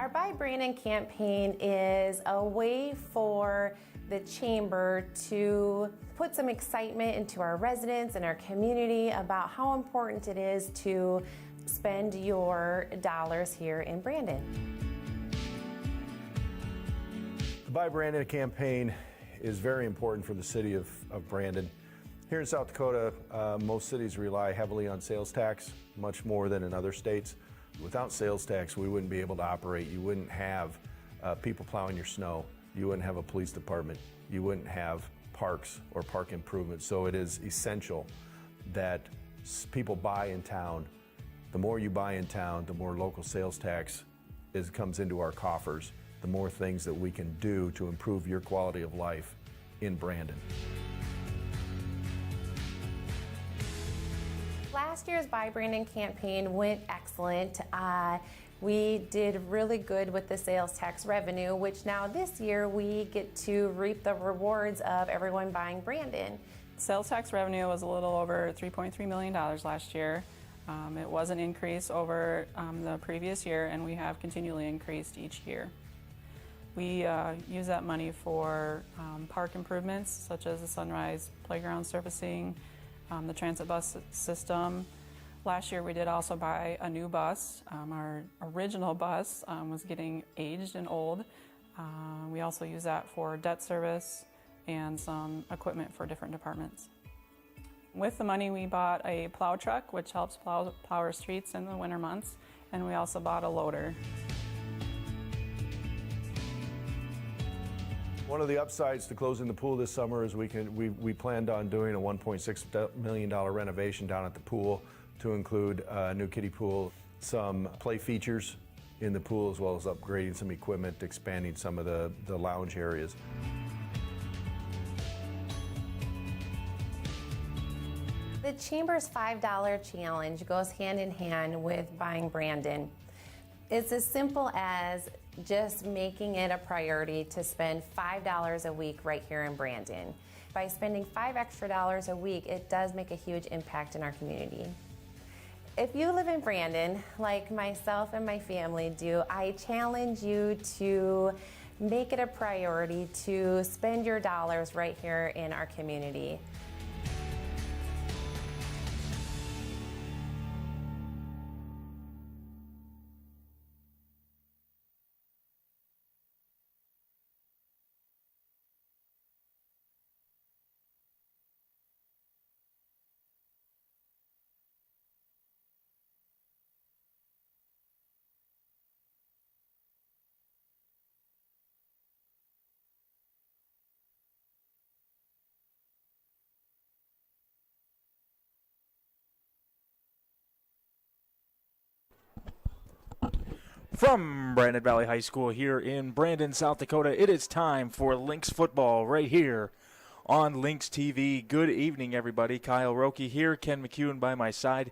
Our Buy Brandon campaign is a way for the Chamber to put some excitement into our residents and our community about how important it is to spend your dollars here in Brandon. The Buy Brandon campaign is very important for the city of Brandon. Here in South Dakota, most cities rely heavily on sales tax, much more than in other states. Without sales tax, we wouldn't be able to operate. You wouldn't have people plowing your snow. You wouldn't have a police department. You wouldn't have parks or park improvements. So it is essential that people buy in town. The more you buy in town, the more local sales tax comes into our coffers, the more things that we can do to improve your quality of life in Brandon. Last year's Buy Brandon campaign went excellent. We did really good with the sales tax revenue, which now this year we get to reap the rewards of everyone buying Brandon. Sales tax revenue was a little over $3.3 million last year. It was an increase over the previous year, and we have continually increased each year. We use that money for park improvements such as the Sunrise Playground surfacing, the transit bus system. Last year we did also buy a new bus. Our original bus was getting aged and old. We also use that for debt service and some equipment for different departments. With the money we bought a plow truck, which helps plow our streets in the winter months, and we also bought a loader. One of the upsides to closing the pool this summer is we planned on doing a $1.6 million renovation down at the pool to include a new kiddie pool, some play features in the pool, as well as upgrading some equipment, expanding some of the lounge areas. The Chamber's $5 challenge goes hand in hand with buying Brandon. It's as simple as just making it a priority to spend $5 a week right here in Brandon. By spending $5 extra a week, it does make a huge impact in our community. If you live in Brandon, like myself and my family do, I challenge you to make it a priority to spend your dollars right here in our community. From Brandon Valley High School here in Brandon, South Dakota, it is time for Lynx football right here on Lynx TV. Good evening, everybody. Kyle Roki here, Ken McEwen by my side.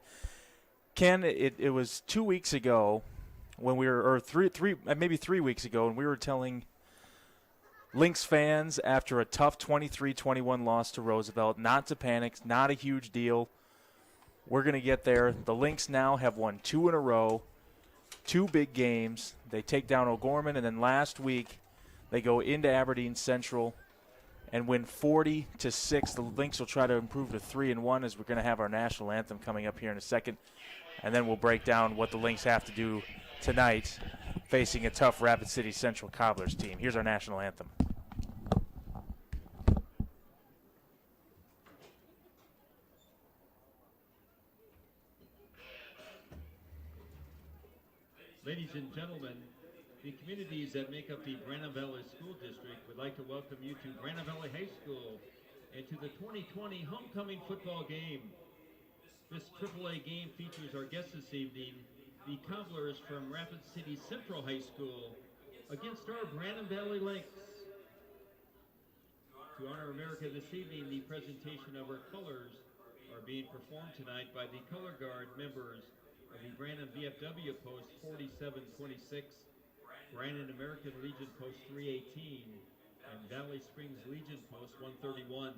Ken, it was 2 weeks ago when we were, or maybe 3 weeks ago, and we were telling Lynx fans after a tough 23-21 loss to Roosevelt not to panic, not a huge deal. We're going to get there. The Lynx now have won 2 in a row. 2 big games. They take down O'Gorman, and then last week they go into Aberdeen Central and win 40-6. The Lynx will try to improve to 3-1 as we're going to have our national anthem coming up here in a second, and then we'll break down what the Lynx have to do tonight facing a tough Rapid City Central Cobblers team. Here's our national anthem. Ladies and gentlemen, the communities that make up the Brandon Valley School District would like to welcome you to Brandon Valley High School and to the 2020 homecoming football game. This AAA game features our guests this evening, the Cobblers from Rapid City Central High School, against our Brandon Valley Lynx. To honor America this evening, the presentation of our colors are being performed tonight by the Color Guard members of the Brandon VFW Post 4726, Brandon American Legion Post 318, and Valley Springs Legion Post 131.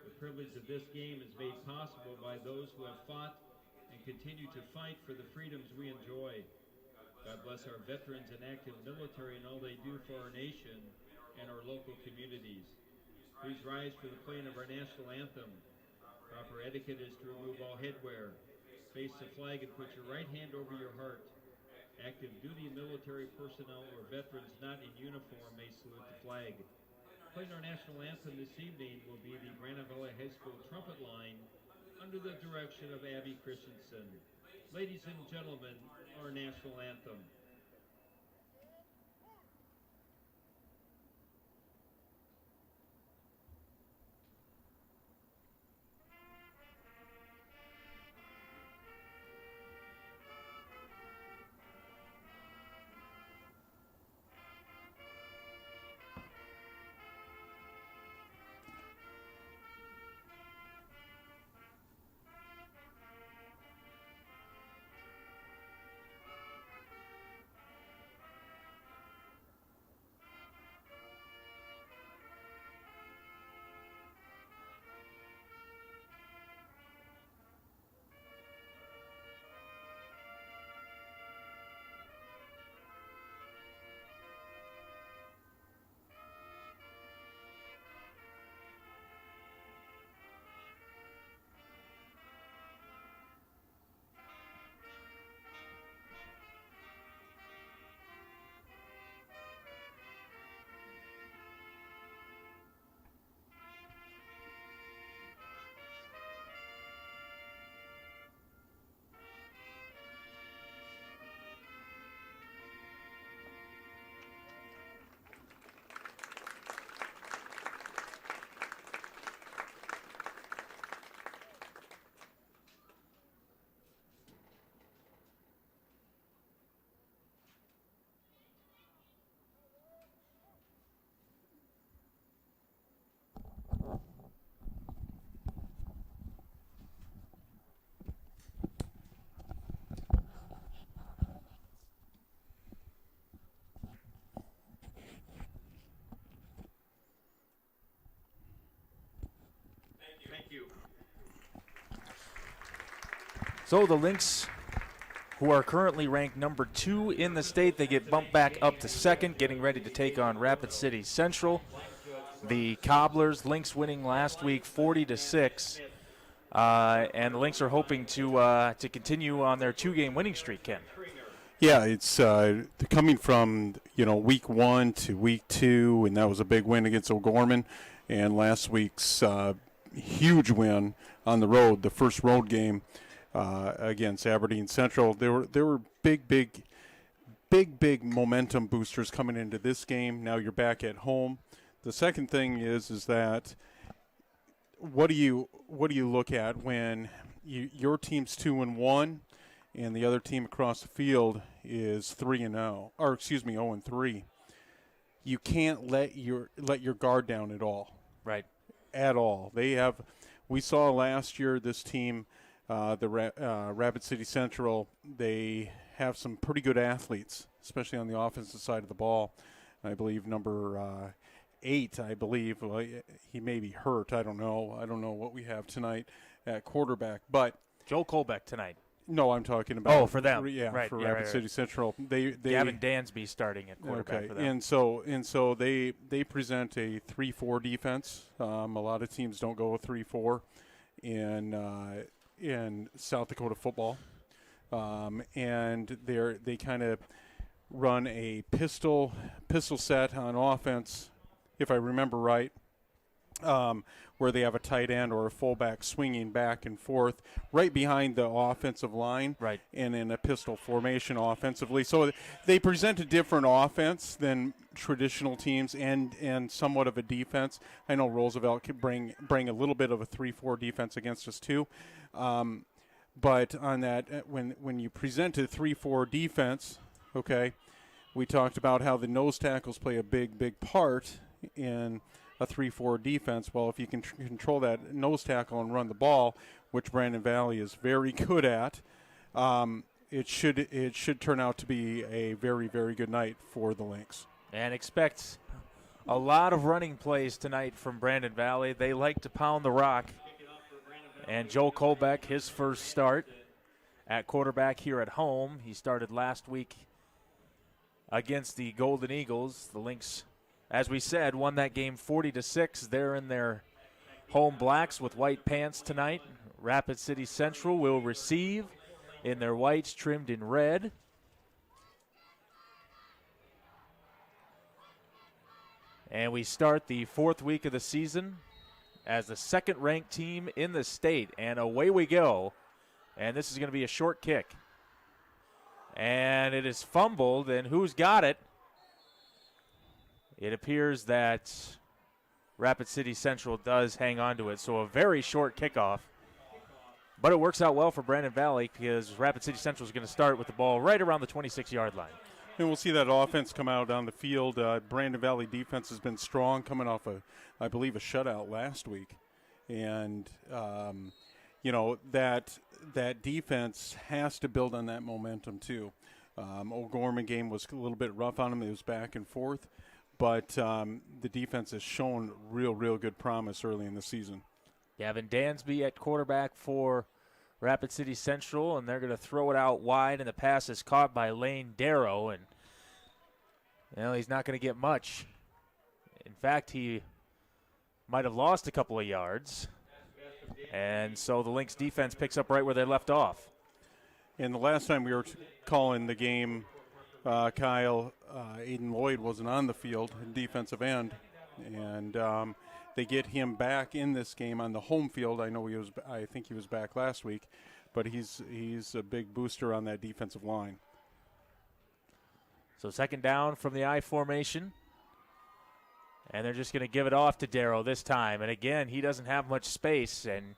The privilege of this game is made possible by those who have fought and continue to fight for the freedoms we enjoy. God bless our veterans and active military and all they do for our nation and our local communities. Please rise for the playing of our national anthem. Proper etiquette is to remove all headwear. Face the flag and put your right hand over your heart. Active duty military personnel or veterans not in uniform may salute the flag. Playing our national anthem this evening will be the Brandon Valley High School trumpet line under the direction of Abby Christensen. Ladies and gentlemen, our national anthem. Thank you. So the Lynx, who are currently ranked number 2 in the state, they get bumped back up to second, getting ready to take on Rapid City Central. The Cobblers, Lynx winning last week 40-6, and the Lynx are hoping to continue on their 2-game winning streak, Ken. Yeah, it's coming from week 1 to week 2, and that was a big win against O'Gorman, and last week's huge win on the road, the first road game against Aberdeen Central. There were big momentum boosters coming into this game. Now you're back at home. The second thing is that what do you look at when your team's 2-1 and the other team across the field is 3-0, or 0-3? You can't let your guard down at all. Right. At all. We saw last year this team, Rapid City Central, they have some pretty good athletes, especially on the offensive side of the ball. I believe number 8, he may be hurt. I don't know what we have tonight at quarterback. But Joel Colbeck tonight. No, I'm talking about for them. For Rapid City Central. They Gavin Dansby starting at quarterback for them. And so they present a 3-4 defense. A lot of teams don't go with 3-4 in South Dakota football. And they kind of run a pistol set on offense, if I remember right, where they have a tight end or a fullback swinging back and forth right behind the offensive line, right, and in a pistol formation offensively. So they present a different offense than traditional teams and somewhat of a defense. I know Roosevelt could bring a little bit of a 3-4 defense against us too. But on that, when you present a 3-4 defense, okay, we talked about how the nose tackles play a big part in a 3-4 defense. Well, if you can control that nose tackle and run the ball, which Brandon Valley is very good at, it should turn out to be a very, very good night for the Lynx. And expect a lot of running plays tonight from Brandon Valley. They like to pound the rock. And Joe Colbeck, his first start at quarterback here at home. He started last week against the Golden Eagles. The Lynx, as we said, won that game 40-6. They're in their home blacks with white pants tonight. Rapid City Central will receive in their whites trimmed in red. And we start the 4th week of the season as the second-ranked team in the state. And away we go. And this is going to be a short kick. And it is fumbled, and who's got it? It appears that Rapid City Central does hang on to it. So a very short kickoff. But it works out well for Brandon Valley because Rapid City Central is going to start with the ball right around the 26-yard line. And we'll see that offense come out on the field. Brandon Valley defense has been strong, coming off I believe, a shutout last week. And, that defense has to build on that momentum too. O'Gorman game was a little bit rough on them. It was back and forth. But the defense has shown real good promise early in the season. Gavin Dansby at quarterback for Rapid City Central, and they're going to throw it out wide, and the pass is caught by Lane Darrow, and he's not going to get much. In fact, he might have lost a couple of yards, and so the Lynx defense picks up right where they left off. And the last time we were calling the game, Kyle, Aiden Lloyd wasn't on the field, defensive end, and they get him back in this game on the home field. I think he was back last week, but he's a big booster on that defensive line. So second down from the I formation. And they're just going to give it off to Darrow this time. And again, he doesn't have much space, and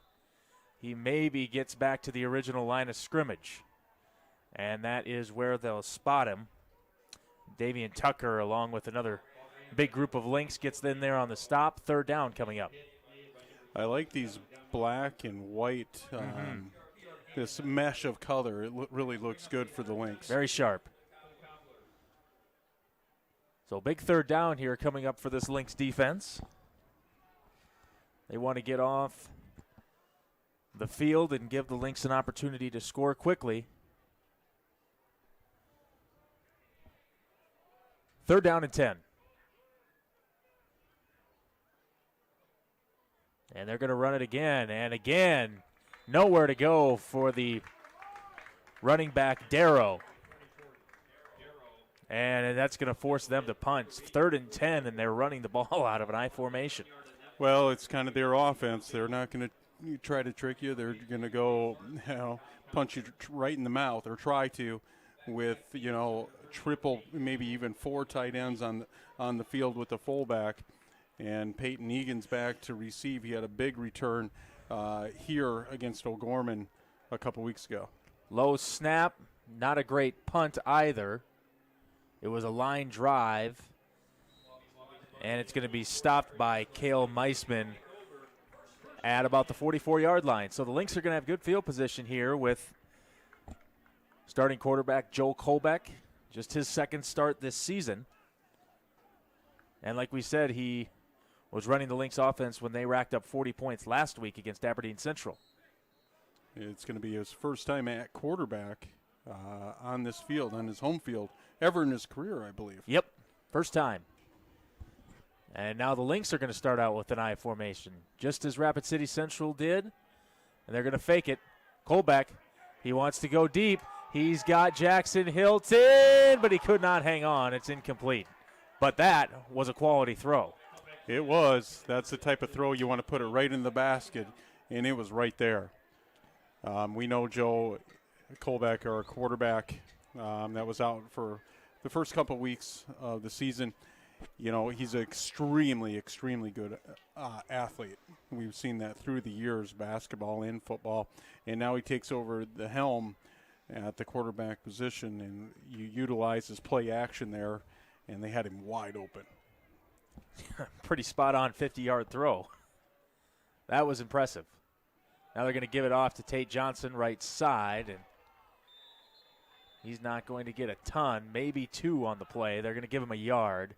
he maybe gets back to the original line of scrimmage. And that is where they'll spot him. Davian Tucker, along with another big group of Lynx, gets in there on the stop. Third down coming up. I like these black and white, this mesh of color. It really looks good for the Lynx. Very sharp. So big third down here coming up for this Lynx defense. They want to get off the field and give the Lynx an opportunity to score quickly. Third down and 10. And they're going to run it again. And again, nowhere to go for the running back, Darrow. And that's going to force them to punt. 3rd and 10, and they're running the ball out of an I formation. Well, it's kind of their offense. They're not going to try to trick you. They're going to go, punch you right in the mouth, or try to, with, triple, maybe even 4 tight ends on the field with the fullback. And Peyton Egan's back to receive. He had a big return here against O'Gorman a couple weeks ago. Low snap, not a great punt either. It was a line drive, and it's going to be stopped by Cale Meisman at about the 44-yard line. So the Lynx are going to have good field position here with starting quarterback Joel Kolbeck, just his second start this season. And like we said, he was running the Lynx offense when they racked up 40 points last week against Aberdeen Central. It's going to be his first time at quarterback on this field, on his home field, ever in his career, I believe. Yep, first time. And now the Lynx are going to start out with an I formation, just as Rapid City Central did. And they're going to fake it. Kolbeck, he wants to go deep. He's got Jackson Hilton, but he could not hang on. It's incomplete. But that was a quality throw. It was. That's the type of throw you want to put it right in the basket, and it was right there. We know Joe Kolbeck, our quarterback, that was out for the first couple of weeks of the season. He's an extremely, extremely good athlete. We've seen that through the years, basketball and football. And now he takes over the helm at the quarterback position, and you utilize his play action there, and they had him wide open. Pretty spot-on 50-yard throw. That was impressive. Now they're going to give it off to Tate Johnson, right side, and he's not going to get a ton, maybe 2 on the play. They're going to give him a yard,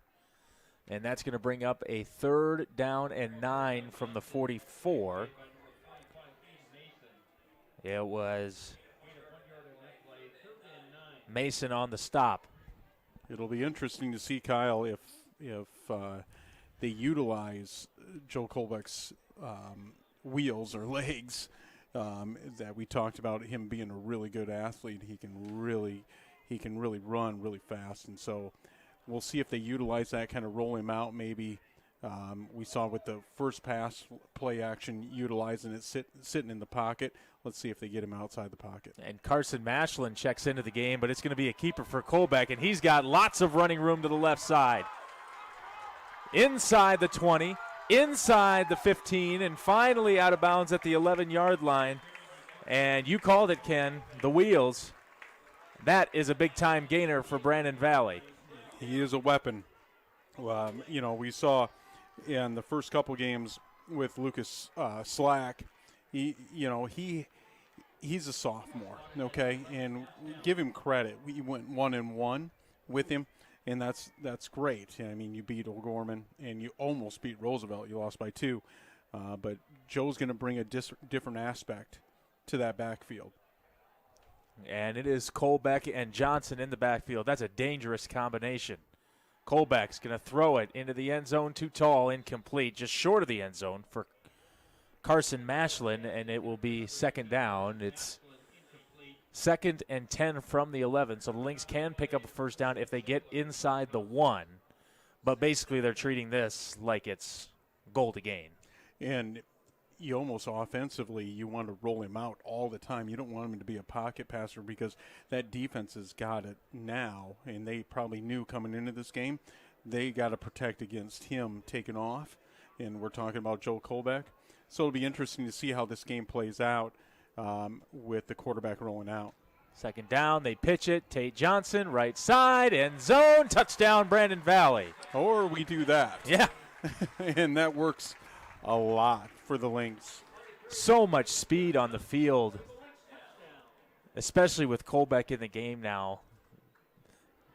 and that's going to bring up a 3rd down and 9 from the 44. It was Mason on the stop. It'll be interesting to see, Kyle, if they utilize Joe Colbeck's wheels or legs. That we talked about him being a really good athlete. He can really run really fast, and so we'll see if they utilize that, kind of roll him out. Maybe we saw with the first pass play action utilizing it sitting in the pocket. Let's see if they get him outside the pocket. And Carson Mashlin checks into the game, but it's going to be a keeper for Colbeck, and he's got lots of running room to the left side. Inside the 20, inside the 15, and finally out of bounds at the 11-yard line. And you called it, Ken, the wheels. That is a big-time gainer for Brandon Valley. He is a weapon. We saw in the first couple games with Lucas Slack, he's a sophomore, okay? And give him credit. We went 1-1 with him, and that's great. I mean, you beat O'Gorman, and you almost beat Roosevelt. You lost by 2. But Joe's going to bring a different aspect to that backfield. And it is Colbeck and Johnson in the backfield. That's a dangerous combination. Colbeck's going to throw it into the end zone, too tall, incomplete, just short of the end zone for Carson Mashlin, and it will be second down. It's 2nd and 10 from the 11, so the Lynx can pick up a first down if they get inside the 1. But basically they're treating this like it's goal to gain. And you almost offensively, you want to roll him out all the time. You don't want him to be a pocket passer because that defense has got it now, and they probably knew coming into this game they got to protect against him taking off, and we're talking about Joe Colbeck. So it'll be interesting to see how this game plays out with the quarterback rolling out. Second down, they pitch it. Tate Johnson, right side, end zone, touchdown, Brandon Valley. Or we do that. Yeah. And that works a lot for the Lynx. So much speed on the field, especially with Colbeck in the game now.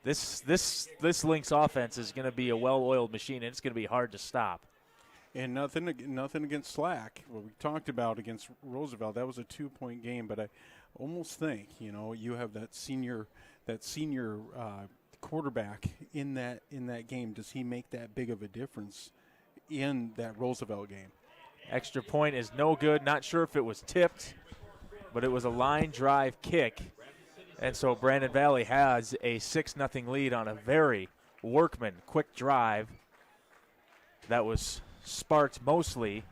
This Lynx offense is going to be a well-oiled machine, and it's going to be hard to stop. And nothing against Slack. What we talked about against Roosevelt, that was a 2-point game, but I almost think, you have that senior quarterback in that game. Does he make that big of a difference in that Roosevelt game? Extra point is no good. Not sure if it was tipped, but it was a line drive kick. And so Brandon Valley has a 6-0 lead on a very workman quick drive that was sparked mostly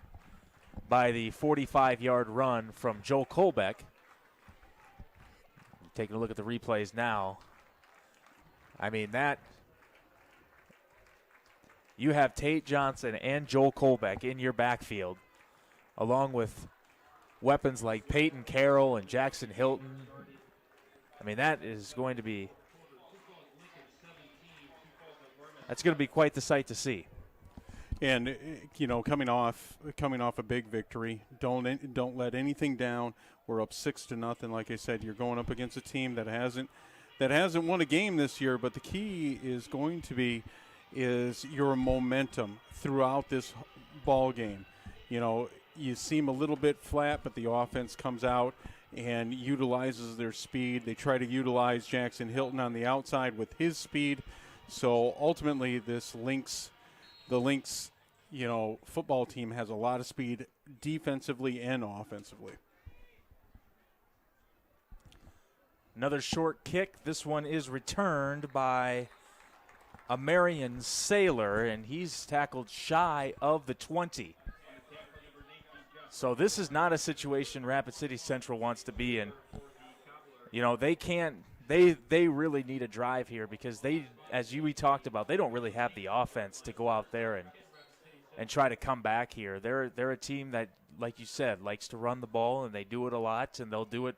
by the 45-yard run from Joel Colbeck. Taking a look at the replays now. I mean, you have Tate Johnson and Joel Colbeck in your backfield, along with weapons like Peyton Carroll and Jackson Hilton. I mean, that's going to be quite the sight to see. And coming off a big victory, don't let anything down. We're up 6-0. Like I said, you're going up against a team that hasn't won a game this year. But the key is going to be your momentum throughout this ball game. You seem a little bit flat, but the offense comes out and utilizes their speed. They try to utilize Jackson Hilton on the outside with his speed. So ultimately, the Lynx, football team has a lot of speed defensively and offensively. Another short kick. This one is returned by a Marion Sailor, and he's tackled shy of the 20. So this is not a situation Rapid City Central wants to be in. They really need a drive here because we talked about, they don't really have the offense to go out there and try to come back here. They're a team that, like you said, likes to run the ball, and they do it a lot, and they'll do it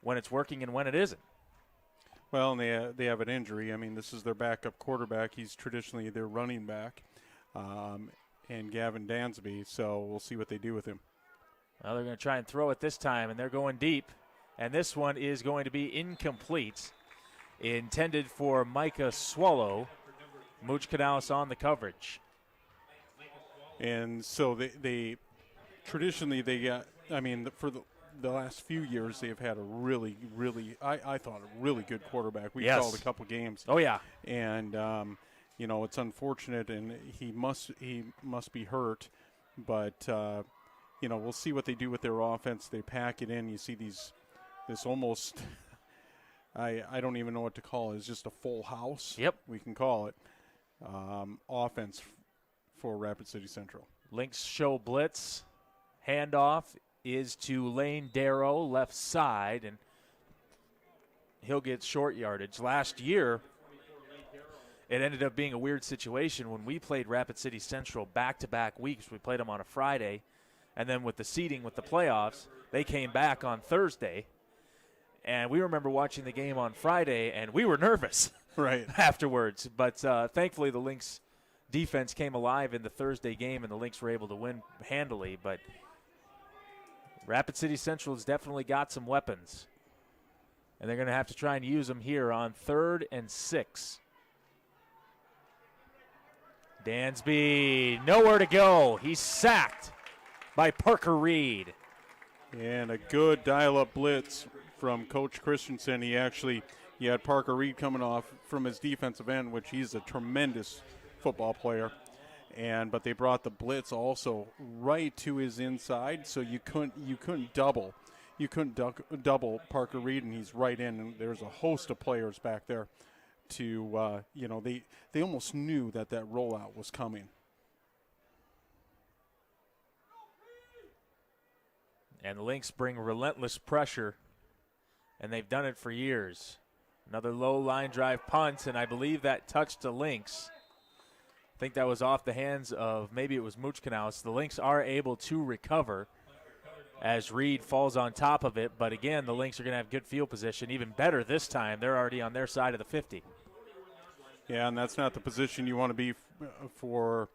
when it's working and when it isn't. Well, and they have an injury. I mean, this is their backup quarterback. He's traditionally their running back, and Gavin Dansby, so we'll see what they do with him. Well, they're going to try and throw it this time, and they're going deep. And this one is going to be incomplete, intended for Micah Swallow. Mooch Canales on the coverage. And so they traditionally they got, for the last few years they've had a really, really, I thought a really good quarterback. We Yes. called a couple games. Oh, yeah. And it's unfortunate, and he must be hurt, but we'll see what they do with their offense. They pack it in. You see this almost I don't even know what to call it. It's just a full house. Yep. We can call it offense for Rapid City Central. Lynx show blitz. Handoff is to Lane Darrow, left side, and he'll get short yardage. Last year, it ended up being a weird situation when we played Rapid City Central back-to-back weeks. We played them on a Friday, and then with the seeding with the playoffs, they came back on Thursday. And we remember watching the game on Friday, and we were nervous Right. afterwards. But thankfully, the Lynx defense came alive in the Thursday game, and the Lynx were able to win handily. But Rapid City Central has definitely got some weapons, and they're going to have to try and use them here on 3rd and 6. Dansby, nowhere to go. He's sacked by Parker Reed. And a good dial-up blitz from Coach Christensen. He had Parker Reed coming off from his defensive end, which he's a tremendous football player. But they brought the blitz also right to his inside, so you couldn't double. You couldn't double Parker Reed, and he's right in. And there's a host of players back there to they almost knew that rollout was coming. And the Lynx bring relentless pressure, and they've done it for years. Another low line drive punt, and I believe that touched the Lynx. I think that was off the hands of, maybe it was Muchkanaus. The Lynx are able to recover as Reed falls on top of it, but again, the Lynx are going to have good field position. Even better this time, they're already on their side of the 50. Yeah, and that's not the position you want to be for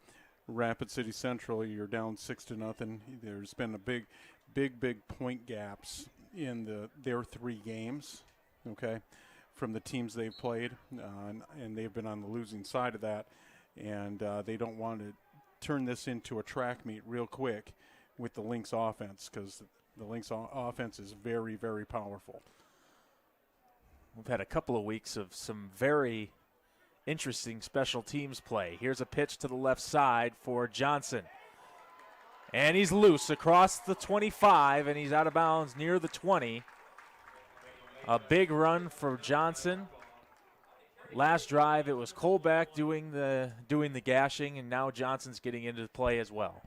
Rapid City Central. You're down 6-0. There's been a big point gaps in their 3 games, okay, from the teams they've played, and they've been on the losing side of that, and they don't want to turn this into a track meet real quick with the Lynx offense, because the Lynx offense is very, very powerful. We've had a couple of weeks of some very interesting special teams play. Here's a pitch to the left side for Johnson. And he's loose across the 25, and he's out of bounds near the 20. A big run for Johnson. Last drive, it was Colbeck doing the gashing, and now Johnson's getting into play as well.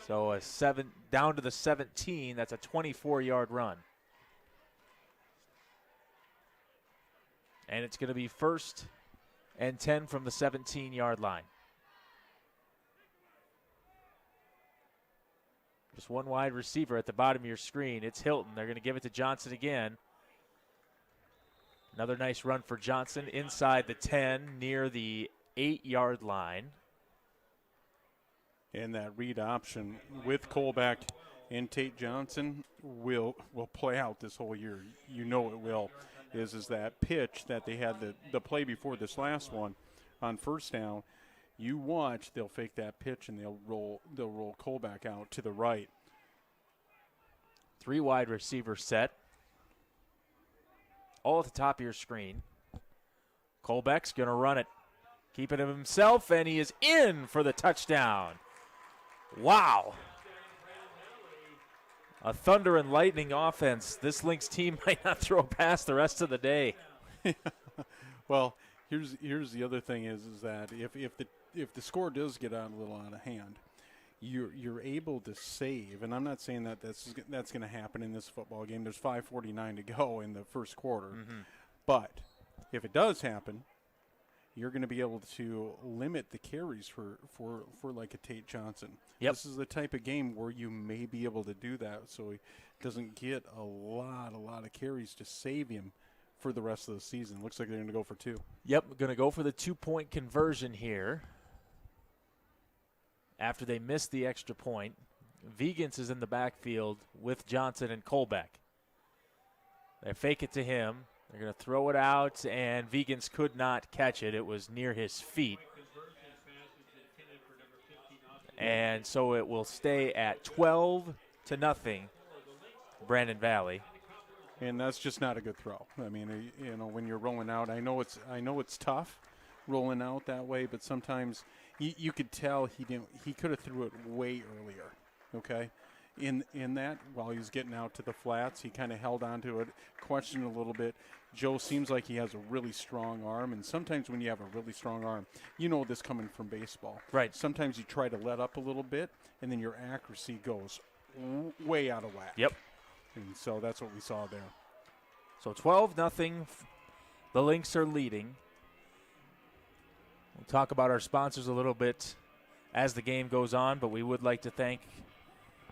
So down to the 17. That's a 24-yard run. And it's going to be 1st and 10 from the 17-yard line. Just one wide receiver at the bottom of your screen. It's Hilton. They're going to give it to Johnson again. Another nice run for Johnson inside the 10 near the 8-yard line. And that read option with Colbeck and Tate Johnson will play out this whole year. You know it will. Is that pitch that they had the play before this last one on first down. You watch, they'll fake that pitch and they'll roll Colbeck out to the right. 3 wide receiver set. All at the top of your screen. Colbeck's going to run it. Keeping it himself, and he is in for the touchdown. Wow. A thunder and lightning offense. This Lynx team might not throw past the rest of the day. Well, here's the other thing is that if the score does get a little out of hand, you're able to save. And I'm not saying that that's going to happen in this football game. There's 5:49 to go in the first quarter. Mm-hmm. But if it does happen, you're going to be able to limit the carries for like a Tate Johnson. Yep. This is the type of game where you may be able to do that, so he doesn't get a lot of carries to save him for the rest of the season. Looks like they're going to go for 2. Yep, going to go for the 2-point conversion here. After they missed the extra point, Vigans is in the backfield with Johnson and Colbeck. They fake it to him. They're going to throw it out, and Vigans could not catch it. It was near his feet. And so it will stay at 12-0, Brandon Valley. And that's just not a good throw. I mean, you know, when you're rolling out, I know it's tough rolling out that way, but sometimes you could tell he could have threw it way earlier. Okay, in that while he was getting out to the flats, he kind of held on to it, questioned a little bit. Joe seems like he has a really strong arm, and sometimes when you have a really strong arm, you know this coming from baseball. Right. Sometimes you try to let up a little bit, and then your accuracy goes way out of whack. Yep. And so that's what we saw there. So 12-0, the Lynx are leading. We'll talk about our sponsors a little bit as the game goes on, but we would like to thank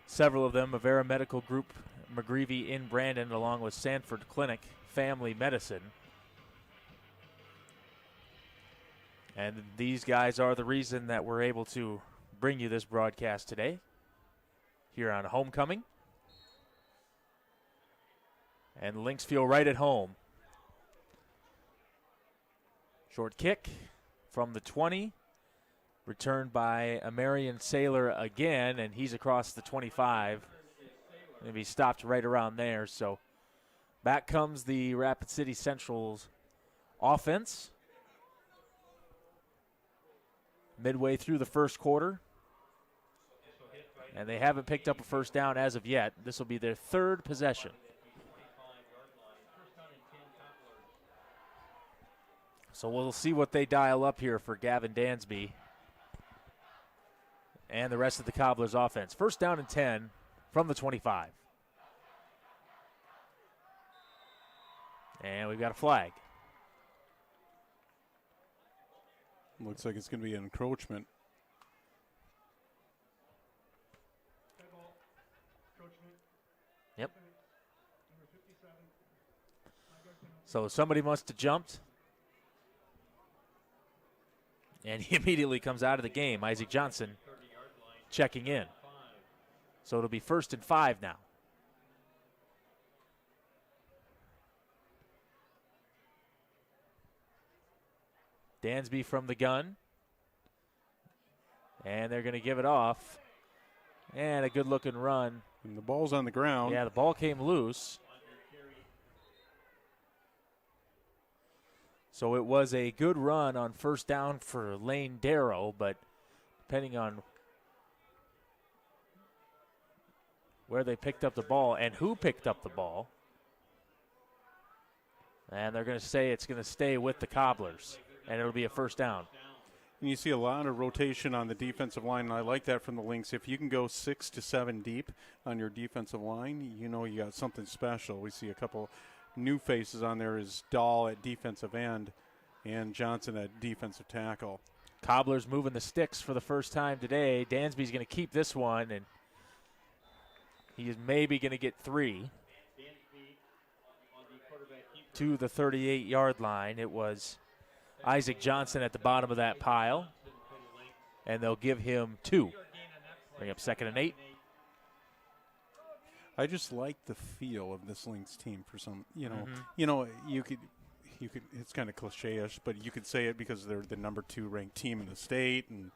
several of them: Avera Medical Group, McGreevy in Brandon, along with Sanford Clinic Family Medicine. And these guys are the reason that we're able to bring you this broadcast today here on Homecoming. And Lynx feel right at home. Short kick from the 20. Returned by Amarian Saylor again, and he's across the 25. Maybe he stopped right around there. So back comes the Rapid City Central's offense. Midway through the first quarter. And they haven't picked up a first down as of yet. This will be their third possession. So we'll see what they dial up here for Gavin Dansby and the rest of the Cobblers offense. First down and 10 from the 25. And we've got a flag. Looks like it's going to be an encroachment. Yep. So somebody must have jumped. And he immediately comes out of the game. Isaac Johnson checking in. So it'll be 1st and 5 now. Dansby from the gun. And they're going to give it off. And a good-looking run. And the ball's on the ground. Yeah, the ball came loose. So it was a good run on first down for Lane Darrow, but depending on where they picked up the ball and who picked up the ball, and they're going to say it's going to stay with the Cobblers, and it'll be a first down. And you see a lot of rotation on the defensive line, and I like that from the Lynx. If you can go 6 to 7 deep on your defensive line, you know you got something special. We see a couple new faces on there is Dahl at defensive end and Johnson at defensive tackle. Cobblers moving the sticks for the first time today. Dansby's going to keep this one, and he is maybe going to get 3 to the 38-yard line. It was Isaac Johnson at the bottom of that pile, and they'll give him 2. Bring up 2nd and 8. I just like the feel of this Lynx team for some, you Mm-hmm. know, you could, it's kind of cliche-ish, but you could say it because they're the number 2 ranked team in the state and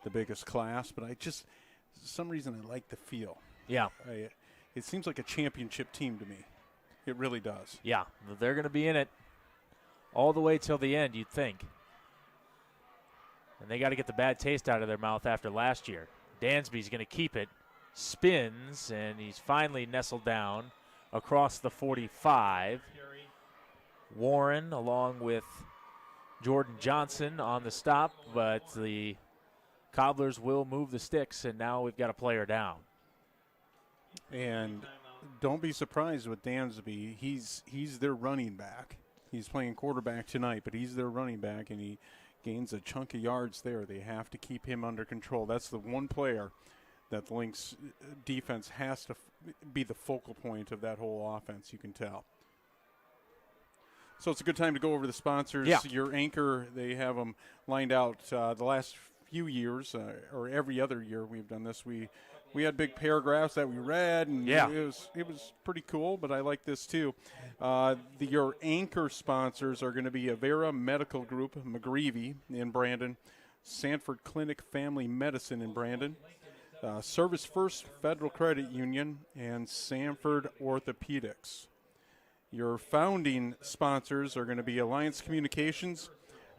the biggest class, but for some reason I like the feel. Yeah. It seems like a championship team to me. It really does. Yeah, they're going to be in it all the way till the end, you'd think. And they got to get the bad taste out of their mouth after last year. Dansby's going to keep it. Spins, and he's finally nestled down across the 45. Warren, along with Jordan Johnson, on the stop, but the Cobblers will move the sticks, and now we've got a player down. And don't be surprised with Dansby. He's their running back. He's playing quarterback tonight, but he's their running back, and he gains a chunk of yards there. They have to keep him under control. That's the one player that the Lynx defense has to be the focal point of that whole offense, you can tell. So it's a good time to go over the sponsors. Yeah. Your anchor, they have them lined out the last few years, or every other year we've done this. We had big paragraphs that we read, and yeah. it was pretty cool, but I like this too. Your anchor sponsors are going to be Avera Medical Group, McGreevy in Brandon, Sanford Clinic Family Medicine in Brandon, Service First Federal Credit Union, and Sanford Orthopedics. Your founding sponsors are going to be Alliance Communications,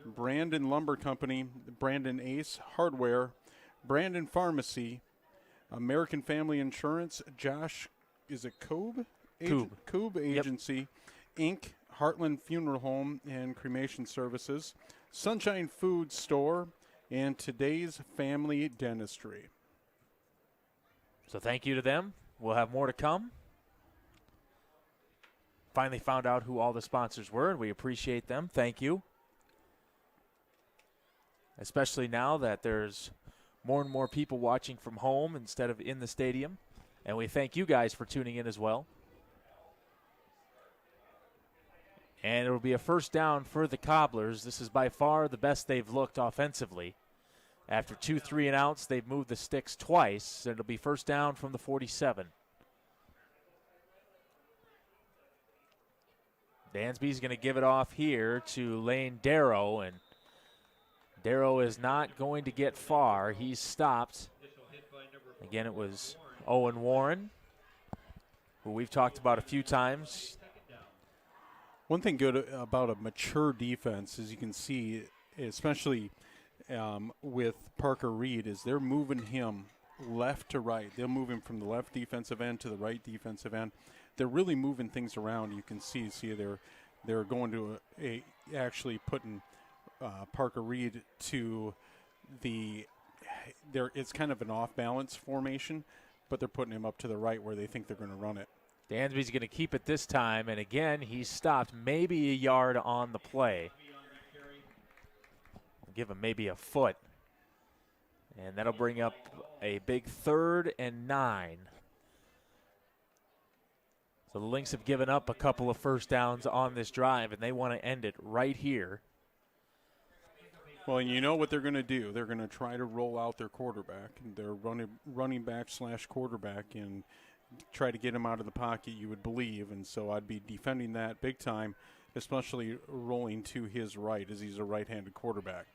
Brandon Lumber Company, Brandon Ace Hardware, Brandon Pharmacy, American Family Insurance, Josh, is it Coob? Coob Agency, Inc., Heartland Funeral Home and Cremation Services, Sunshine Food Store, and Today's Family Dentistry. So thank you to them. We'll have more to come. Finally found out who all the sponsors were, and we appreciate them. Thank you. Especially now that there's more and more people watching from home instead of in the stadium. And we thank you guys for tuning in as well. And it will be a first down for the Cobblers. This is by far the best they've looked offensively. After 2 3-and-outs, they've moved the sticks twice. And it'll be first down from the 47. Dansby's going to give it off here to Lane Darrow, and Darrow is not going to get far. He's stopped. Again, it was Owen Warren, who we've talked about a few times. One thing good about a mature defense, as you can see, especially with Parker Reed, is they're moving him left to right. They'll move him from the left defensive end to the right defensive end. They're really moving things around. You can see they're going to actually putting Parker Reed to it's kind of an off-balance formation, but they're putting him up to the right where they think they're going to run it. Dansby's going to keep it this time, and again, he's stopped maybe a yard on the play. Give him maybe a foot. And that'll bring up a big 3rd and 9. So the Lynx have given up a couple of first downs on this drive, and they want to end it right here. Well, and you know what they're going to do. They're going to try to roll out their quarterback, their running back / quarterback, and try to get him out of the pocket, you would believe. And so I'd be defending that big time, especially rolling to his right, as he's a right-handed quarterback.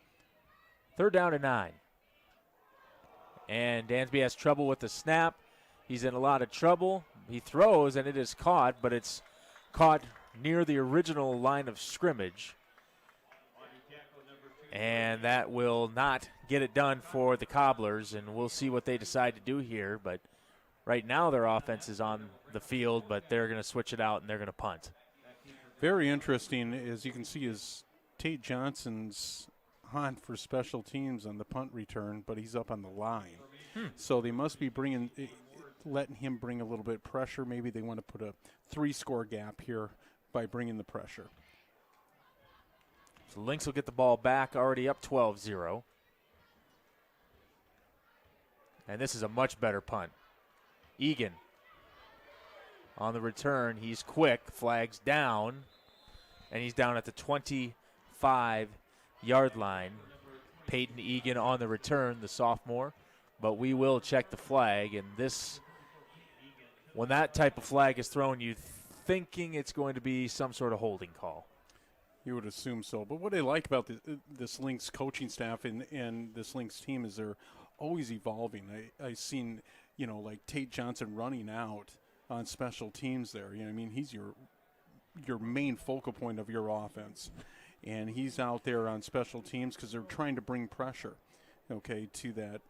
3rd down and 9. And Dansby has trouble with the snap. He's in a lot of trouble. He throws, and it is caught, but it's caught near the original line of scrimmage. And that will not get it done for the Cobblers, and we'll see what they decide to do here. But right now their offense is on the field, but they're going to switch it out, and they're going to punt. Very interesting, as you can see, is Tate Johnson's on for special teams on the punt return, but he's up on the line. So they must be letting him bring a little bit of pressure. Maybe they want to put a 3-score gap here by bringing the pressure. So Lynx will get the ball back, already up 12-0. And this is a much better punt. Egan on the return. He's quick, flags down, and he's down at the 25-yard line. Peyton Egan on the return, the sophomore. But we will check the flag, and when that type of flag is thrown, you're thinking it's going to be some sort of holding call. You would assume so. But what I like about this Lynx coaching staff and this Lynx team is they're always evolving. I've seen, like Tate Johnson running out on special teams there. I mean, he's your main focal point of your offense. And he's out there on special teams because they're trying to bring pressure, to that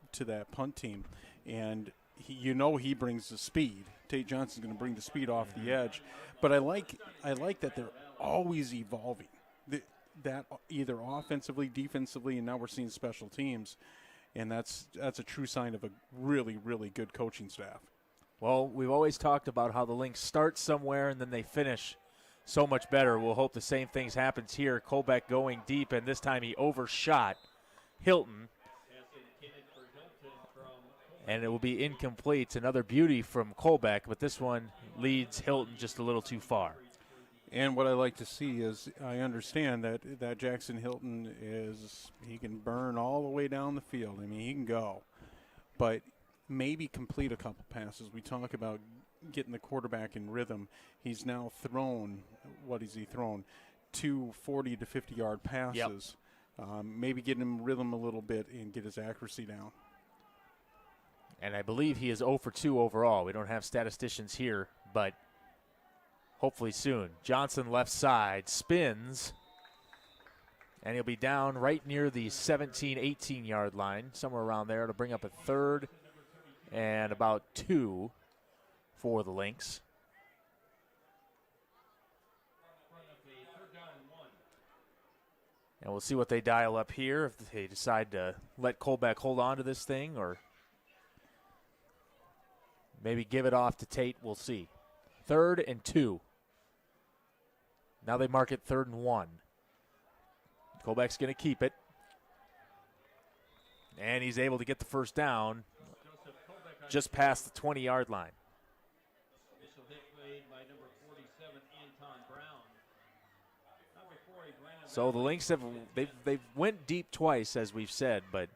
punt team. And he brings the speed. Tate Johnson's going to bring the speed off the edge. But I like that they're always evolving. That either offensively, defensively, and now we're seeing special teams. And that's a true sign of a really, really good coaching staff. Well, we've always talked about how the Lynx start somewhere and then they finish so much better. We'll hope the same things happens here. Colbeck going deep, and this time he overshot Hilton. And it will be incomplete. Another beauty from Colbeck, but this one leads Hilton just a little too far. And what I like to see is I understand that Jackson Hilton he can burn all the way down the field. I mean, he can go. But maybe complete a couple passes. We talk about getting the quarterback in rhythm. He's now thrown, what has he thrown? 2 40 to 50-yard passes. maybe get him rhythm a little bit and get his accuracy down. And I believe he is 0 for 2 overall. We don't have statisticians here, but hopefully soon. Johnson left side, spins, and he'll be down right near the 17, 18-yard line, somewhere around there, to bring up a third and about 2 for the Lynx. And we'll see what they dial up here, if they decide to let Colbeck hold on to this thing or maybe give it off to Tate. We'll see. 3rd and 2. Now they mark it 3rd and 1. Colbeck's going to keep it. And he's able to get the first down just past the 20-yard line. So the Lynx they've went deep twice, as we've said, but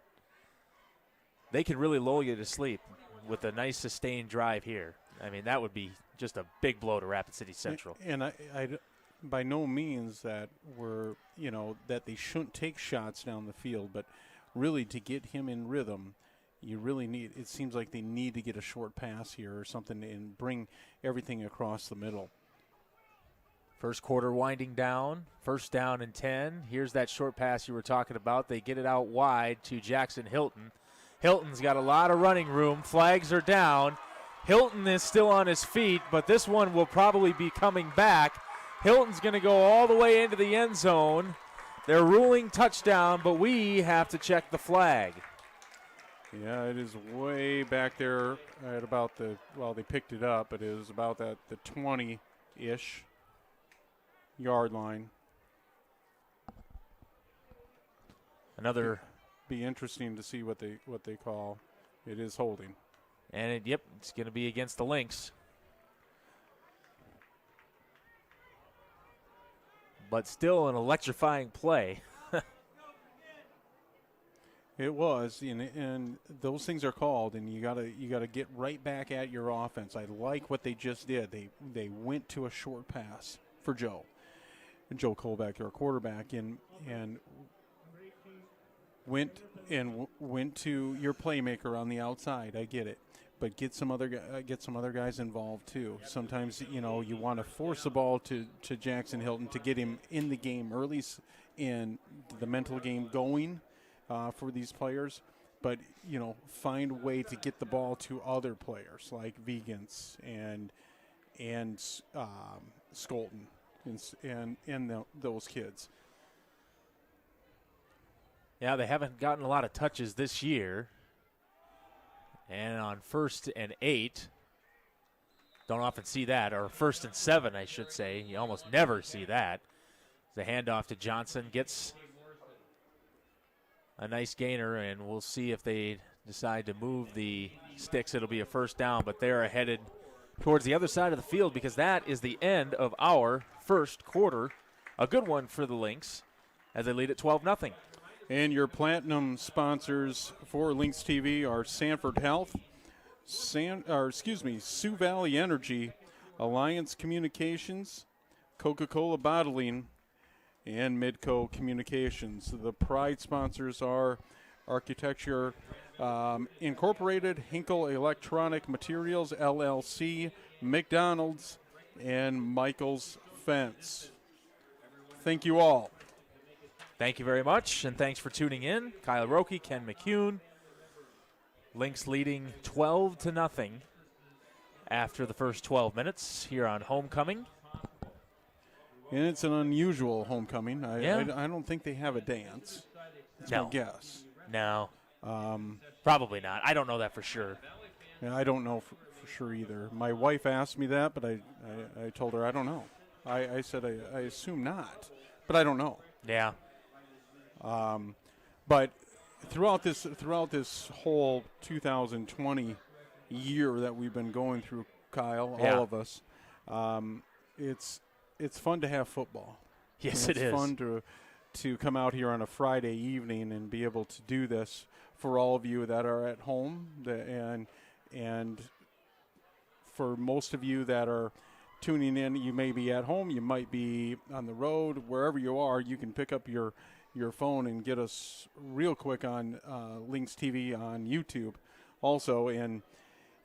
they can really lull you to sleep with a nice sustained drive here. I mean, that would be just a big blow to Rapid City Central. And I by no means that that they shouldn't take shots down the field, but really to get him in rhythm, you really need. It seems like they need to get a short pass here or something and bring everything across the middle. First quarter winding down, 1st down and 10. Here's that short pass you were talking about. They get it out wide to Jackson Hilton. Hilton's got a lot of running room. Flags are down. Hilton is still on his feet, but this one will probably be coming back. Hilton's going to go all the way into the end zone. They're ruling touchdown, but we have to check the flag. Yeah, it is way back there at about they picked it up, but it was about the 20-ish yard line. Another. Be interesting to see what they call. It is holding. And it's going to be against the Lynx. But still an electrifying play. It was, and those things are called, and you gotta get right back at your offense. I like what they just did. They went to a short pass for Joe Colbeck, our quarterback, and went to your playmaker on the outside. I get it, but get some other guys involved too. Sometimes you want to force the ball to Jackson Hilton to get him in the game early, in the mental game going for these players. But find a way to get the ball to other players like Vegans and Skolton and those kids. Yeah, they haven't gotten a lot of touches this year. And on 1st and 8, don't often see that, or 1st and 7, I should say. You almost never see that. The handoff to Johnson gets a nice gainer, and we'll see if they decide to move the sticks. It'll be a 1st down, but they're headed towards the other side of the field because that is the end of our 1st quarter. A good one for the Lynx as they lead at 12-0. And your platinum sponsors for Lynx TV are Sanford Health, Sioux Valley Energy, Alliance Communications, Coca-Cola Bottling, and Midco Communications. The pride sponsors are Architecture Incorporated, Hinkle Electronic Materials, LLC, McDonald's, and Michael's Fence. Thank you all. Thank you very much, and thanks for tuning in. Kyle Roki, Ken McCune. Lynx leading 12-0 after the first 12 minutes here on Homecoming. And it's an unusual homecoming. Yeah. I don't think they have a dance. That's No. my guess. No. Probably not. I don't know that for sure. Yeah, I don't know for sure either. My wife asked me that, but I told her I don't know. I said I assume not, but I don't know. Yeah. But throughout this whole 2020 year that we've been going through, Kyle, Yeah. all of us, it's fun to have football. Yes, And it is. It's fun to come out here on a Friday evening and be able to do this for all of you that are at home, and for most of you that are tuning in, you may be at home, you might be on the road, wherever you are, you can pick up your your phone and get us real quick on Lynx TV on YouTube also. And,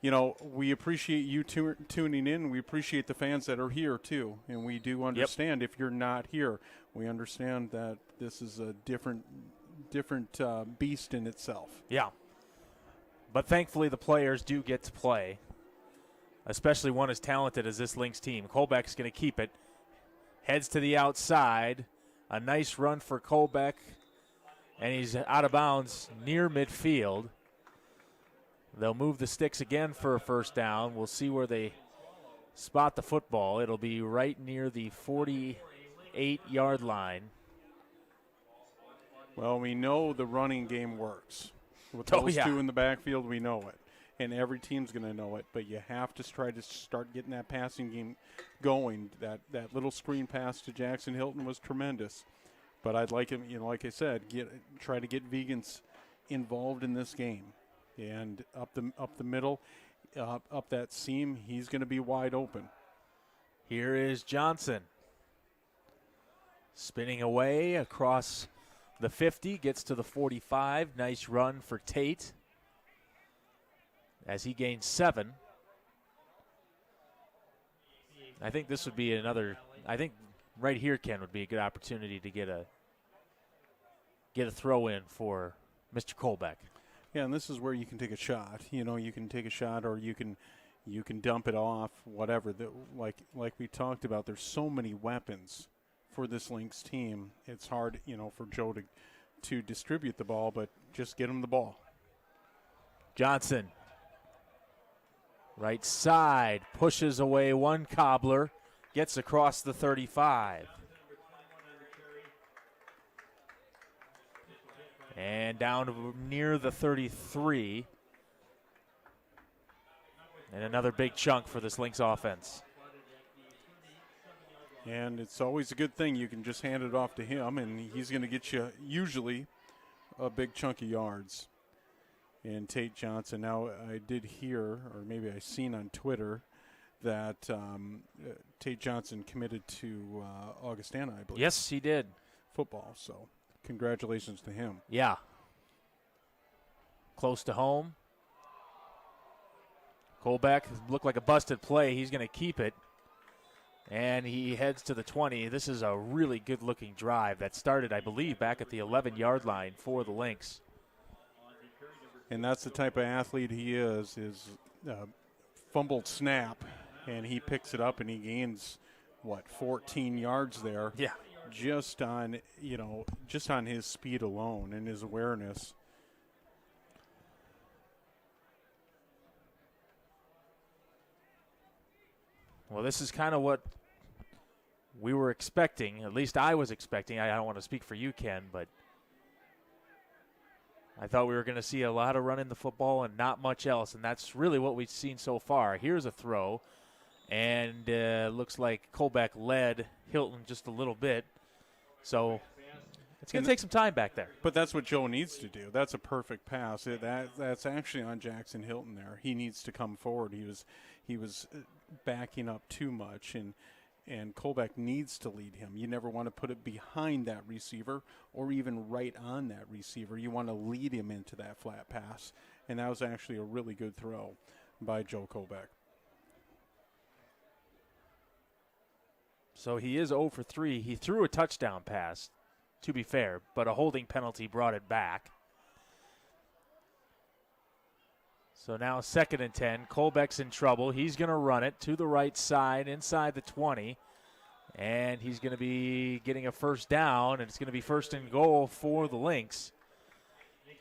you know, we appreciate you tuning in. We appreciate the fans that are here, too. And we do understand if you're not here. We understand that this is a different beast in itself. Yeah. But thankfully the players do get to play, especially one as talented as this Lynx team. Colbeck's going to keep it. Heads to the outside. A nice run for Colbeck. And he's out of bounds near midfield. They'll move the sticks again for a first down. We'll see where they spot the football. It'll be right near the 48-yard line. Well, we know the running game works. With those two in the backfield, we know it. And every team's going to know it. But you have to try to start getting that passing game going. That little screen pass to Jackson Hilton was tremendous. But I'd like him, you know, like I said, try to get Vegans involved in this game. And up the middle, up that seam, he's going to be wide open. Here is Johnson. Spinning away across the 50, gets to the 45. Nice run for Tate as he gains 7. I think this would be I think right here, Ken, would be a good opportunity to get a throw in for Mr. Colbeck. Yeah, and this is where you can take a shot. You know, you can take a shot, or you can dump it off, whatever. Like we talked about, there's so many weapons for this Lynx team. It's hard, you know, for Joe to distribute the ball, but just get him the ball. Johnson, right side, pushes away one cobbler, gets across the 35. And down to near the 33. And another big chunk for this Lynx offense. And it's always a good thing. You can just hand it off to him, and he's going to get you usually a big chunk of yards. And Tate Johnson. Now, I did hear, or maybe I seen on Twitter, that Tate Johnson committed to Augustana, I believe. Yes, he did. Football, so congratulations to him. Yeah. Close to home. Colbeck looked like a busted play. He's going to keep it. And he heads to the 20. This is a really good-looking drive that started, I believe, back at the 11-yard line for the Lynx. And that's the type of athlete he is fumbled snap, and he picks it up and he gains, 14 yards there. Yeah. Just on his speed alone and his awareness. Well, this is kind of what we were expecting. At least I was expecting. I don't want to speak for you, Ken, but I thought we were going to see a lot of running the football and not much else, and that's really what we've seen so far. Here's a throw, and looks like Colbeck led Hilton just a little bit. So it's going to take some time back there. But that's what Joe needs to do. That's a perfect pass. That's actually on Jackson Hilton there. He needs to come forward. He was backing up too much, and Colbeck needs to lead him. You never want to put it behind that receiver or even right on that receiver. You want to lead him into that flat pass, and that was actually a really good throw by Joe Colbeck. So he is 0 for 3. He threw a touchdown pass, to be fair, but a holding penalty brought it back. So now 2nd and 10. Colbeck's in trouble. He's going to run it to the right side inside the 20. And he's going to be getting a first down, and it's going to be 1st and goal for the Lynx.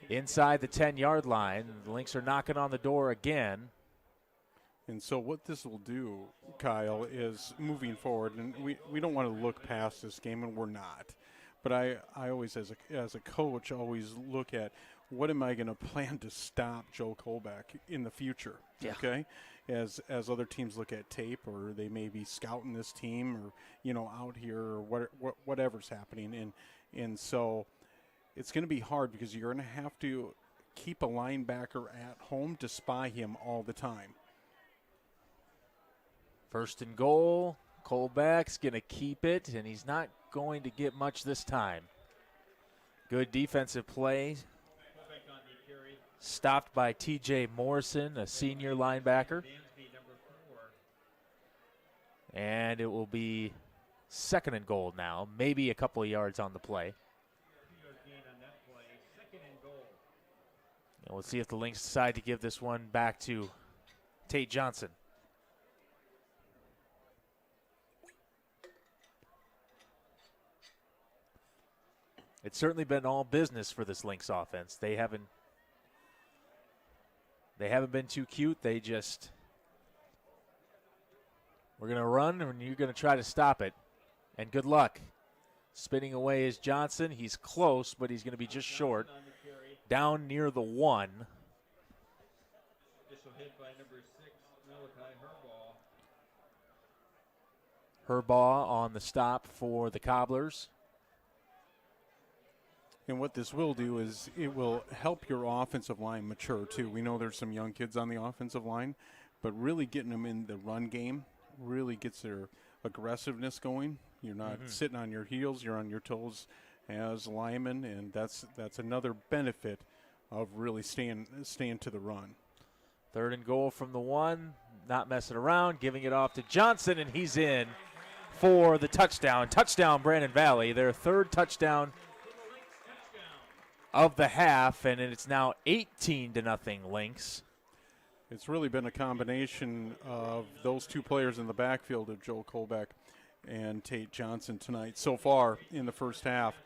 Inside the 10-yard line. The Lynx are knocking on the door again. And so what this will do, Kyle, is moving forward, and we don't want to look past this game, and we're not. But I always, as a coach, always look at what am I going to plan to stop Joe Colbeck in the future, okay? As other teams look at tape, or they may be scouting this team, or, out here, or whatever's happening. And so it's going to be hard because you're going to have to keep a linebacker at home to spy him all the time. 1st and goal. Colbeck's going to keep it, and he's not going to get much this time. Good defensive play. Fullback on the carry. Stopped by T.J. Morrison, a senior linebacker. Dansby, number 4. And it will be 2nd and goal now, maybe a couple of yards on the play. 2-yard gain on that play. 2nd and goal. And we'll see if the Lynx decide to give this one back to Tate Johnson. It's certainly been all business for this Lynx offense. They haven't been too cute. They just, we're going to run and you're going to try to stop it. And good luck. Spinning away is Johnson. He's close, but he's going to be just short. On the carry. Down near the 1. Initial hit by number 6, Malachi Herbaugh. Herbaugh on the stop for the Cobblers. And what this will do is it will help your offensive line mature too. We know there's some young kids on the offensive line, but really getting them in the run game really gets their aggressiveness going. You're not sitting on your heels, you're on your toes as linemen, and that's another benefit of really staying to the run. 3rd and goal from the 1. Not messing around, giving it off to Johnson, and he's in for the touchdown. Touchdown, Brandon Valley. Their 3rd touchdown of the half, and it's now 18-0 Lynx. It's really been a combination of those two players in the backfield of Joel Kolbeck and Tate Johnson tonight so far in the first half.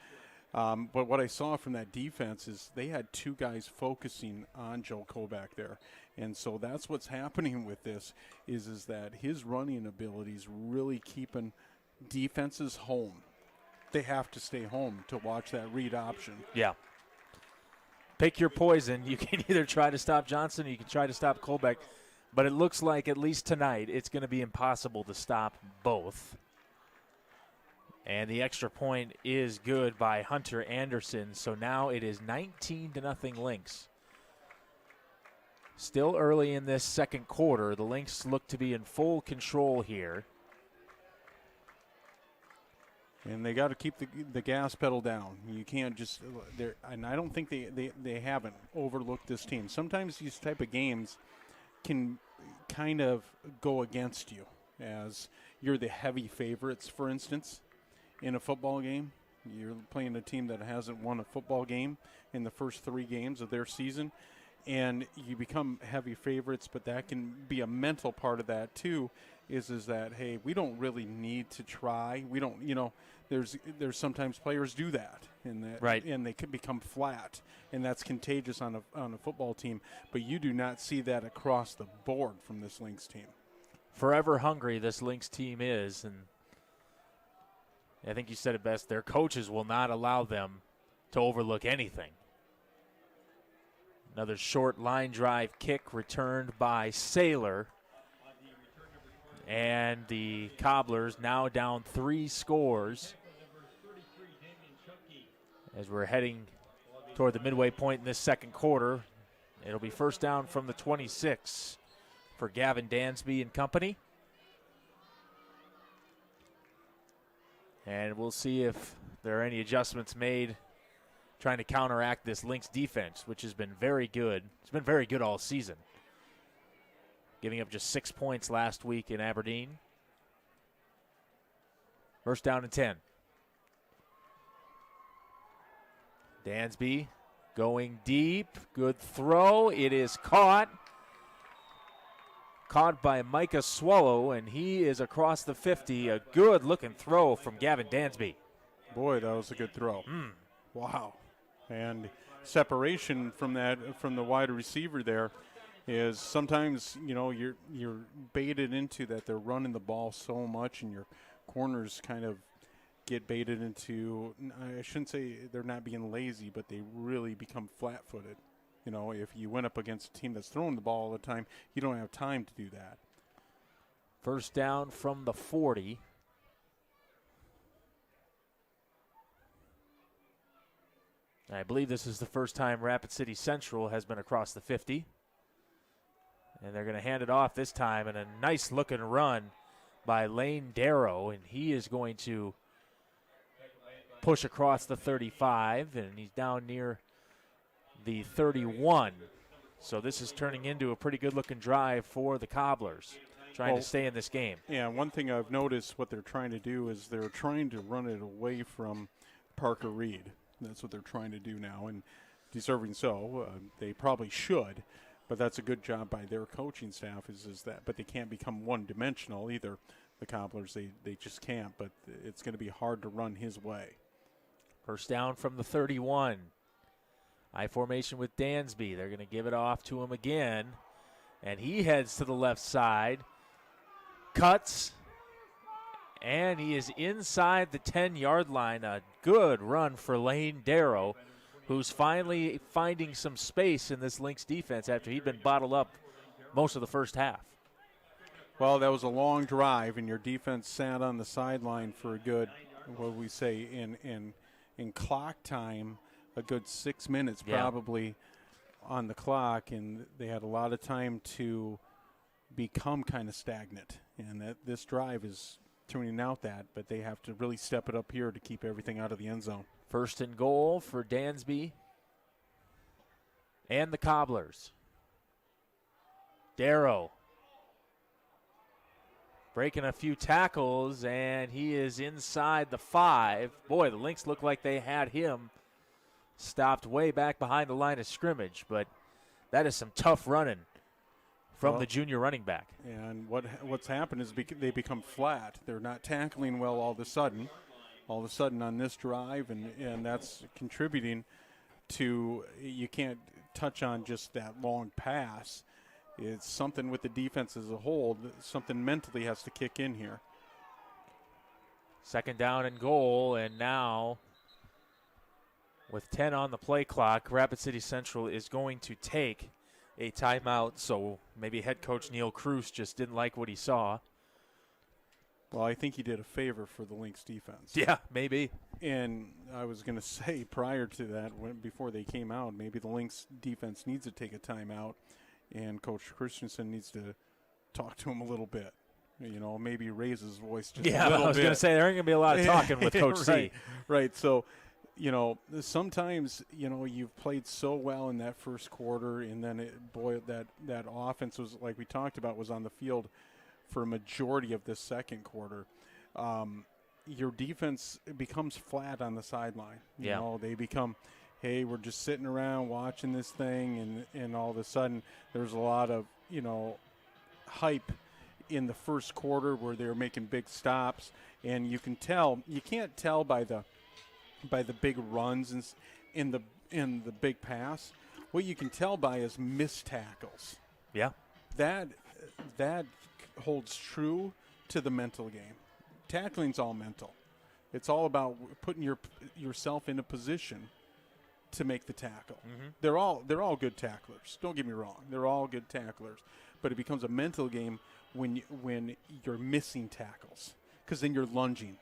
But what I saw from that defense is they had 2 guys focusing on Joel Kolbeck there. And so that's what's happening with this is that his running abilities really keeping defenses home. They have to stay home to watch that read option. Yeah. Pick your poison. You can either try to stop Johnson or you can try to stop Kolbeck. But it looks like, at least tonight, it's going to be impossible to stop both. And the extra point is good by Hunter Anderson. So now it is 19-0 Lynx. Still early in this second quarter. The Lynx look to be in full control here. And they got to keep the gas pedal down. You can't just and I don't think they haven't overlooked this team. Sometimes these type of games can kind of go against you, as you're the heavy favorites, for instance, in a football game. You're playing a team that hasn't won a football game in the first 3 games of their season, and you become heavy favorites, but that can be a mental part of that too, is that, hey, we don't really need to try. We don't, there's sometimes players do that, right, and they could become flat, and that's contagious on a football team. But you do not see that across the board from this Lynx team. Forever hungry this Lynx team is, and I think you said it best. Their coaches will not allow them to overlook anything. Another short line drive kick returned by Saylor. And the Cobblers now down 3 scores as we're heading toward the midway point in this second quarter. It'll be first down from the 26 for Gavin Dansby and company. And we'll see if there are any adjustments made trying to counteract this Lynx defense, which has been very good. It's been very good all season, giving up just 6 points last week in Aberdeen. First down and 10. Dansby going deep. Good throw. It is caught. Caught by Micah Swallow, and he is across the 50. A good-looking throw from Gavin Dansby. Boy, that was a good throw. Wow. And separation from the wide receiver there is sometimes, you're baited into that they're running the ball so much, and your corners kind of get baited into, I shouldn't say they're not being lazy, but they really become flat-footed. If you went up against a team that's throwing the ball all the time, you don't have time to do that. First down from the 40. I believe this is the first time Rapid City Central has been across the 50. And they're going to hand it off this time, and a nice-looking run by Lane Darrow, and he is going to push across the 35, and he's down near the 31. So this is turning into a pretty good-looking drive for the Cobblers, trying to stay in this game. Yeah, one thing I've noticed what they're trying to do is they're trying to run it away from Parker Reed. That's what they're trying to do now, and deserving so. They probably should, but that's a good job by their coaching staff is that. But they can't become one-dimensional either. The Cobblers, they just can't, but it's going to be hard to run his way. First down from the 31. I formation with Dansby. They're going to give it off to him again, and he heads to the left side, cuts, and he is inside the 10-yard line. A good run for Lane Darrow, who's finally finding some space in this Lynx defense after he'd been bottled up most of the first half. Well, that was a long drive, and your defense sat on the sideline for a good, what do we say, in clock time, a good 6 minutes probably on the clock, and they had a lot of time to become kind of stagnant. And that this drive is tuning out that, but they have to really step it up here to keep everything out of the end zone. First and goal for Dansby and the Cobblers. Darrow breaking a few tackles, and he is inside the 5. Boy, the Lynx look like they had him stopped way back behind the line of scrimmage, but that is some tough running from the junior running back. And what's happened is they become flat. They're not tackling well all of a sudden on this drive, and that's contributing to you can't touch on just that long pass. It's something with the defense as a whole. Something mentally has to kick in here. Second down and goal, and now with 10 on the play clock, Rapid City Central is going to take a timeout. So maybe head coach Neil Cruz just didn't like what he saw. Well, I think he did a favor for the Lynx defense. Yeah, maybe. And I was going to say prior to that, before they came out, maybe the Lynx defense needs to take a timeout, and Coach Christensen needs to talk to him a little bit. You know, maybe raise his voice just a little bit. I was going to say there ain't going to be a lot of talking with Coach C. Right. So, you know, sometimes, you know, you've played so well in that first quarter, and then, that offense was, like we talked about, was on the field for a majority of this second quarter. Your defense becomes flat on the sideline. You know, they become, hey, we're just sitting around watching this thing, and all of a sudden there's a lot of, you know, hype in the first quarter where they're making big stops, and you can't tell by the big runs in the big pass. What you can tell by is missed tackles. Yeah. That holds true to the mental game. Tackling's all mental. It's all about putting yourself in a position to make the tackle. Mm-hmm. They're all good tacklers. Don't get me wrong. They're all good tacklers. But it becomes a mental game when you're missing tackles, because then you're lunging.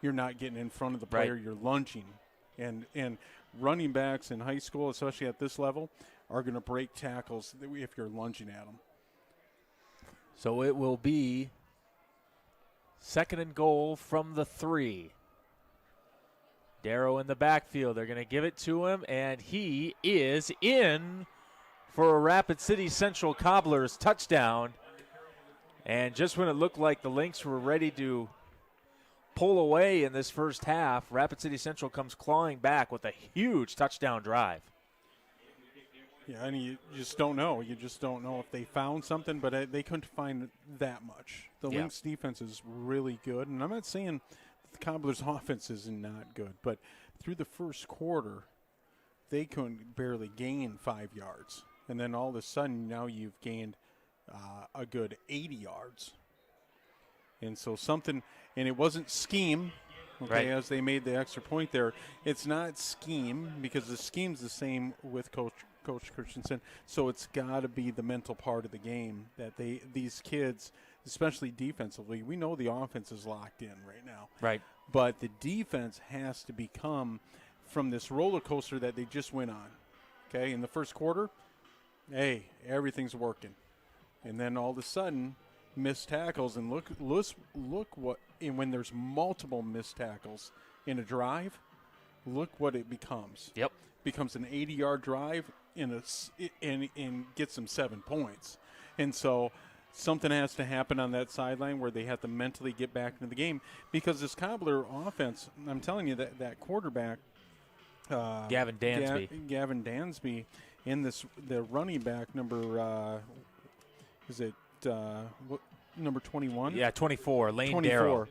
You're not getting in front of the player. Right. You're lunging. And running backs in high school, especially at this level, are going to break tackles if you're lunging at them. So it will be second and goal from the 3. Darrow in the backfield. They're going to give it to him, and he is in for a Rapid City Central Cobblers touchdown. And just when it looked like the Lynx were ready to pull away in this first half, Rapid City Central comes clawing back with a huge touchdown drive. Yeah, and you just don't know. You just don't know if they found something, but they couldn't find that much. The Lynx defense is really good, and I'm not saying the Cobblers' offense is not good, but through the first quarter, they couldn't barely gain 5 yards. And then all of a sudden, now you've gained a good 80 yards. And so something, and it wasn't scheme, okay, as they made the extra point there. It's not scheme, because the scheme's the same with Coach Christensen. So it's got to be the mental part of the game that these kids, especially defensively, we know the offense is locked in right now. Right. But the defense has to become from this roller coaster that they just went on. Okay, in the first quarter, hey, everything's working. And then all of a sudden, missed tackles, and look what, and when there's multiple missed tackles in a drive, look what it becomes. Yep. Becomes an 80-yard drive and gets them 7 points. And so something has to happen on that sideline where they have to mentally get back into the game, because this Cobbler offense, I'm telling you, that quarterback, Gavin Dansby. Gavin Dansby, and the running back number, number 21? Yeah, 24, Lane 24. Darrow.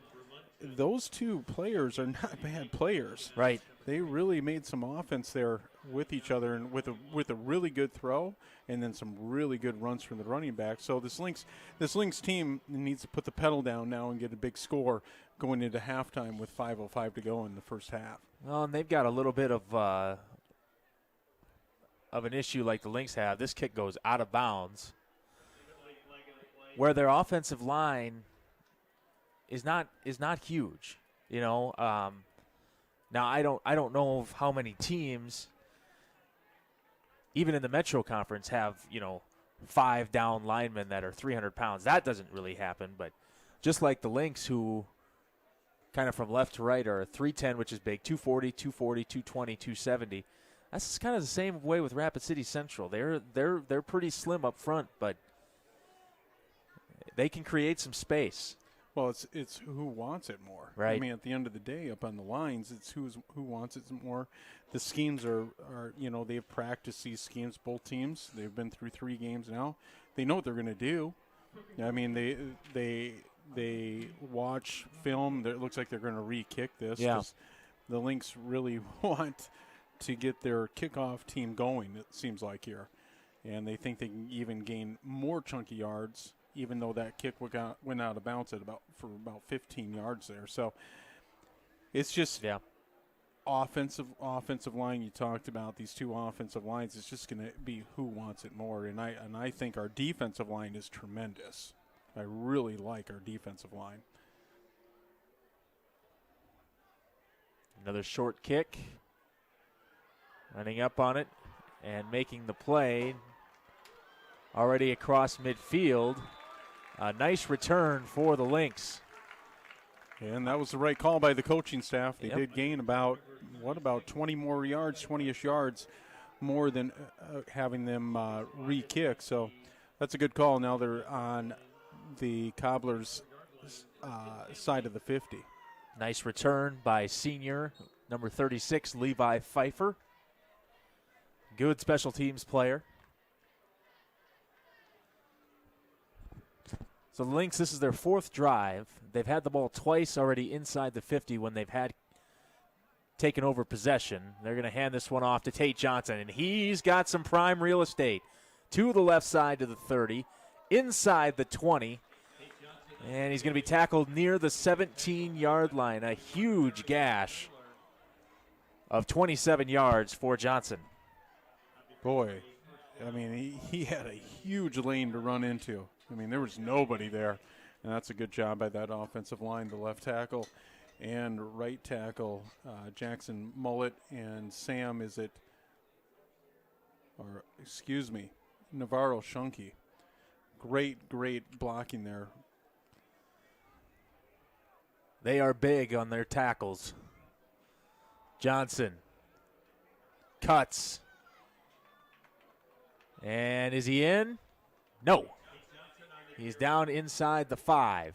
Those two players are not bad players. Right. They really made some offense there with each other, and with a really good throw, and then some really good runs from the running back. So this Lynx team needs to put the pedal down now and get a big score going into halftime with 5:05 to go in the first half. Well, and they've got a little bit of an issue like the Lynx have. This kick goes out of bounds, where their offensive line is not huge. You know, now I don't know of how many teams, even in the Metro Conference, have 5 down linemen that are 300 pounds. That doesn't really happen. But just like the Lynx, who kind of from left to right are 310, which is big, 240, 220, 270. That's kind of the same way with Rapid City Central. They're pretty slim up front, but they can create some space. Well, it's who wants it more. Right. I mean, at the end of the day, up on the lines, it's who wants it more. The schemes are they've practiced these schemes, both teams. They've been through 3 games now. They know what they're going to do. I mean, they watch film. It looks like they're going to re-kick this. Yeah. The Lynx really want to get their kickoff team going, it seems like here. And they think they can even gain more chunky yards, even though that kick went out of bounds for about 15 yards there. So it's just offensive line. You talked about these 2 offensive lines. It's just going to be who wants it more. And I think our defensive line is tremendous. I really like our defensive line. Another short kick. Running up on it and making the play. Already across midfield. A nice return for the Lynx. And that was the right call by the coaching staff. They Yep. did gain about 20 more yards, 20-ish yards more than having them re-kick. So that's a good call. Now they're on the Cobblers' side of the 50. Nice return by senior number 36, Levi Pfeiffer. Good special teams player. So the Lynx, this is their 4th drive. They've had the ball twice already inside the 50 when they've had taken over possession. They're going to hand this one off to Tate Johnson, and he's got some prime real estate. To the left side to the 30, inside the 20, and he's going to be tackled near the 17-yard line. A huge gash of 27 yards for Johnson. Boy, I mean, he had a huge lane to run into. I mean, there was nobody there, and that's a good job by that offensive line, the left tackle and right tackle, Jackson Mullet and Navarro Shunky. Great blocking there. They are big on their tackles. Johnson cuts. And is he in? No. He's down inside the 5.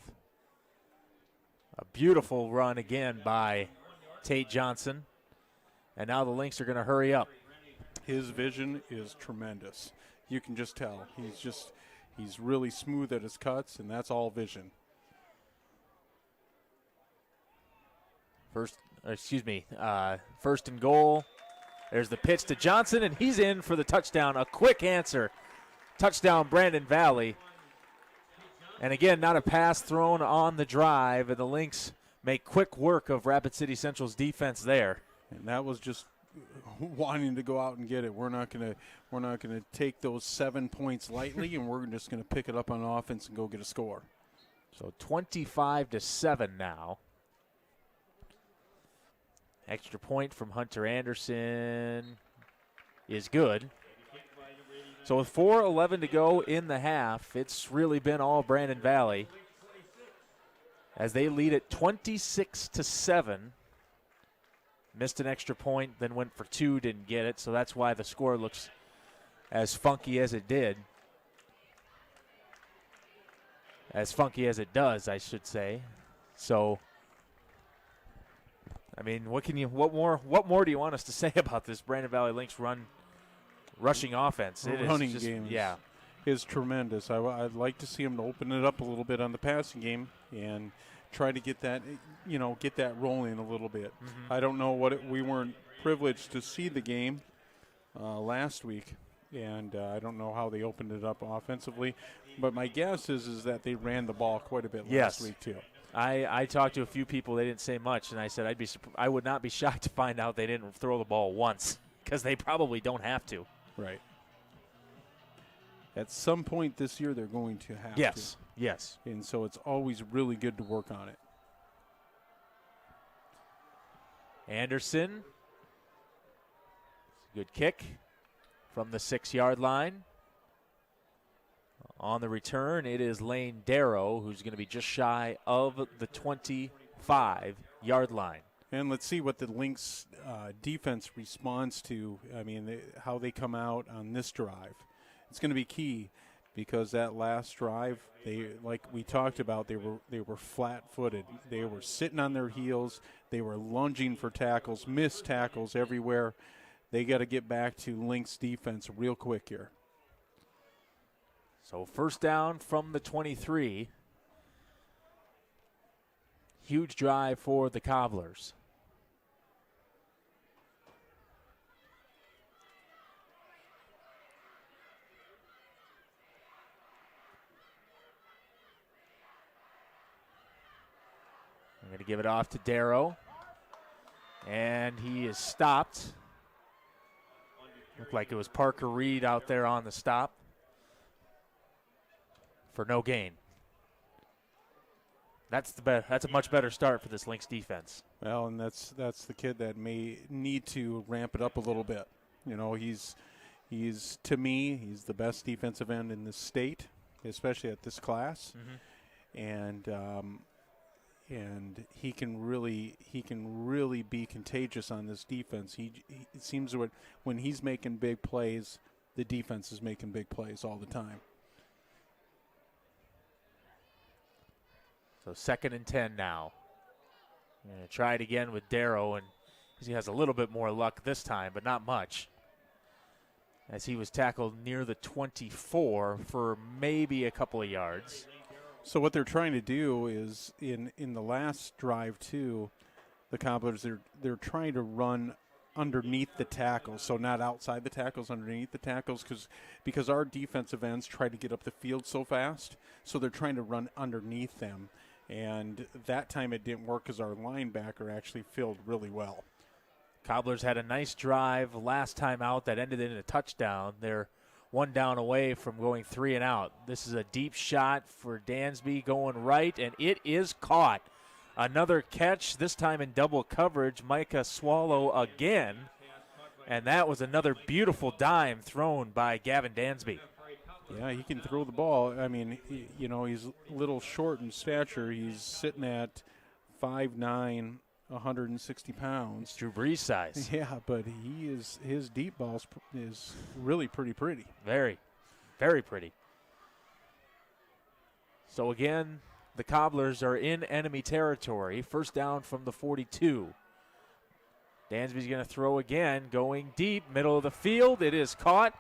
A beautiful run again by Tate Johnson. And now the Lynx are going to hurry up. His vision is tremendous. You can just tell. He's really smooth at his cuts, and that's all vision. First and goal. There's the pitch to Johnson, and he's in for the touchdown. A quick answer. Touchdown, Brandon Valley. And again, not a pass thrown on the drive, and the Lynx make quick work of Rapid City Central's defense there. And that was just wanting to go out and get it. We're not gonna take those 7 points lightly, and we're just gonna pick it up on offense and go get a score. So 25-7 now. Extra point from Hunter Anderson is good. So with 4:11 to go in the half, it's really been all Brandon Valley as they lead it 26-7 missed an extra point, then went for two, didn't get it. So that's why the score looks as funky as it did. As funky as it does, I should say. So, I mean, what more do you want us to say about this Brandon Valley Lynx rushing offense? It running is just, game yeah. is tremendous. I'd like to see them to open it up a little bit on the passing game and try to get that, get that rolling a little bit. Mm-hmm. I don't know we weren't privileged to see the game last week, and I don't know how they opened it up offensively. But my guess is that they ran the ball quite a bit last week too. I talked to a few people. They didn't say much, and I said I would not be shocked to find out they didn't throw the ball once, because they probably don't have to. Right. At some point this year, they're going to have to. Yes. And so it's always really good to work on it. Anderson. Good kick from the 6-yard line. On the return, it is Lane Darrow, who's going to be just shy of the 25-yard line. And let's see what the Lynx defense responds to. I mean, how they come out on this drive. It's going to be key, because that last drive, like we talked about, they were flat-footed. They were sitting on their heels. They were lunging for tackles, missed tackles everywhere. They got to get back to Lynx defense real quick here. So first down from the 23. Huge drive for the Cobblers. I'm going to give it off to Darrow. And he is stopped. Looked like it was Parker Reed out there on the stop for no gain. That's a much better start for this Lynx defense. Well, and that's the kid that may need to ramp it up a little bit. He's to me, he's the best defensive end in this state, especially at this class. Mm-hmm. And he can really be contagious on this defense. It seems when he's making big plays, the defense is making big plays all the time. So 2nd and 10 now. I'm going to try it again with Darrow, and he has a little bit more luck this time, but not much, as he was tackled near the 24 for maybe a couple of yards. So what they're trying to do is in the last drive too, the Cobblers they're trying to run underneath the tackles, so not outside the tackles, underneath the tackles, because our defensive ends try to get up the field so fast, so they're trying to run underneath them. And that time it didn't work because our linebacker actually filled really well. Cobblers had a nice drive last time out that ended in a touchdown. They're one down away from going 3 and out. This is a deep shot for Dansby going right, and it is caught. Another catch, this time in double coverage. Micah Swallow again. And that was another beautiful dime thrown by Gavin Dansby. Yeah, he can throw the ball. I mean, he's a little short in stature. He's sitting at 5'9", 160 pounds. It's Drew Brees size. Yeah, but his deep ball is really pretty. Very, very pretty. So again, the Cobblers are in enemy territory. First down from the 42. Dansby's going to throw again, going deep, middle of the field. It is caught.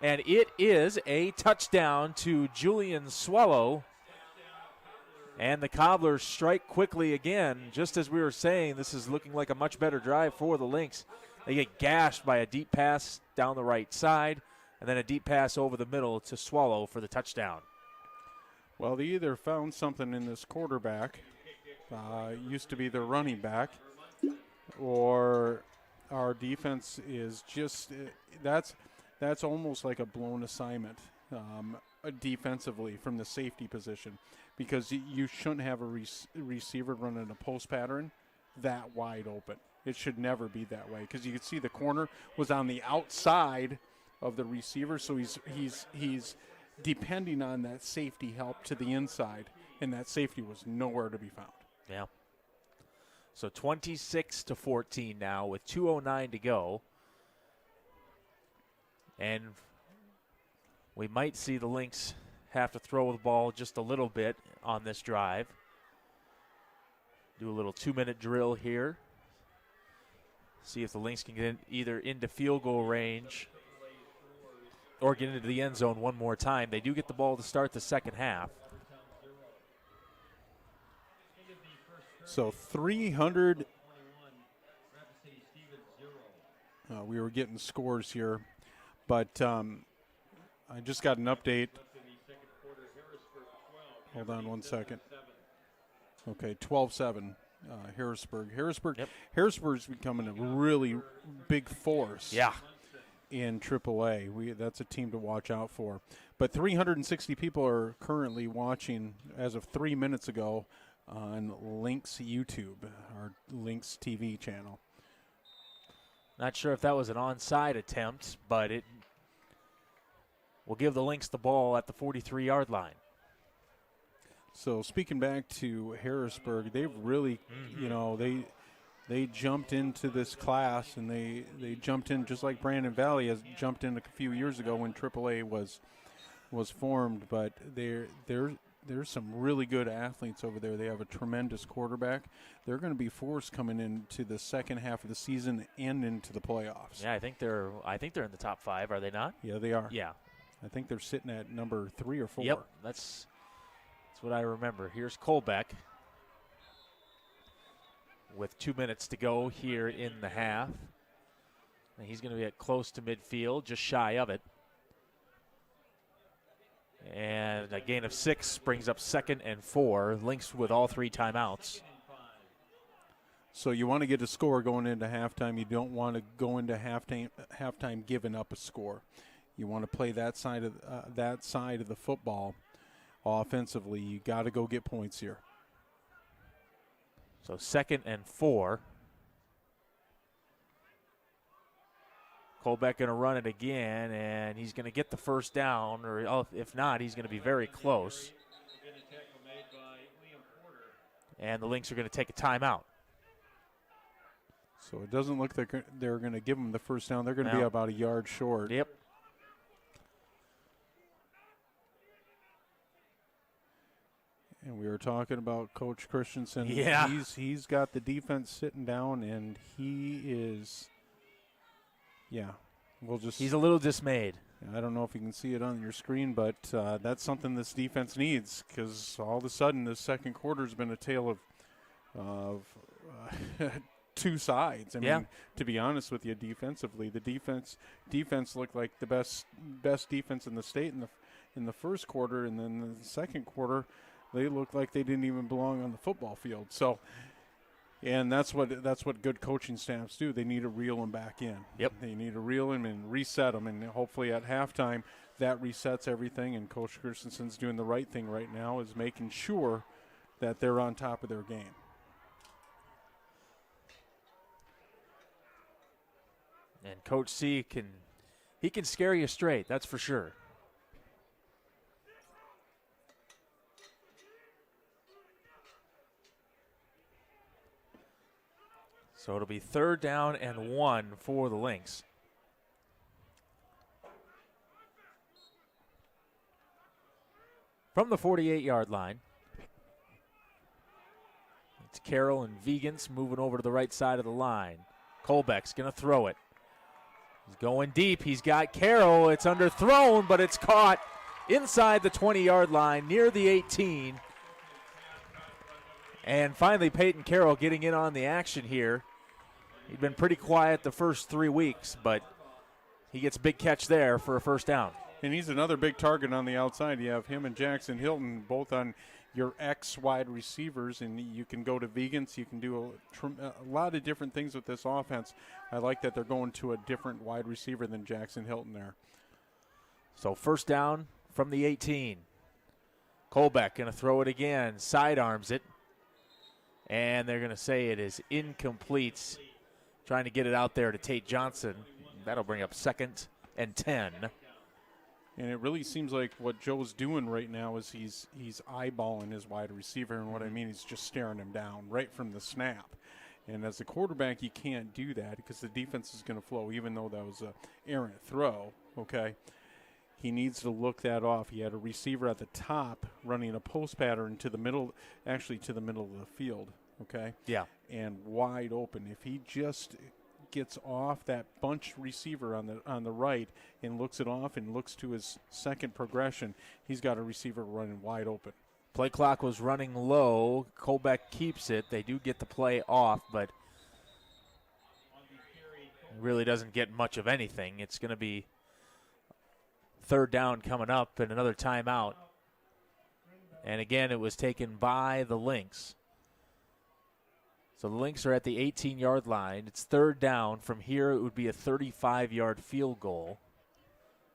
And it is a touchdown to Julian Swallow. And the Cobblers strike quickly again. Just as we were saying, this is looking like a much better drive for the Lynx. They get gashed by a deep pass down the right side, and then a deep pass over the middle to Swallow for the touchdown. Well, they either found something in this quarterback, used to be their running back, or our defense is just that's almost like a blown assignment defensively from the safety position, because you shouldn't have a receiver running a post pattern that wide open. It should never be that way, because you could see the corner was on the outside of the receiver, so he's depending on that safety help to the inside, and that safety was nowhere to be found. Yeah. So 26-14 now with 2:09 to go. And we might see the Lynx have to throw the ball just a little bit on this drive. Do a little 2-minute drill here. See if the Lynx can get either into field goal range or get into the end zone one more time. They do get the ball to start the second half. So 300. We were getting scores here, but I just got an update. Hold on one second. Okay, 12-7, Harrisburg. Harrisburg's becoming a really big force. Yeah. In AAA. That's a team to watch out for. But 360 people are currently watching as of 3 minutes ago on Lynx YouTube, our Lynx TV channel. Not sure if that was an onside attempt, but it will give the Lynx the ball at the 43-yard line. So speaking back to Harrisburg, they've really, they jumped into this class, and they jumped in just like Brandon Valley has jumped in a few years ago when AAA was formed. But there's some really good athletes over there. They have a tremendous quarterback. They're going to be forced coming into the second half of the season and into the playoffs. Yeah, I think they're in the top 5. Are they not? Yeah, they are. Yeah. I think they're sitting at number 3 or 4. Yep, that's what I remember. Here's Colbeck with 2 minutes to go here in the half. And he's going to be at close to midfield, just shy of it. And a gain of 6 brings up 2nd and 4. Lynx with all 3 timeouts. So you want to get a score going into halftime. You don't want to go into halftime giving up a score. You want to play that side of the football offensively. You got to go get points here. So 2nd and 4. Colbeck going to run it again, and he's going to get the first down, or if not, he's going to be very close. And the Lynx are going to take a timeout. So it doesn't look like they're going to give them the first down. They're going to be about a yard short. Yep. And we were talking about Coach Christensen. Yeah. He's got the defense sitting down, and he is, he's a little dismayed. I don't know if you can see it on your screen, but that's something this defense needs, because all of a sudden this second quarter has been a tale of two sides. I mean, to be honest with you, defensively, the defense looked like the best defense in the state in the first quarter, and then the second quarter they looked like they didn't even belong on the football field. So, and that's what good coaching staffs do. They need to reel them back in. Yep. They need to reel them and reset them, and hopefully at halftime that resets everything. And Coach Christensen's doing the right thing right now, is making sure that they're on top of their game. And Coach C can scare you straight, that's for sure. So it'll be 3rd down and 1 for the Lynx. From the 48-yard line, it's Carroll and Vegans moving over to the right side of the line. Colbeck's going to throw it. He's going deep. He's got Carroll. It's underthrown, but it's caught inside the 20-yard line near the 18. And finally, Peyton Carroll getting in on the action here. He'd been pretty quiet the first 3 weeks, but he gets a big catch there for a first down. And he's another big target on the outside. You have him and Jackson Hilton both on your X wide receivers, and you can go to Vegans. You can do a lot of different things with this offense. I like that they're going to a different wide receiver than Jackson Hilton there. So first down from the 18. Colbeck going to throw it again, sidearms it, and they're going to say it is incomplete. Trying to get it out there to Tate Johnson. That'll bring up 2nd and 10. And it really seems like what Joe's doing right now is he's eyeballing his wide receiver, and what I mean, he's just staring him down right from the snap. And as a quarterback, you can't do that because the defense is going to flow, even though that was an errant throw, okay? He needs to look that off. He had a receiver at the top running a post pattern to the middle, actually to the middle of the field, okay? Yeah. And wide open. If he just gets off that bunch receiver on the right and looks it off and looks to his second progression, he's got a receiver running wide open. Play clock was running low. Colbeck keeps it. They do get the play off, but really doesn't get much of anything. It's going to be third down coming up and another timeout. And again, it was taken by the Lynx. So the Lynx are at the 18-yard line. It's third down. From here, it would be a 35-yard field goal.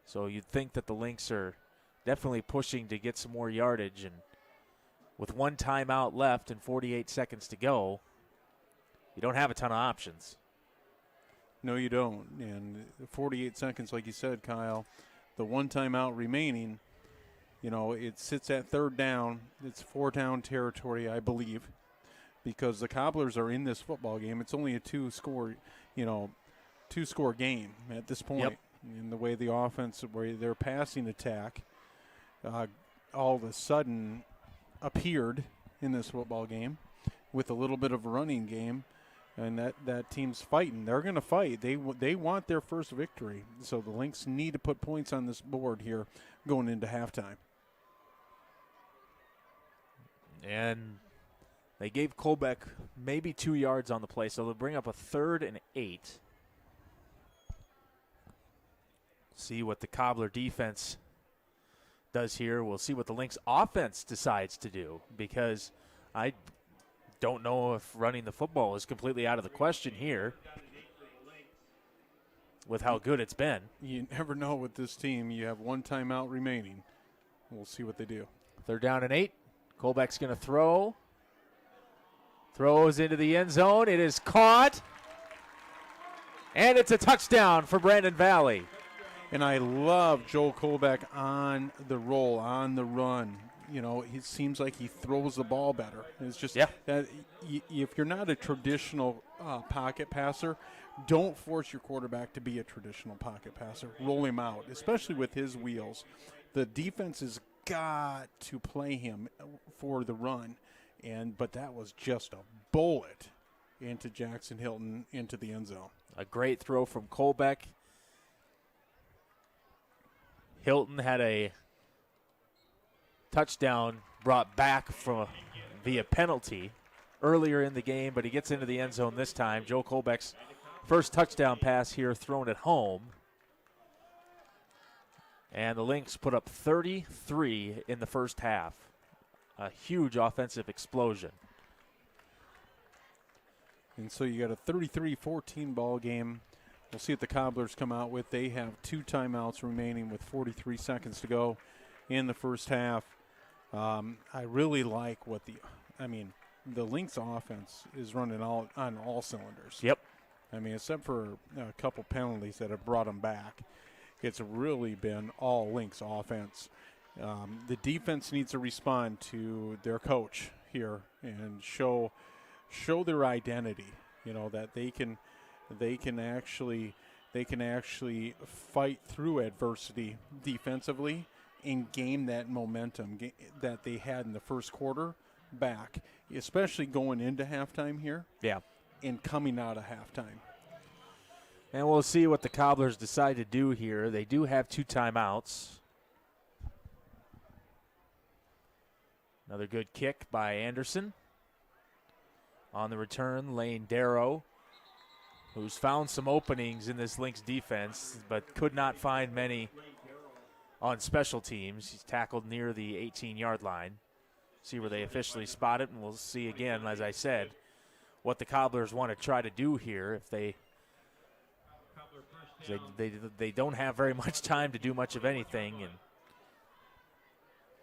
So you'd think that the Lynx are definitely pushing to get some more yardage. And with one timeout left and 48 seconds to go, you don't have a ton of options. No, you don't. And 48 seconds, like you said, Kyle, the one timeout remaining, you know, it sits at third down. It's four-down territory, I believe, because the Cobblers are in this football game. It's only a two-score game at this point. Yep. In the way the offense, where their passing attack all of a sudden appeared in this football game with a little bit of a running game, and that team's fighting. They're going to fight. They want their first victory. So the Lynx need to put points on this board here going into halftime. And they gave Colbeck maybe 2 yards on the play, so they'll bring up a 3rd and 8. See what the Cobbler defense does here. We'll see what the Lynx offense decides to do, because I don't know if running the football is completely out of the question here with how good it's been. You never know with this team. You have one timeout remaining. We'll see what they do. 3rd down and 8. Colbeck's going to throw. Throws into the end zone. It is caught. And it's a touchdown for Brandon Valley. And I love Joel Colbeck on the roll, on the run. You know, it seems like he throws the ball better. It's just that if you're not a traditional pocket passer, don't force your quarterback to be a traditional pocket passer. Roll him out, especially with his wheels. The defense has got to play him for the run, but that was just a bullet into Jackson Hilton into the end zone. A great throw from Colbeck. Hilton had a touchdown brought back via penalty earlier in the game, but he gets into the end zone this time. Joe Colbeck's first touchdown pass here thrown at home. And the Lynx put up 33 in the first half. A huge offensive explosion. And so you got a 33-14 ball game. We'll see what the Cobblers come out with. They have 2 timeouts remaining with 43 seconds to go in the first half. I really like the Lynx offense is running on all cylinders. Yep. I mean, except for a couple penalties that have brought them back, it's really been all Lynx offense. The defense needs to respond to their coach here and show their identity. You know, that they can actually fight through adversity defensively and gain that momentum that they had in the first quarter back, especially going into halftime here. Yeah. And coming out of halftime. And we'll see what the Cobblers decide to do here. They do have 2 timeouts. Another good kick by Anderson. On the return, Lane Darrow, who's found some openings in this Lynx defense, but could not find many on special teams. He's tackled near the 18-yard line. See where they officially spot it, and we'll see again, as I said, what the Cobblers want to try to do here. If they don't have very much time to do much of anything, and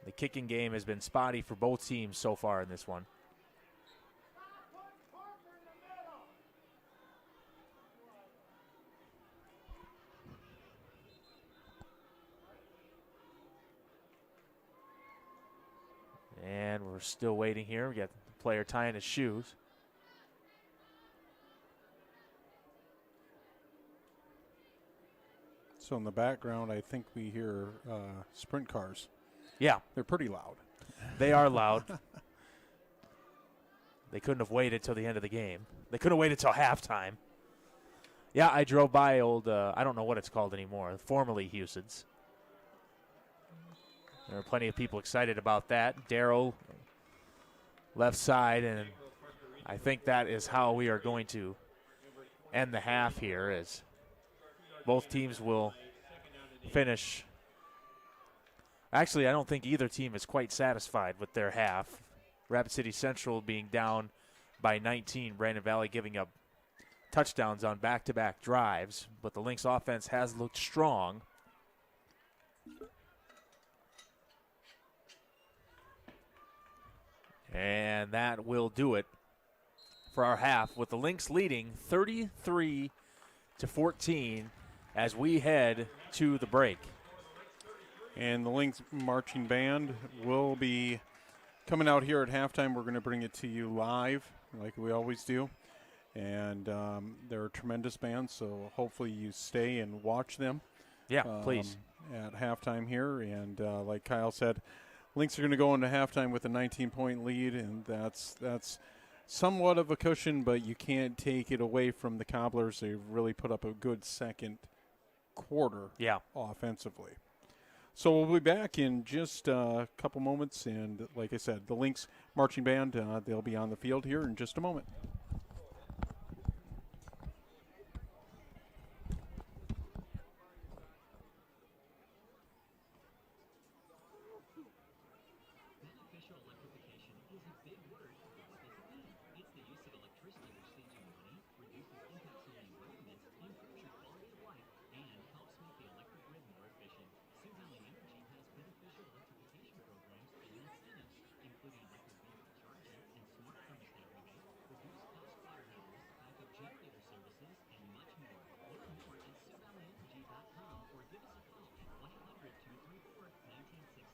the kicking game has been spotty for both teams so far in this one. And we're still waiting here. We got the player tying his shoes. So in the background, I think we hear sprint cars. Yeah, They're pretty loud. they are loud. They couldn't have waited till the end of the game. They couldn't have waited till halftime. Yeah, I drove by old, I don't know what it's called anymore, formerly Houston's. There are plenty of people excited about that. Darryl, left side, and I think that is how we are going to end the half here, as both teams will finish. Actually, I don't think either team is quite satisfied with their half. Rapid City Central being down by 19, Brandon Valley giving up touchdowns on back-to-back drives, but the Lynx offense has looked strong. And that will do it for our half, with the Lynx leading 33-14 as we head to the break. And the Lynx Marching Band will be coming out here at halftime. We're going to bring it to you live like we always do. And they're a tremendous band, so hopefully you stay and watch them. Yeah, please. At halftime here. And like Kyle said, Lynx are going to go into halftime with a 19-point lead, and that's somewhat of a cushion, but you can't take it away from the Cobblers. They really put up a good second quarter offensively. So we'll be back in just a couple moments, and like I said, the Lynx Marching Band, they'll be on the field here in just a moment. Beneficial electrification is a big word, but what does it mean? It's the use of electricity which saves you money, reduces impacts on the environment, improves your quality of life, and helps make the electric grid more efficient. Sioux Valley Energy has beneficial electrification programs and incentives, including electric vehicle charging and smart thermostat rebates, reduced cost water heaters, backup generator services, and much more. Learn more at SiouxValleyEnergy.com or give us a call at 1-800-234-1960.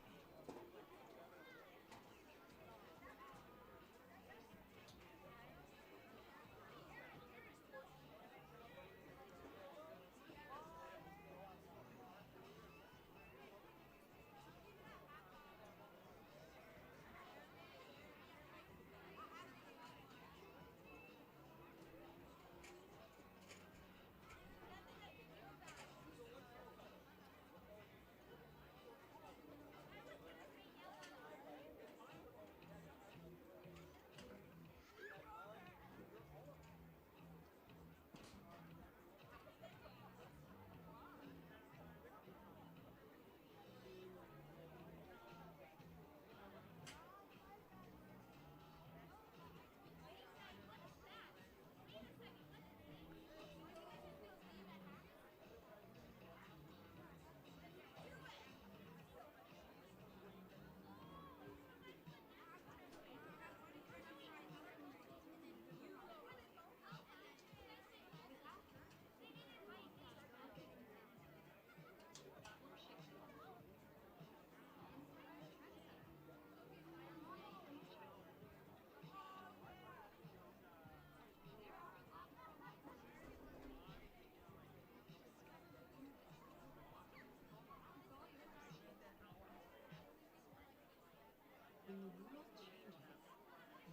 When the world changes,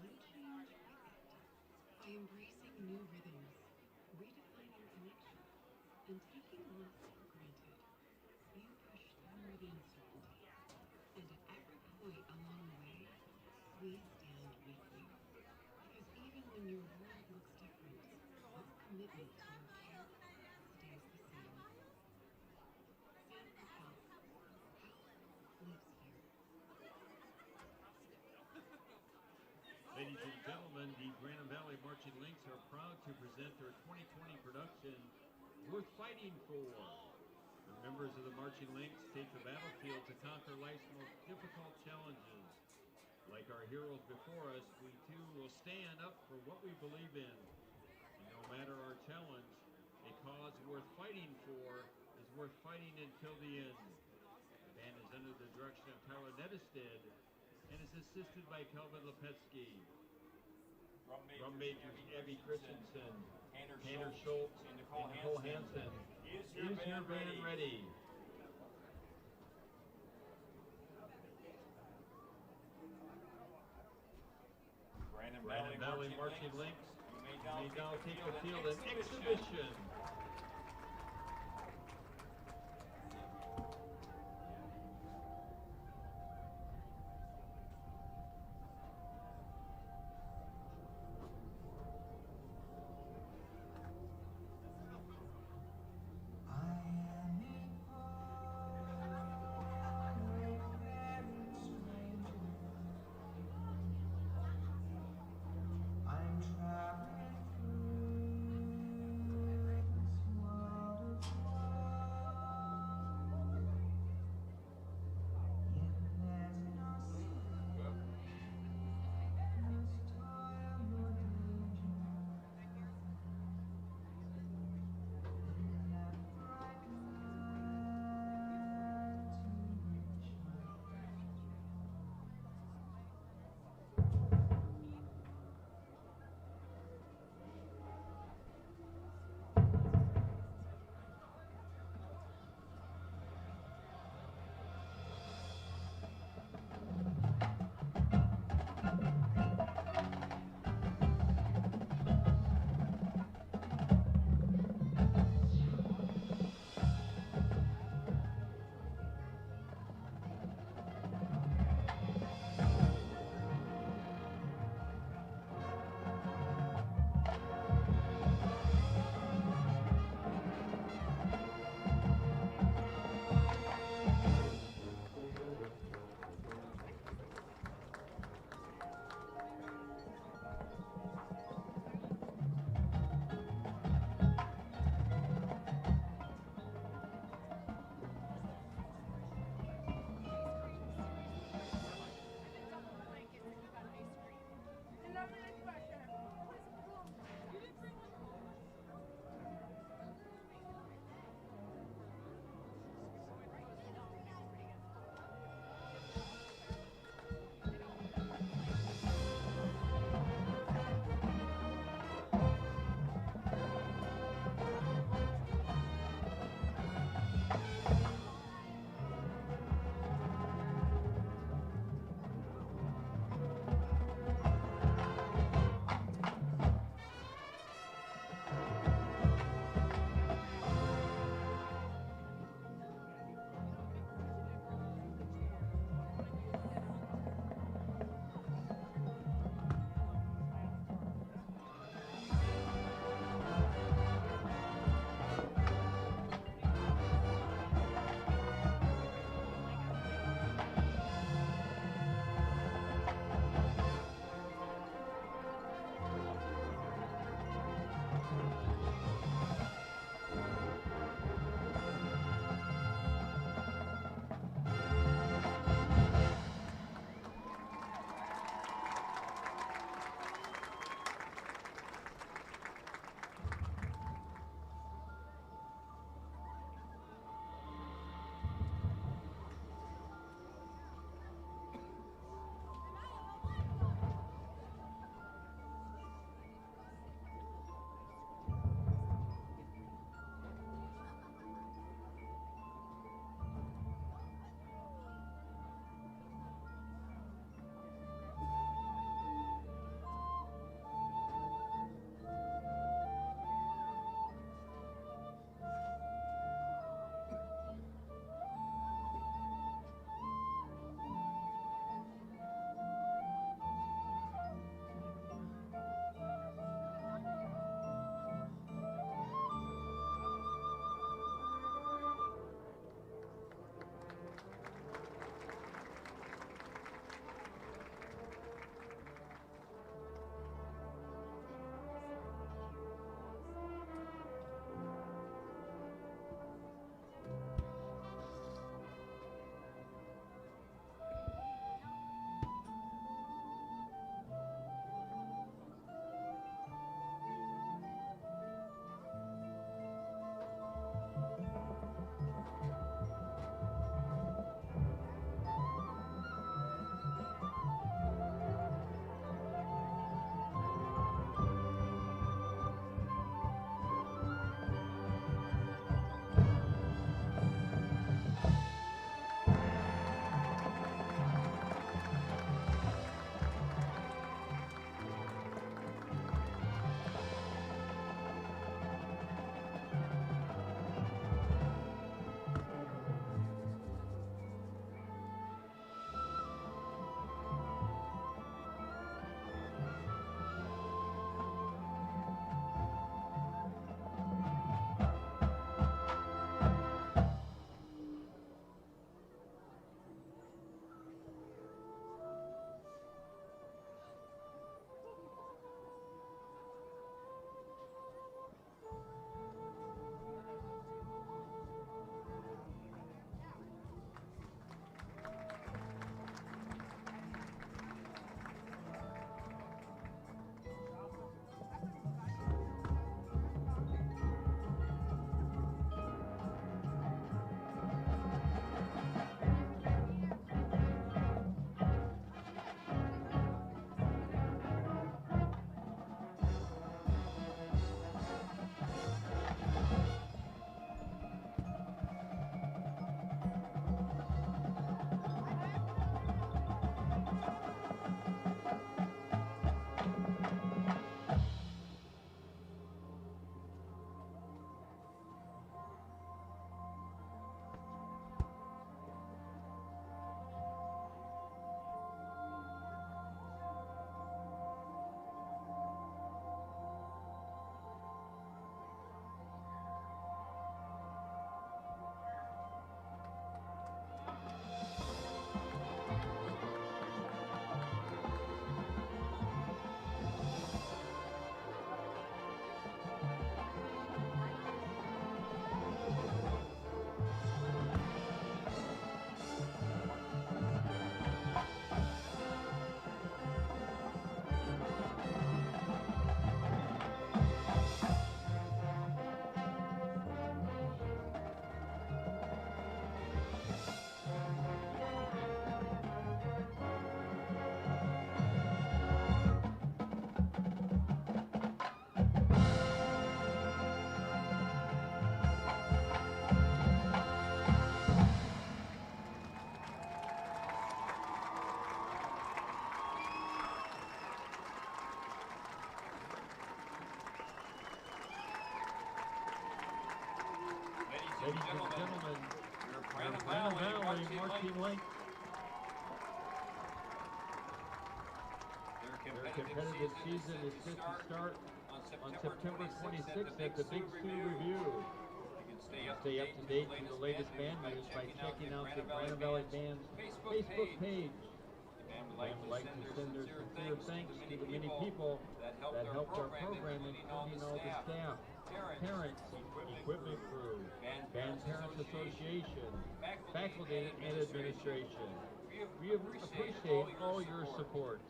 you change with it. By embracing new rhythms, redefining connection, and taking loss for granted, you push through the uncertainty. And at every point along the way, we stand with you. Because even when your world looks different, our commitment to your care stays the same. Sanford Health. Health lives here. Ladies and gentlemen, the Brandon Valley Marching Lynx are proud to present their 2020 production, Worth Fighting For. The members of the Marching Lynx take the battlefield to conquer life's most difficult challenges. Like our heroes before us, we too will stand up for what we believe in. And no matter our challenge, a cause worth fighting for is worth fighting until the end. The band is under the direction of Tyler Nettestead and is assisted by Kelvin Lepetsky. Drum majors Abby Christensen, Tanner Schultz, and Nicole Hansen. Is your band ready? Brandon Valley Marching Links, you may now take the field in exhibition. Team Link. Their competitive season is set to start on September 26th at the Big C Review. You can stay up to date with the latest band news by checking out the Brandon Valley Band's Facebook page. The band would like to send their sincere thanks to the many people that helped our program, including all the staff, parents, equipment crew, Band Parents Association, faculty, and administration. We appreciate all your support.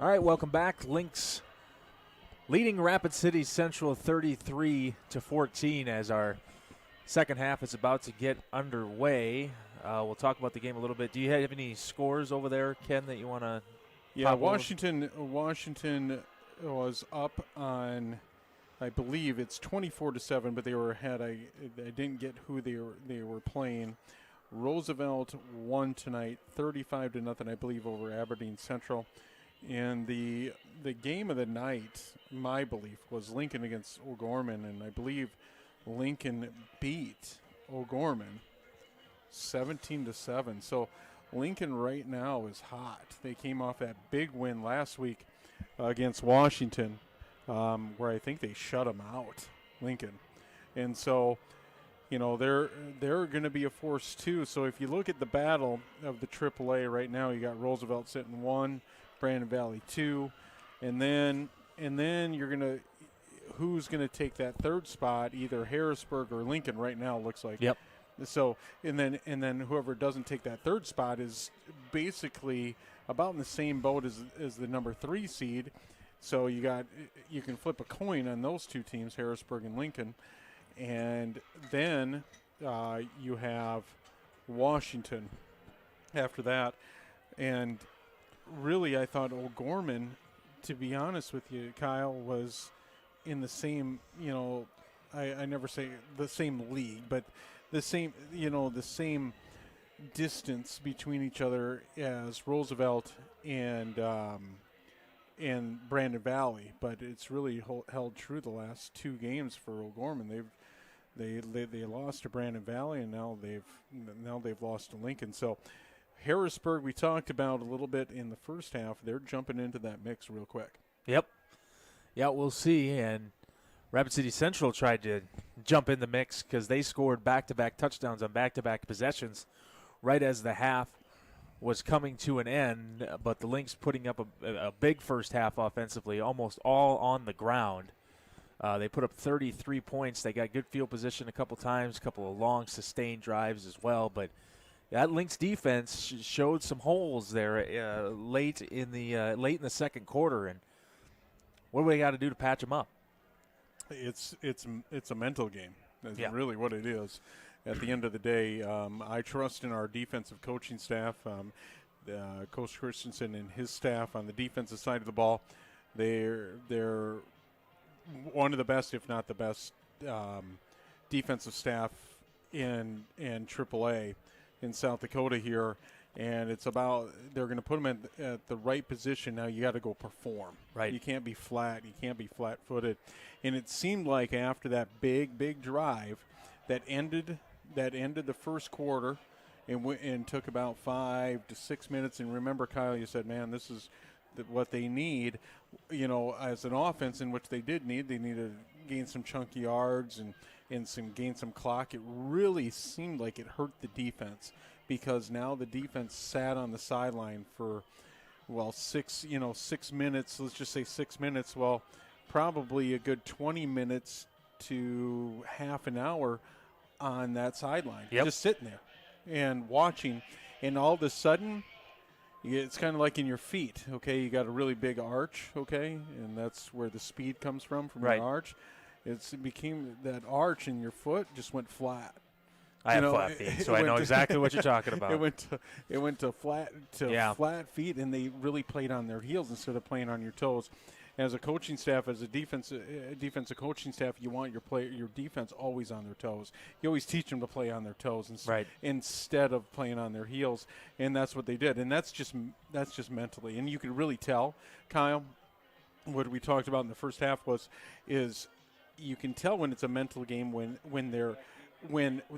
All right, welcome back. Lynx leading Rapid City Central 33-14 as our second half is about to get underway. We'll talk about the game a little bit. Do you have any scores over there, Ken, that you want to? Yeah, Washington was up on, I believe it's 24-7, but they were ahead. I didn't get who they were playing. Roosevelt won tonight, 35-0, I believe, over Aberdeen Central. And the game of the night, my belief, was Lincoln against O'Gorman, and I believe Lincoln beat O'Gorman 17-7. So Lincoln right now is hot. They came off that big win last week against Washington, where I think they shut them out, Lincoln. And so, you know, they're going to be a force too. So if you look at the battle of the AAA right now, you got Roosevelt sitting 1, Brandon Valley 2, and then you're going to who's going to take that third spot, either Harrisburg or Lincoln right now looks like. Yep. So and then whoever doesn't take that third spot is basically about in the same boat as the number 3 seed. So you can flip a coin on those two teams, Harrisburg and Lincoln, and then you have Washington after that. And really, I thought O'Gorman, to be honest with you, Kyle, was in the same, you know, I never say the same league, but the same, you know, the same distance between each other as Roosevelt and Brandon Valley. But it's really held true the last 2 games for O'Gorman. They lost to Brandon Valley, and now they've lost to Lincoln. So Harrisburg, we talked about a little bit in the first half. They're jumping into that mix real quick. Yep. Yeah, we'll see. And Rapid City Central tried to jump in the mix because they scored back-to-back touchdowns on back-to-back possessions right as the half was coming to an end. But the Lynx putting up a big first half offensively, almost all on the ground. They put up 33 points. They got good field position a couple times, a couple of long sustained drives as well. But that Lynx defense showed some holes there late in the second quarter. And what do we got to do to patch them up? It's a mental game. That's really what it is. At the end of the day, I trust in our defensive coaching staff, Coach Christensen and his staff on the defensive side of the ball. They're one of the best, if not the best, defensive staff in AAA in South Dakota here. And it's about they're going to put them at the right position. Now you got to go perform. Right. You can't be flat. You can't be flat-footed. And it seemed like after that big drive that ended the first quarter and took about 5 to 6 minutes. And remember, Kyle, you said, man, this is what they need, you know, as an offense, in which they did need. They needed to gain some chunky yards and gain some clock. It really seemed like it hurt the defense, because now the defense sat on the sideline for, 6 minutes. Let's just say 6 minutes. Well, probably a good 20 minutes to half an hour on that sideline. Yep. Just sitting there and watching. And all of a sudden, it's kind of like in your feet, okay? You got a really big arch, okay? And that's where the speed comes from right. your arch. It became that arch in your foot just went flat. I have flat feet, so I know exactly what you're talking about. It went to flat feet, and they really played on their heels instead of playing on your toes. As a coaching staff, as a defensive coaching staff, you want your defense always on their toes. You always teach them to play on their toes instead of playing on their heels, and that's what they did. And that's just mentally, and you can really tell, Kyle. What we talked about in the first half is you can tell when it's a mental game when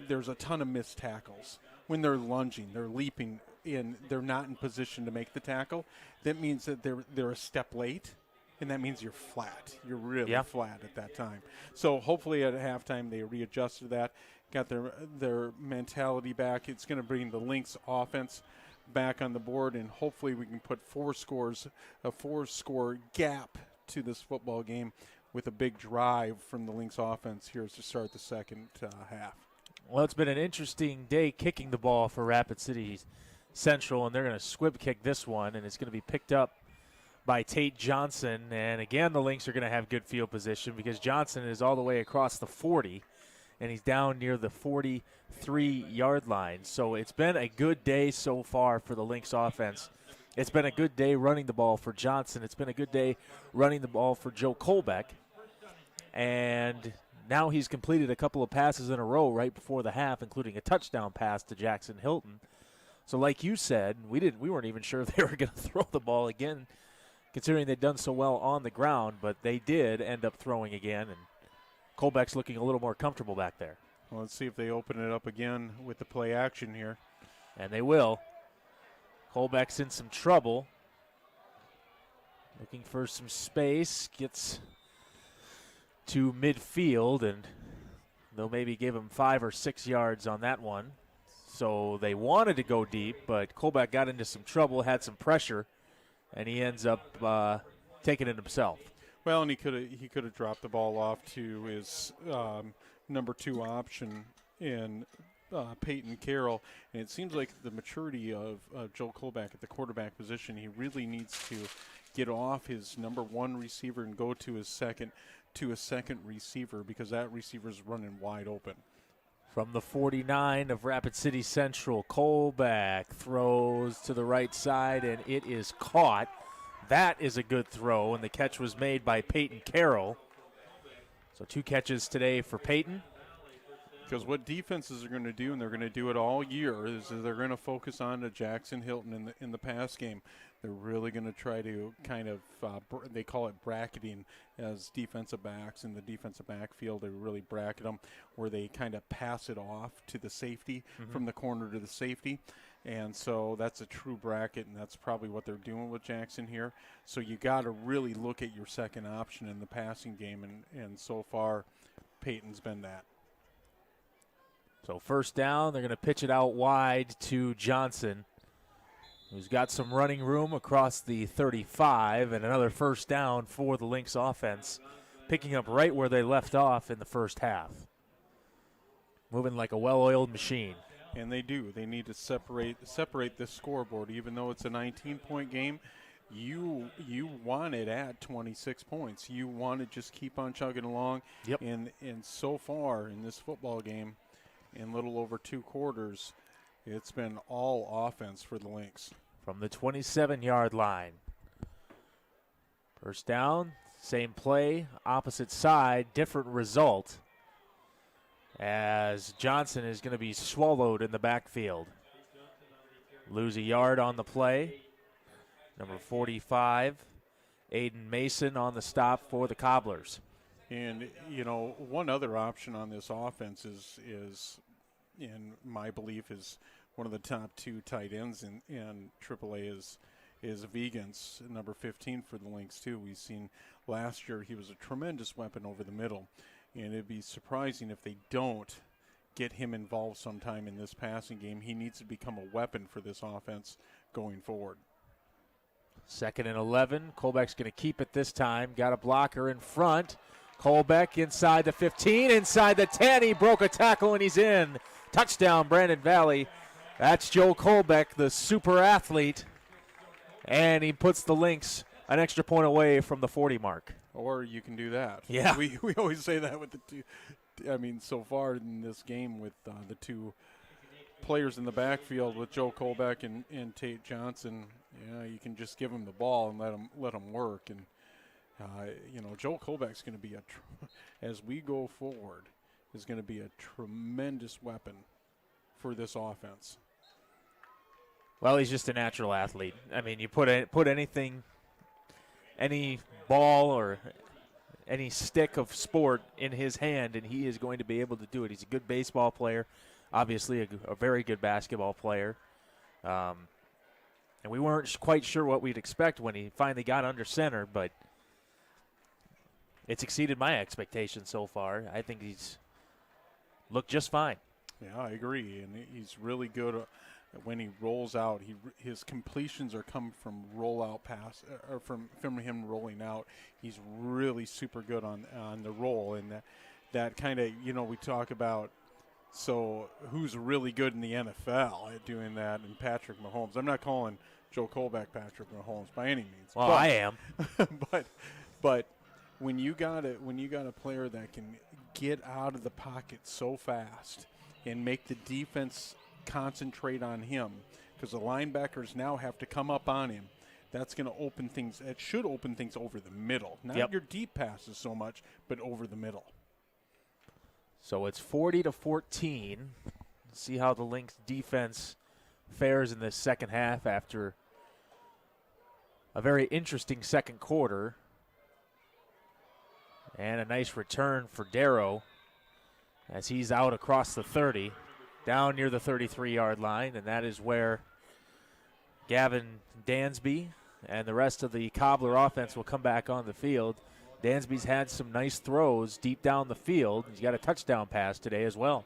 there's a ton of missed tackles, when they're lunging, they're leaping in, they're not in position to make the tackle. That means that they're a step late, and that means you're flat. You're really flat at that time. So hopefully at halftime they readjusted that, got their mentality back. It's going to bring the Lynx offense back on the board, and hopefully we can put a 4-score gap to this football game with a big drive from the Lynx offense here to start the second half. Well, it's been an interesting day kicking the ball for Rapid City Central, and they're going to squib kick this one, and it's going to be picked up by Tate Johnson. And again, the Lynx are going to have good field position because Johnson is all the way across the 40, and he's down near the 43-yard line. So it's been a good day so far for the Lynx offense. It's been a good day running the ball for Johnson. It's been a good day running the ball for Joe Kolbeck. And now he's completed a couple of passes in a row right before the half, including a touchdown pass to Jackson Hilton. So like you said, we weren't even sure if they were going to throw the ball again, considering they'd done so well on the ground, but they did end up throwing again, and Kolbeck's looking a little more comfortable back there. Well, let's see if they open it up again with the play action here. And they will. Kolbeck's in some trouble. Looking for some space, gets to midfield, and they'll maybe give him 5 or 6 yards on that one. So they wanted to go deep, but Kolbeck got into some trouble, had some pressure, and he ends up taking it himself. Well, and he could have dropped the ball off to his number 2 option in Peyton Carroll, and it seems like the maturity of Joe Kolbeck at the quarterback position, he really needs to get off his number 1 receiver and go to a second receiver, because that receiver's running wide open. From the 49 of Rapid City Central, Kolbeck throws to the right side, and it is caught. That is a good throw, and the catch was made by Peyton Carroll. So 2 catches today for Peyton. Because what defenses are going to do, and they're going to do it all year, is they're going to focus on Jackson Hilton in the pass game. They're really going to try to kind of, they call it bracketing as defensive backs in the defensive backfield. They really bracket them where they kind of pass it off to the safety, from the corner to the safety. And so that's a true bracket, and that's probably what they're doing with Jackson here. So you got to really look at your second option in the passing game, and so far Peyton's been that. So first down, they're going to pitch it out wide to Johnson, who's got some running room across the 35, and another first down for the Lynx offense, picking up right where they left off in the first half. Moving like a well-oiled machine. And they do. They need to separate this scoreboard. Even though it's a 19-point game, you want it at 26 points. You want to just keep on chugging along. Yep. And so far in this football game, in little over 2 quarters, it's been all offense for the Lynx. From the 27-yard line. First down, same play, opposite side, different result, as Johnson is going to be swallowed in the backfield. Lose a yard on the play. Number 45, Aiden Mason on the stop for the Cobblers. And, one other option on this offense is in my belief, is one of the top 2 tight ends in AAA is Vegans, number 15 for the Lynx, too. We've seen last year he was a tremendous weapon over the middle, and it'd be surprising if they don't get him involved sometime in this passing game. He needs to become a weapon for this offense going forward. 2nd and 11. Kolbeck's going to keep it this time. Got a blocker in front. Kolbeck inside the 15, inside the 10. He broke a tackle and he's in. Touchdown, Brandon Valley. That's Joe Kolbeck, the super athlete. And he puts the Lynx an extra point away from the 40 mark. Or you can do that. Yeah. We always say that with the 2. I mean, so far in this game with the 2 players in the backfield with Joe Kolbeck and Tate Johnson, you can just give them the ball and let them work. And Joe Kolbeck's going to be as we go forward, is going to be a tremendous weapon for this offense. Well, he's just a natural athlete. I mean, you put anything, any ball or any stick of sport in his hand, and he is going to be able to do it. He's a good baseball player, obviously a very good basketball player. And we weren't quite sure what we'd expect when he finally got under center, but it's exceeded my expectations so far. I think he's looked just fine. Yeah, I agree, and he's really good when he rolls out. His completions are come from rollout pass, or from him rolling out. He's really super good on the roll, and that kind of, we talk about. So who's really good in the NFL at doing that? And Patrick Mahomes. I'm not calling Joe Colback, Patrick Mahomes by any means. Well, I am. but when you got a player that can get out of the pocket so fast and make the defense concentrate on him, because the linebackers now have to come up on him, that's going to open things. It should open things over the middle, not your deep passes so much, but over the middle. So it's 40-14. See how the Lynx defense fares in this second half after a very interesting second quarter. And a nice return for Darrow as he's out across the 30, down near the 33-yard line, and that is where Gavin Dansby and the rest of the Cobbler offense will come back on the field. Dansby's had some nice throws deep down the field. He's got a touchdown pass today as well.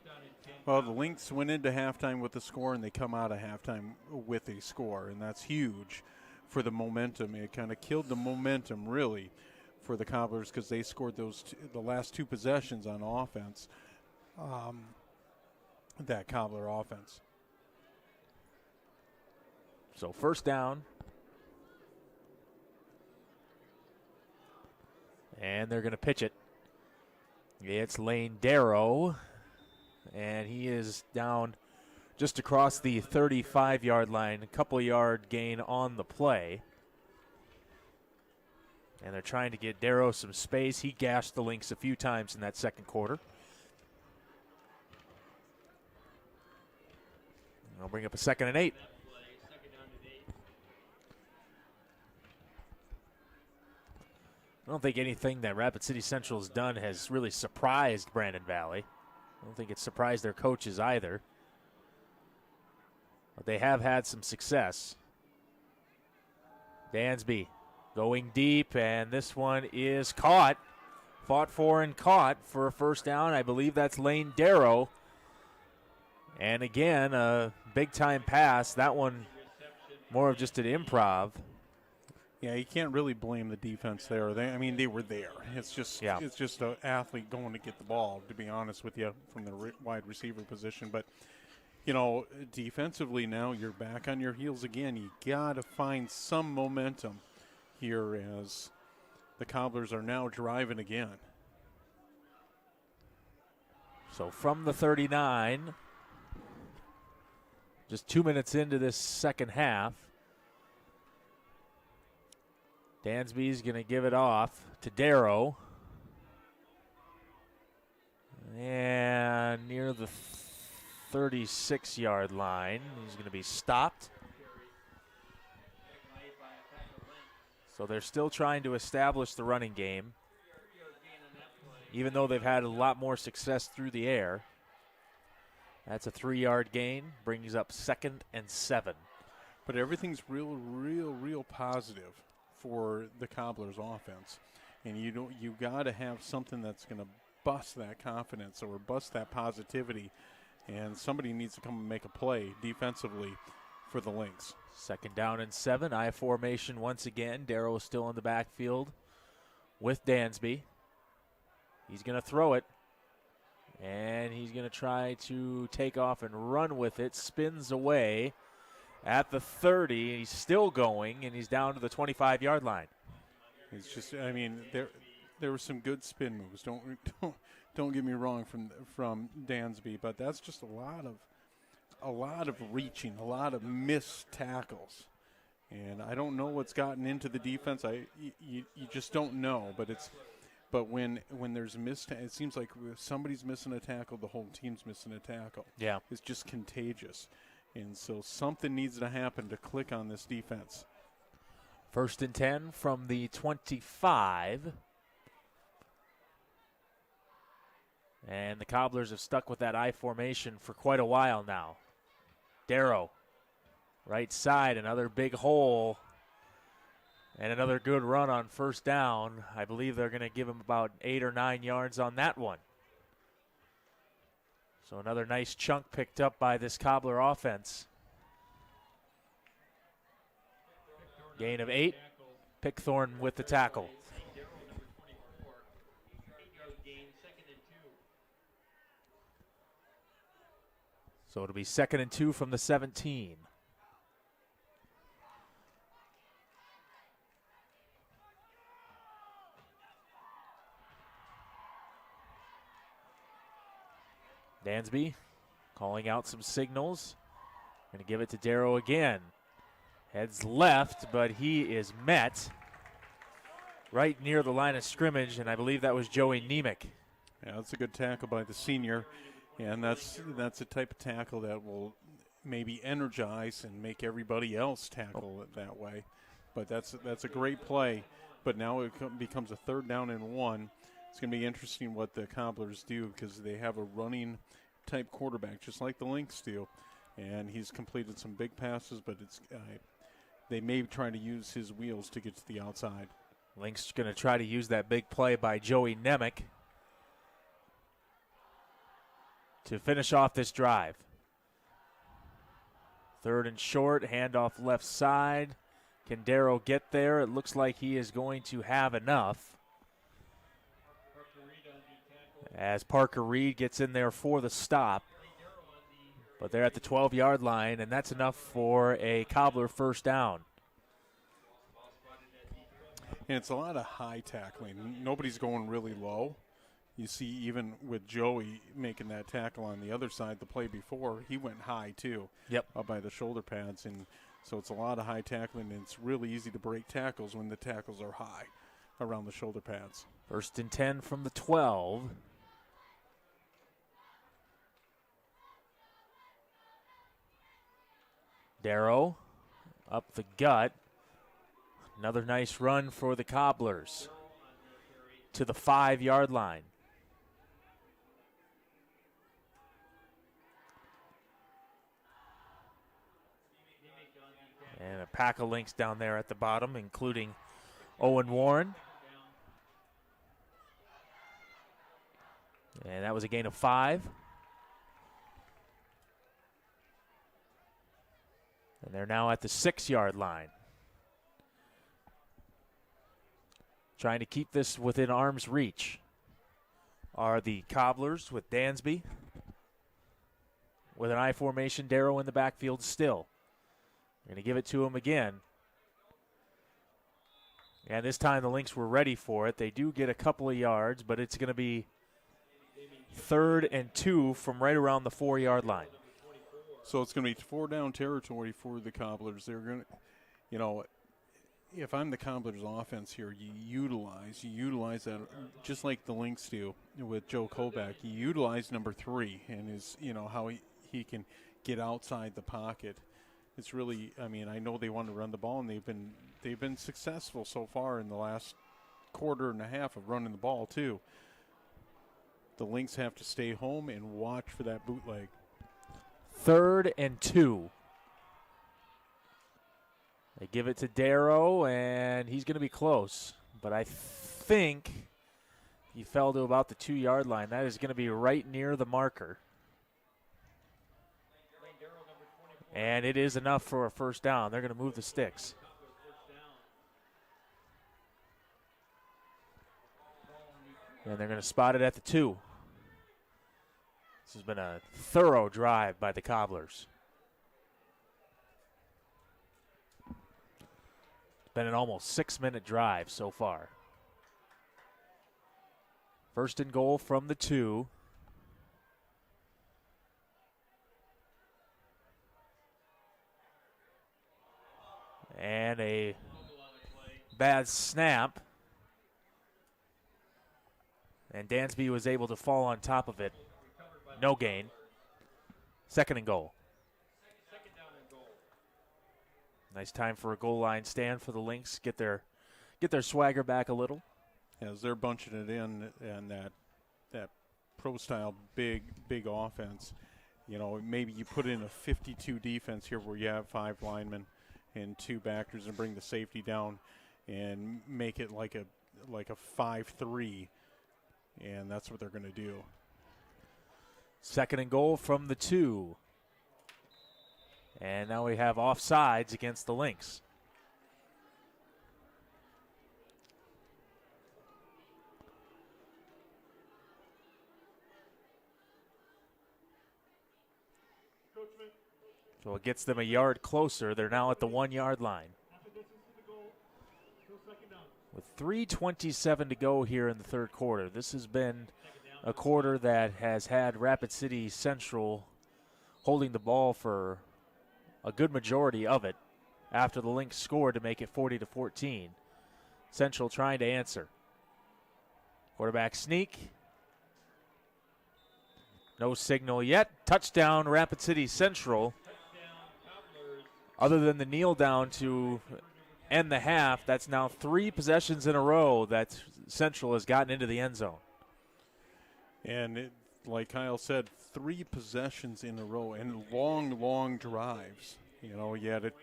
Well, the Lynx went into halftime with a score, and they come out of halftime with a score, and that's huge for the momentum. It kind of killed the momentum, really, for the Cobblers because they scored the last two possessions on offense, that Cobbler offense. So first down. And they're going to pitch it. It's Lane Darrow. And he is down just across the 35-yard line. A couple-yard gain on the play. And they're trying to get Darrow some space. He gashed the Lynx a few times in that second quarter. I'll bring up a 2nd and 8. I don't think anything that Rapid City Central has done has really surprised Brandon Valley. I don't think it's surprised their coaches either. But they have had some success. Dansby going deep, and this one is caught. Fought for and caught for a first down. I believe that's Lane Darrow. And again, a big-time pass. That one more of just an improv. Yeah, you can't really blame the defense there. They were there. It's just an athlete going to get the ball, to be honest with you, from the wide receiver position. But, defensively now you're back on your heels again. You got to find some momentum here as the Cobblers are now driving again. So from the 39, just 2 minutes into this second half, Dansby's going to give it off to Darrow. And near the 36-yard line, he's going to be stopped. So they're still trying to establish the running game, even though they've had a lot more success through the air. That's a 3-yard gain, brings up 2nd and 7. But everything's real positive for the Cobblers offense, and you got to have something that's going to bust that confidence or bust that positivity, and somebody needs to come and make a play defensively for the Lynx. 2nd down and 7, I formation once again. Darrow is still in the backfield with Dansby. He's going to throw it, and he's going to try to take off and run with it. Spins away at the 30. He's still going, and he's down to the 25-yard line. It's just, there were some good spin moves. Don't get me wrong from Dansby, but that's just a lot of reaching, a lot of missed tackles, and I don't know what's gotten into the defense. You just don't know, but when there's it seems like if somebody's missing a tackle, the whole team's missing a tackle. Yeah, it's just contagious. And so something needs to happen to click on this defense. 1st and 10 from the 25. And the Cobblers have stuck with that I formation for quite a while now. Darrow, right side, another big hole. And another good run on first down. I believe they're going to give him about 8 or 9 yards on that one. So another nice chunk picked up by this Cobbler offense. Gain of 8. Pickthorn with the tackle. So it'll be 2nd and 2 from the 17. Dansby calling out some signals. Going to give it to Darrow again. Heads left, but he is met right near the line of scrimmage, and I believe that was Joey Nemec. Yeah, that's a good tackle by the senior, and that's the type of tackle that will maybe energize and make everybody else tackle it that way. But that's a great play. But now it becomes a 3rd down and 1. It's going to be interesting what the Cobblers do because they have a running type quarterback, just like the Lynx do. And he's completed some big passes, but it's they may try to use his wheels to get to the outside. Lynx going to try to use that big play by Joey Nemec to finish off this drive. 3rd and short, handoff left side. Can Darrow get there? It looks like he is going to have enough. As Parker Reed gets in there for the stop. But they're at the 12-yard line, and that's enough for a Cobbler first down. And it's a lot of high tackling. Nobody's going really low. You see, even with Joey making that tackle on the other side, the play before, he went high too. Yep. Up by the shoulder pads. And so it's a lot of high tackling, and it's really easy to break tackles when the tackles are high around the shoulder pads. 1st and 10 from the 12. Darrow up the gut. Another nice run for the Cobblers to the 5-yard line. And a pack of Lynx down there at the bottom, including Owen Warren. And that was a gain of 5. And they're now at the 6-yard line. Trying to keep this within arm's reach are the Cobblers with Dansby. With an I formation, Darrow in the backfield still. Going to give it to him again. And this time the Lynx were ready for it. They do get a couple of yards, but it's going to be 3rd and 2 from right around the 4-yard line. So it's going to be 4-down territory for the Cobblers. They're going to, if I'm the Cobblers offense here, you utilize that just like the Lynx do with Joe Kovac. You utilize number 3 and how he can get outside the pocket. It's really, I know they want to run the ball, and they've been successful so far in the last quarter and a half of running the ball too. The Lynx have to stay home and watch for that bootleg. 3rd and 2. They give it to Darrow, and he's going to be close. But I think he fell to about the 2-yard line. That is going to be right near the marker. And it is enough for a first down. They're going to move the sticks. And they're going to spot it at the 2. This has been a thorough drive by the Cobblers. It's been an almost 6-minute drive so far. 1st and goal from the 2. And a bad snap. And Dansby was able to fall on top of it. No gain. 2nd and goal. Nice time for a goal line stand for the Lynx. Get their swagger back a little. As they're bunching it in, and that pro-style big offense, maybe you put in a 52 defense here where you have 5 linemen and 2 backers and bring the safety down and make it like a 5-3, and that's what they're going to do. 2nd and goal from the 2. And now we have offsides against the Lynx. So it gets them a yard closer. They're now at the 1-yard line. With 3:27 to go here in the 3rd quarter, this has been a quarter that has had Rapid City Central holding the ball for a good majority of it after the Lynx scored to make it 40-14. Central trying to answer. Quarterback sneak. No signal yet. Touchdown, Rapid City Central. Other than the kneel down to end the half, that's now 3 possessions in a row that Central has gotten into the end zone. And like Kyle said, 3 possessions in a row and long drives. Yet it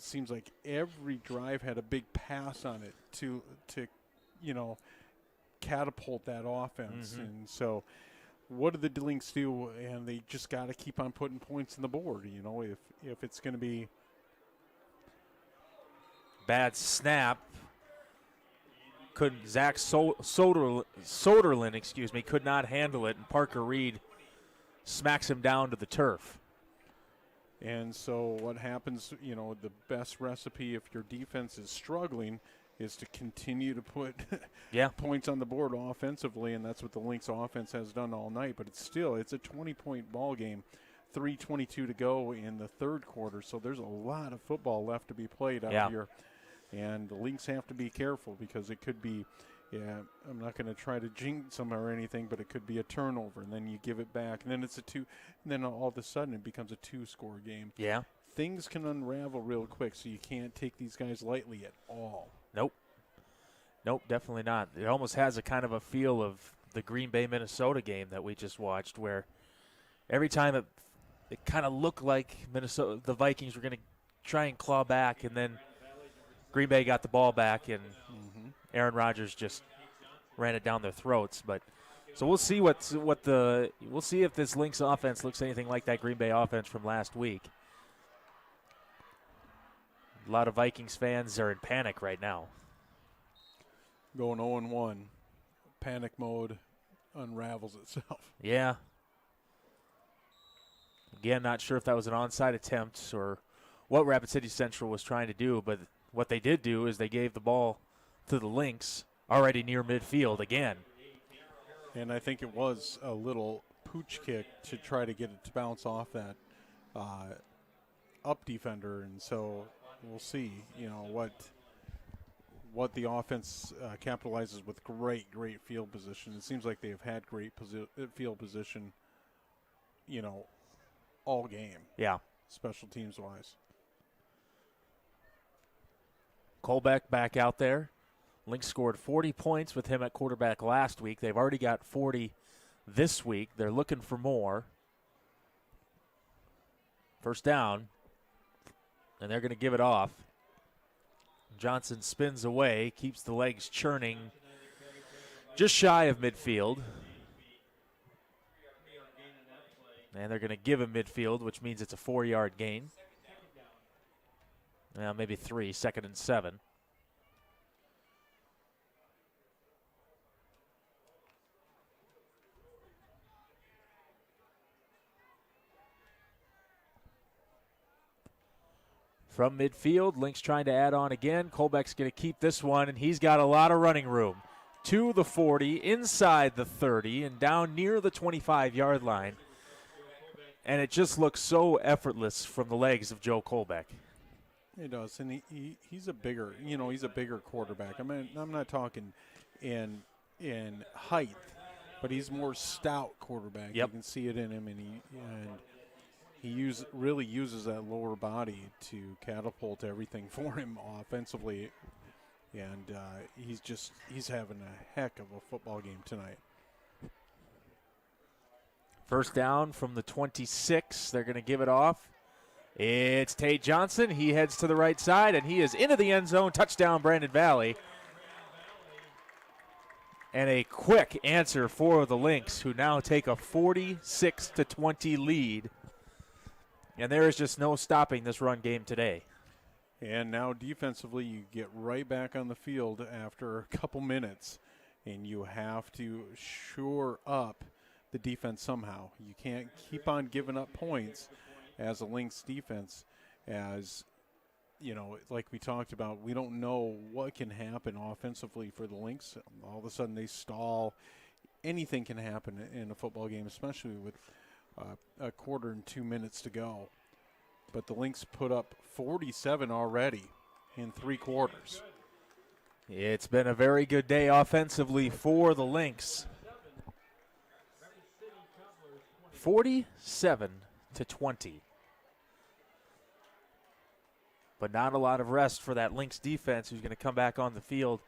seems like every drive had a big pass on it to catapult that offense. And so what do the Lynx do? And they just got to keep on putting points on the board. If it's going to be bad snap. Zach Soderlin, could not handle it, and Parker Reed smacks him down to the turf. And so what happens, the best recipe if your defense is struggling is to continue to put points on the board offensively, and that's what the Lynx offense has done all night. But it's a 20-point ball game, 3:22 to go in the third quarter, so there's a lot of football left to be played out here. And the Lynx have to be careful because it could be, I'm not going to try to jinx them or anything, but it could be a turnover, and then you give it back, and then it's and then all of a sudden it becomes a 2-score game. Yeah. Things can unravel real quick, so you can't take these guys lightly at all. Nope, definitely not. It almost has a kind of a feel of the Green Bay, Minnesota game that we just watched, where every time it kind of looked like the Vikings were going to try and claw back, and then Green Bay got the ball back, and Aaron Rodgers just ran it down their throats. But so we'll see we'll see if this Lynx offense looks anything like that Green Bay offense from last week. A lot of Vikings fans are in panic right now. Going 0-1, panic mode unravels itself. Yeah. Again, not sure if that was an onside attempt or what Rapid City Central was trying to do, but what they did do is they gave the ball to the Lynx already near midfield again. And I think it was a little pooch kick to try to get it to bounce off that up defender, and so we'll see, what the offense capitalizes with great field position. It seems like they've had great field position, all game. Yeah. Special teams wise. Colbeck back out there. Lynx scored 40 points with him at quarterback last week. They've already got 40 this week. They're looking for more. First down, and they're going to give it off. Johnson spins away, keeps the legs churning just shy of midfield. And they're going to give him midfield, which means it's a 4-yard gain. Maybe 3, 2nd and 7. From midfield, Lynx trying to add on again. Colbeck's going to keep this one, and he's got a lot of running room. To the 40, inside the 30, and down near the 25-yard line. And it just looks so effortless from the legs of Joe Colbeck. It does, and he's a bigger, he's a bigger quarterback. I mean, I'm not talking in height, but he's more stout quarterback. Yep. You can see it in him, and he really uses that lower body to catapult everything for him offensively, and he's having a heck of a football game tonight. First down from the 26. They're going to give it off. It's Tate Johnson. He heads to the right side, and he is into the end zone. Touchdown, Brandon Valley. And a quick answer for the Lynx, who now take a 46-20 lead. And there is just no stopping this run game today. And now defensively, you get right back on the field after a couple minutes, and you have to shore up the defense somehow. You can't keep on giving up points as a Lynx defense, as like we talked about, we don't know what can happen offensively for the Lynx. All of a sudden they stall anything can happen in a football game, especially with a quarter and 2 minutes to go. But the Lynx put up 47 already in 3 quarters. It's been a very good day offensively for the Lynx. 47-20. But not a lot of rest for that Lynx defense, who's going to come back on the field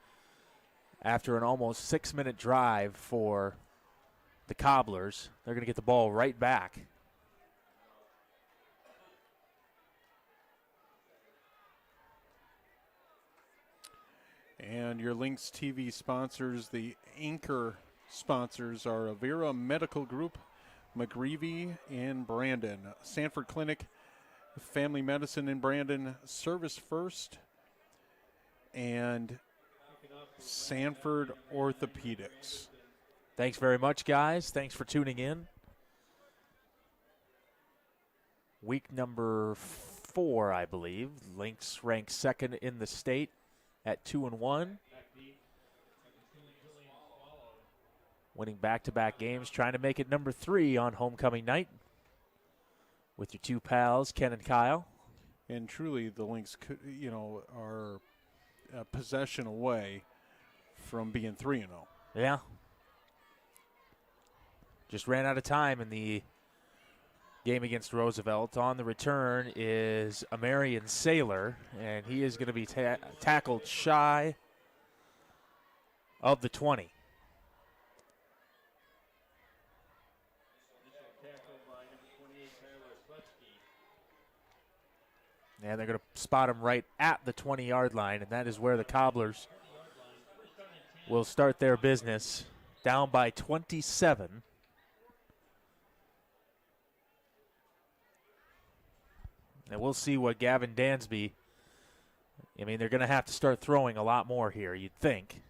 after an almost 6-minute drive for the Cobblers. They're going to get the ball right back. And your Lynx TV sponsors, the anchor sponsors are Avera Medical Group, McGreevy in Brandon, Sanford Clinic, Family Medicine in Brandon, Service First, and Sanford Orthopedics. Thanks very much, guys. Thanks for tuning in. Week number 4, I believe. Lynx ranked second in the state at 2-1. Winning back-to-back games, trying to make it number 3 on homecoming night with your 2 pals, Ken and Kyle. And truly, the Lynx, are a possession away from being 3-0. Yeah. Just ran out of time in the game against Roosevelt. On the return is Amarian Saylor, and he is going to be tackled shy of the 20. And they're going to spot him right at the 20-yard line, and that is where the Cobblers will start their business, down by 27. And we'll see what Gavin Dansby, I mean, they're going to have to start throwing a lot more here, you'd think,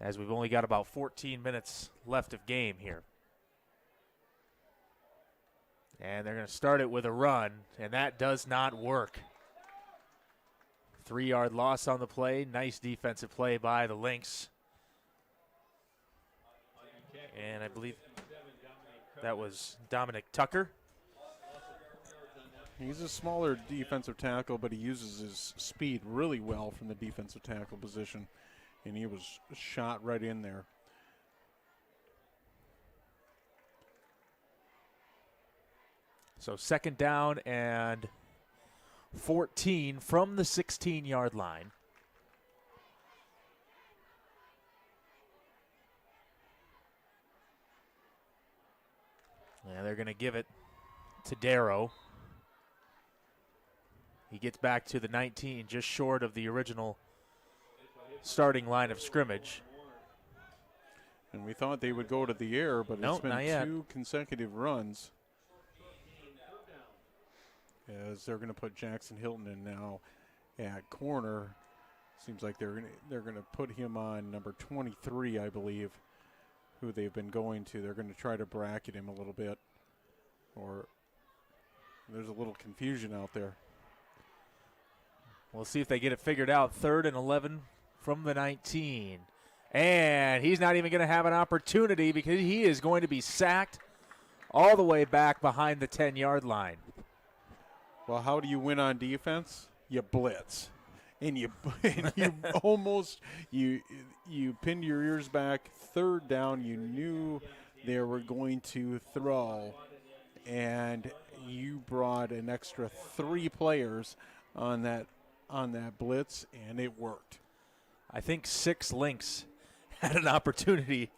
as we've only got about 14 minutes left of game here. And they're going to start it with a run, and that does not work. 3-yard loss on the play. Nice defensive play by the Lynx. And I believe that was Dominic Tucker. He's a smaller defensive tackle, but he uses his speed really well from the defensive tackle position, and he was shot right in there. So second down and 14 from the 16-yard line. And they're going to give it to Darrow. He gets back to the 19, just short of the original starting line of scrimmage. And we thought they would go to the air, but Nope, it's been not yet. 2 consecutive runs. As they're going to put Jackson Hilton in now at corner. Seems like they're going to put him on number 23, I believe, who they've been going to. They're going to try to bracket him a little bit, or there's a little confusion out there. We'll see if they get it figured out. 3rd and 11 from the 19. And he's not even going to have an opportunity because he is going to be sacked all the way back behind the 10-yard line. Well, how do you win on defense? You blitz, and you almost you pinned your ears back. 3rd down, you knew they were going to throw, and you brought an extra 3 players on that blitz, and it worked. I think 6 Lynx had an opportunity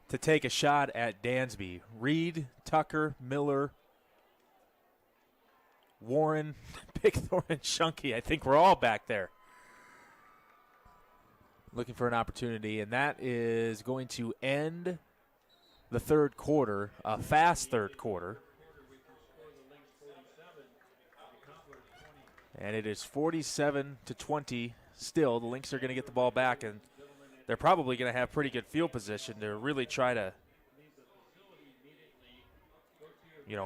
to take a shot at Dansby. Reed, Tucker, Miller, Warren, Pickthorne, and Shunky. I think we're all back there looking for an opportunity, and that is going to end the 3rd quarter, a fast 3rd quarter. And it is 47-20 still. The Lynx are going to get the ball back, and they're probably going to have pretty good field position to really try to,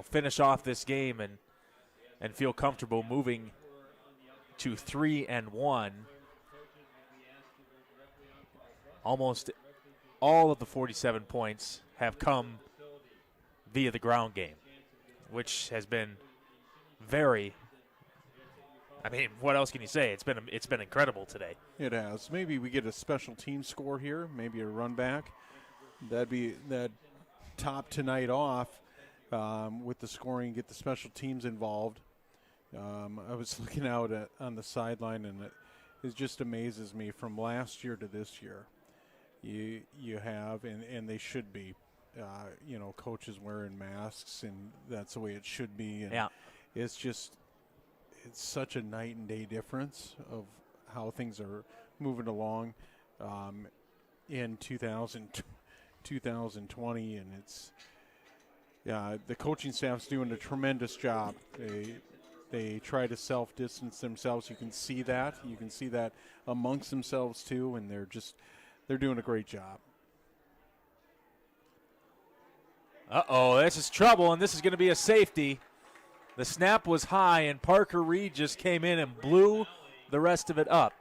finish off this game and feel comfortable moving to 3-1 almost all of the 47 points have come via the ground game, which has been very. I mean, what else can you say? It's been incredible today. It has. Maybe we get a special team score here, maybe a run back. That top tonight off with the scoring, get the special teams involved. I was looking out on the sideline, and it just amazes me from last year to this year. You have, and they should be, coaches wearing masks, and that's the way it should be. And Yeah. it's such a night and day difference of how things are moving along in 2020, and the coaching staff's doing a tremendous job. They try to self-distance themselves. You can see that amongst themselves too, and they're doing a great job. This is trouble, and this is going to be a safety. The snap was high, and Parker Reed just came in and blew the rest of it up.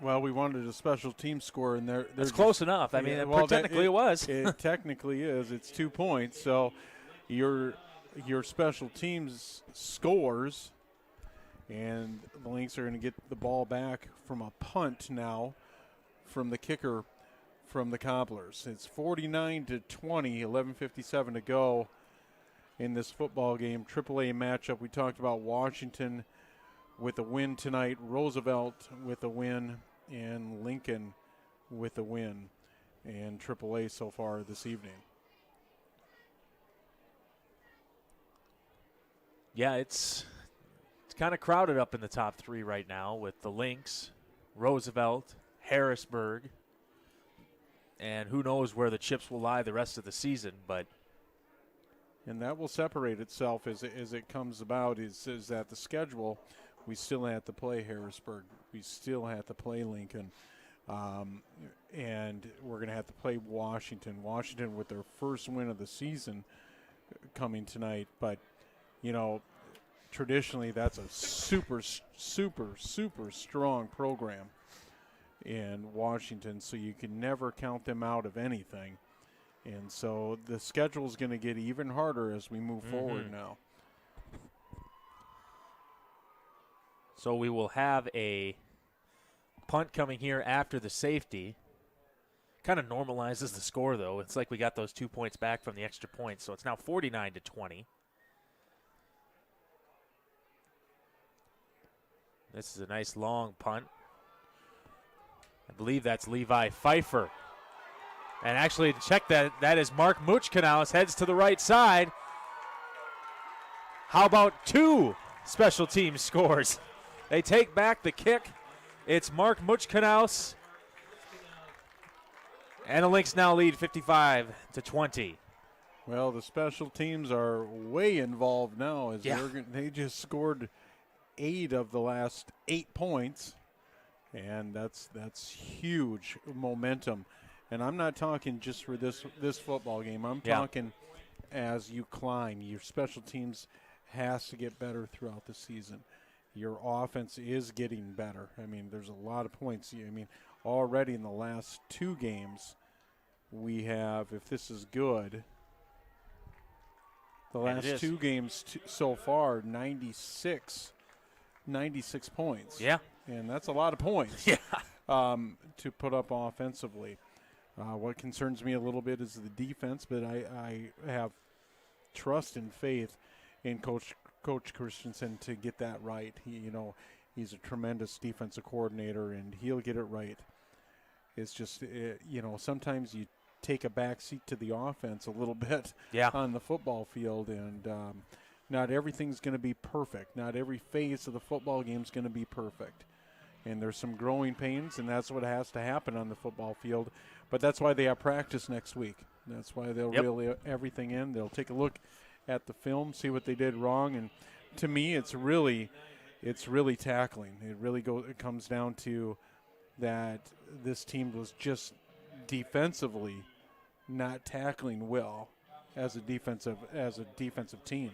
Well, we wanted a special team score, and That's close enough. I mean, technically it was. It technically is. It's 2 points. So your special teams scores, and the Lynx are going to get the ball back from a punt now from the kicker from the Cobblers. It's 49-20, 11:57 to go in this football game. AAA matchup. We talked about Washington with a win tonight, Roosevelt with a win, and Lincoln with a win in AAA so far this evening. Yeah, it's kind of crowded up in the top three right now with the Lynx, Roosevelt, Harrisburg, and who knows where the chips will lie the rest of the season. But and that will separate itself as it comes about. Is that the schedule? We still have to play Harrisburg. We still have to play Lincoln, and we're going to have to play Washington. Washington with their first win of the season coming tonight, but traditionally that's a super strong program in Washington, so you can never count them out of anything. And so the schedule is going to get even harder as we move forward now. So we will have a punt coming here after the safety. Kind of normalizes the score, though. It's like we got those 2 points back from the extra points, so it's now 49-20. This is a nice long punt. I believe that's Levi Pfeiffer. And actually, to check that is Mark Muchkanaus, heads to the right side. How about two special team scores? They take back the kick. It's Mark Muchkanaus. And the Lynx now lead 55-20. Well, the special teams are way involved now as they just scored 8 of the last 8 points. And that's huge momentum. And I'm not talking just for this football game. I'm talking as you climb. Your special teams has to get better throughout the season. Your offense is getting better. I mean, there's a lot of points. I mean, already in the last 2 games, we have, if this is good, the last 2 games so far, 96 points. Yeah. And that's a lot of points to put up offensively. What concerns me a little bit is the defense, but I have trust and faith in Coach Christensen to get that right. He's a tremendous defensive coordinator, and he'll get it right. It's just, sometimes you take a back seat to the offense a little bit on the football field, and not everything's going to be perfect. Not every phase of the football game is going to be perfect. And there's some growing pains, and that's what has to happen on the football field. But that's why they have practice next week. That's why they'll reel everything in. They'll take a look at the film, see what they did wrong. And to me, it's really tackling. It comes down to that this team was just defensively not tackling well as a defensive team.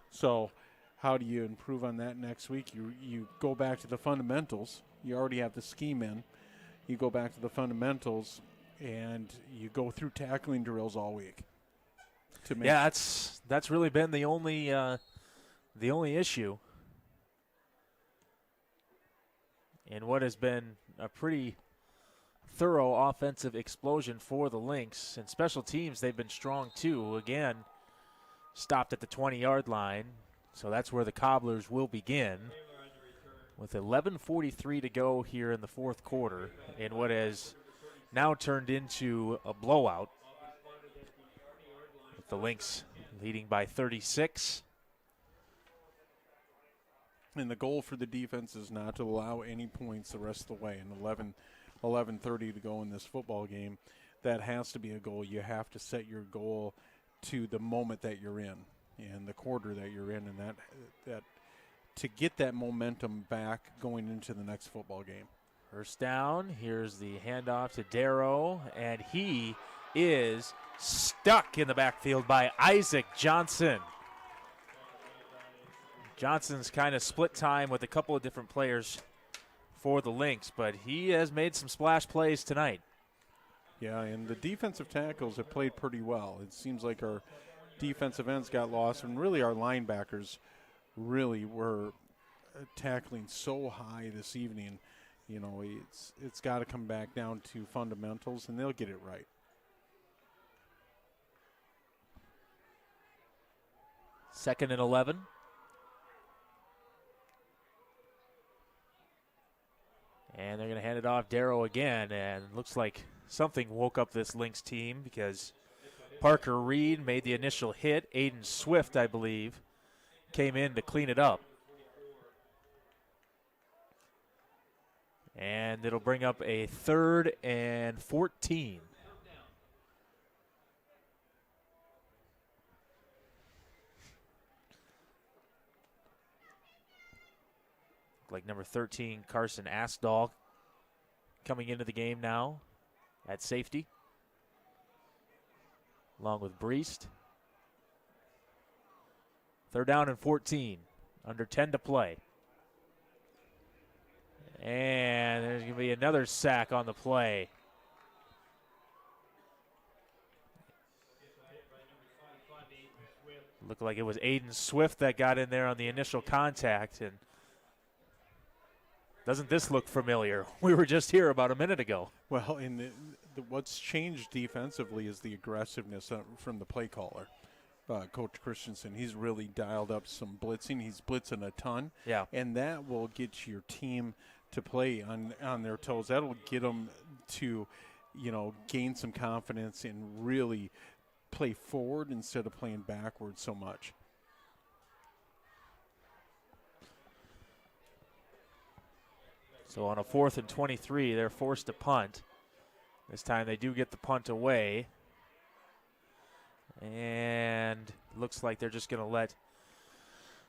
So how do you improve on that next week? You go back to the fundamentals. You already have the scheme in. you go back to the fundamentals and you go through tackling drills all week. To make Yeah, that's really been the only issue in what has been a pretty thorough offensive explosion for the Lynx. And special teams, they've been strong too. Again, stopped at the 20-yard line, so that's where the Cobblers will begin. With 11:43 to go here in the fourth quarter, in what has now turned into a blowout. With the Lynx leading by 36. And the goal for the defense is not to allow any points the rest of the way. And 11:30 to go in this football game, that has to be a goal. You have to set your goal to the moment that you're in and the quarter that you're in, and that to get that momentum back going into the next football game. First down. Here's the handoff to Darrow, and he is stuck in the backfield by Isaac Johnson. Johnson's kind of split time with a couple of different players for the Lynx, but he has made some splash plays tonight. Yeah, and the defensive tackles have played pretty well. It seems like our defensive ends got lost, and really our linebackers really were tackling so high this evening. You know, it's got to come back down to fundamentals, and they'll get it right. Second and 11. And they're going to hand it off Darrow again, and looks like something woke up this Lynx team because Parker Reed made the initial hit. Aiden Swift, I believe, came in to clean it up. And it'll bring up a 3rd and 14. Like number 13, Carson Asdall, coming into the game now at safety, along with Breest. 3rd down and 14, under 10 to play. And there's going to be another sack on the play. Looked like it was Aiden Swift that got in there on the initial contact, and doesn't this look familiar? We were just here about a minute ago. Well, and what's changed defensively is the aggressiveness from the play caller, Coach Christensen. He's really dialed up some blitzing. He's blitzing a ton. Yeah. And that will get your team to play on their toes. That'll get them to, gain some confidence and really play forward instead of playing backwards so much. So on a 4th and 23, they're forced to punt. This time they do get the punt away. And looks like they're just going to let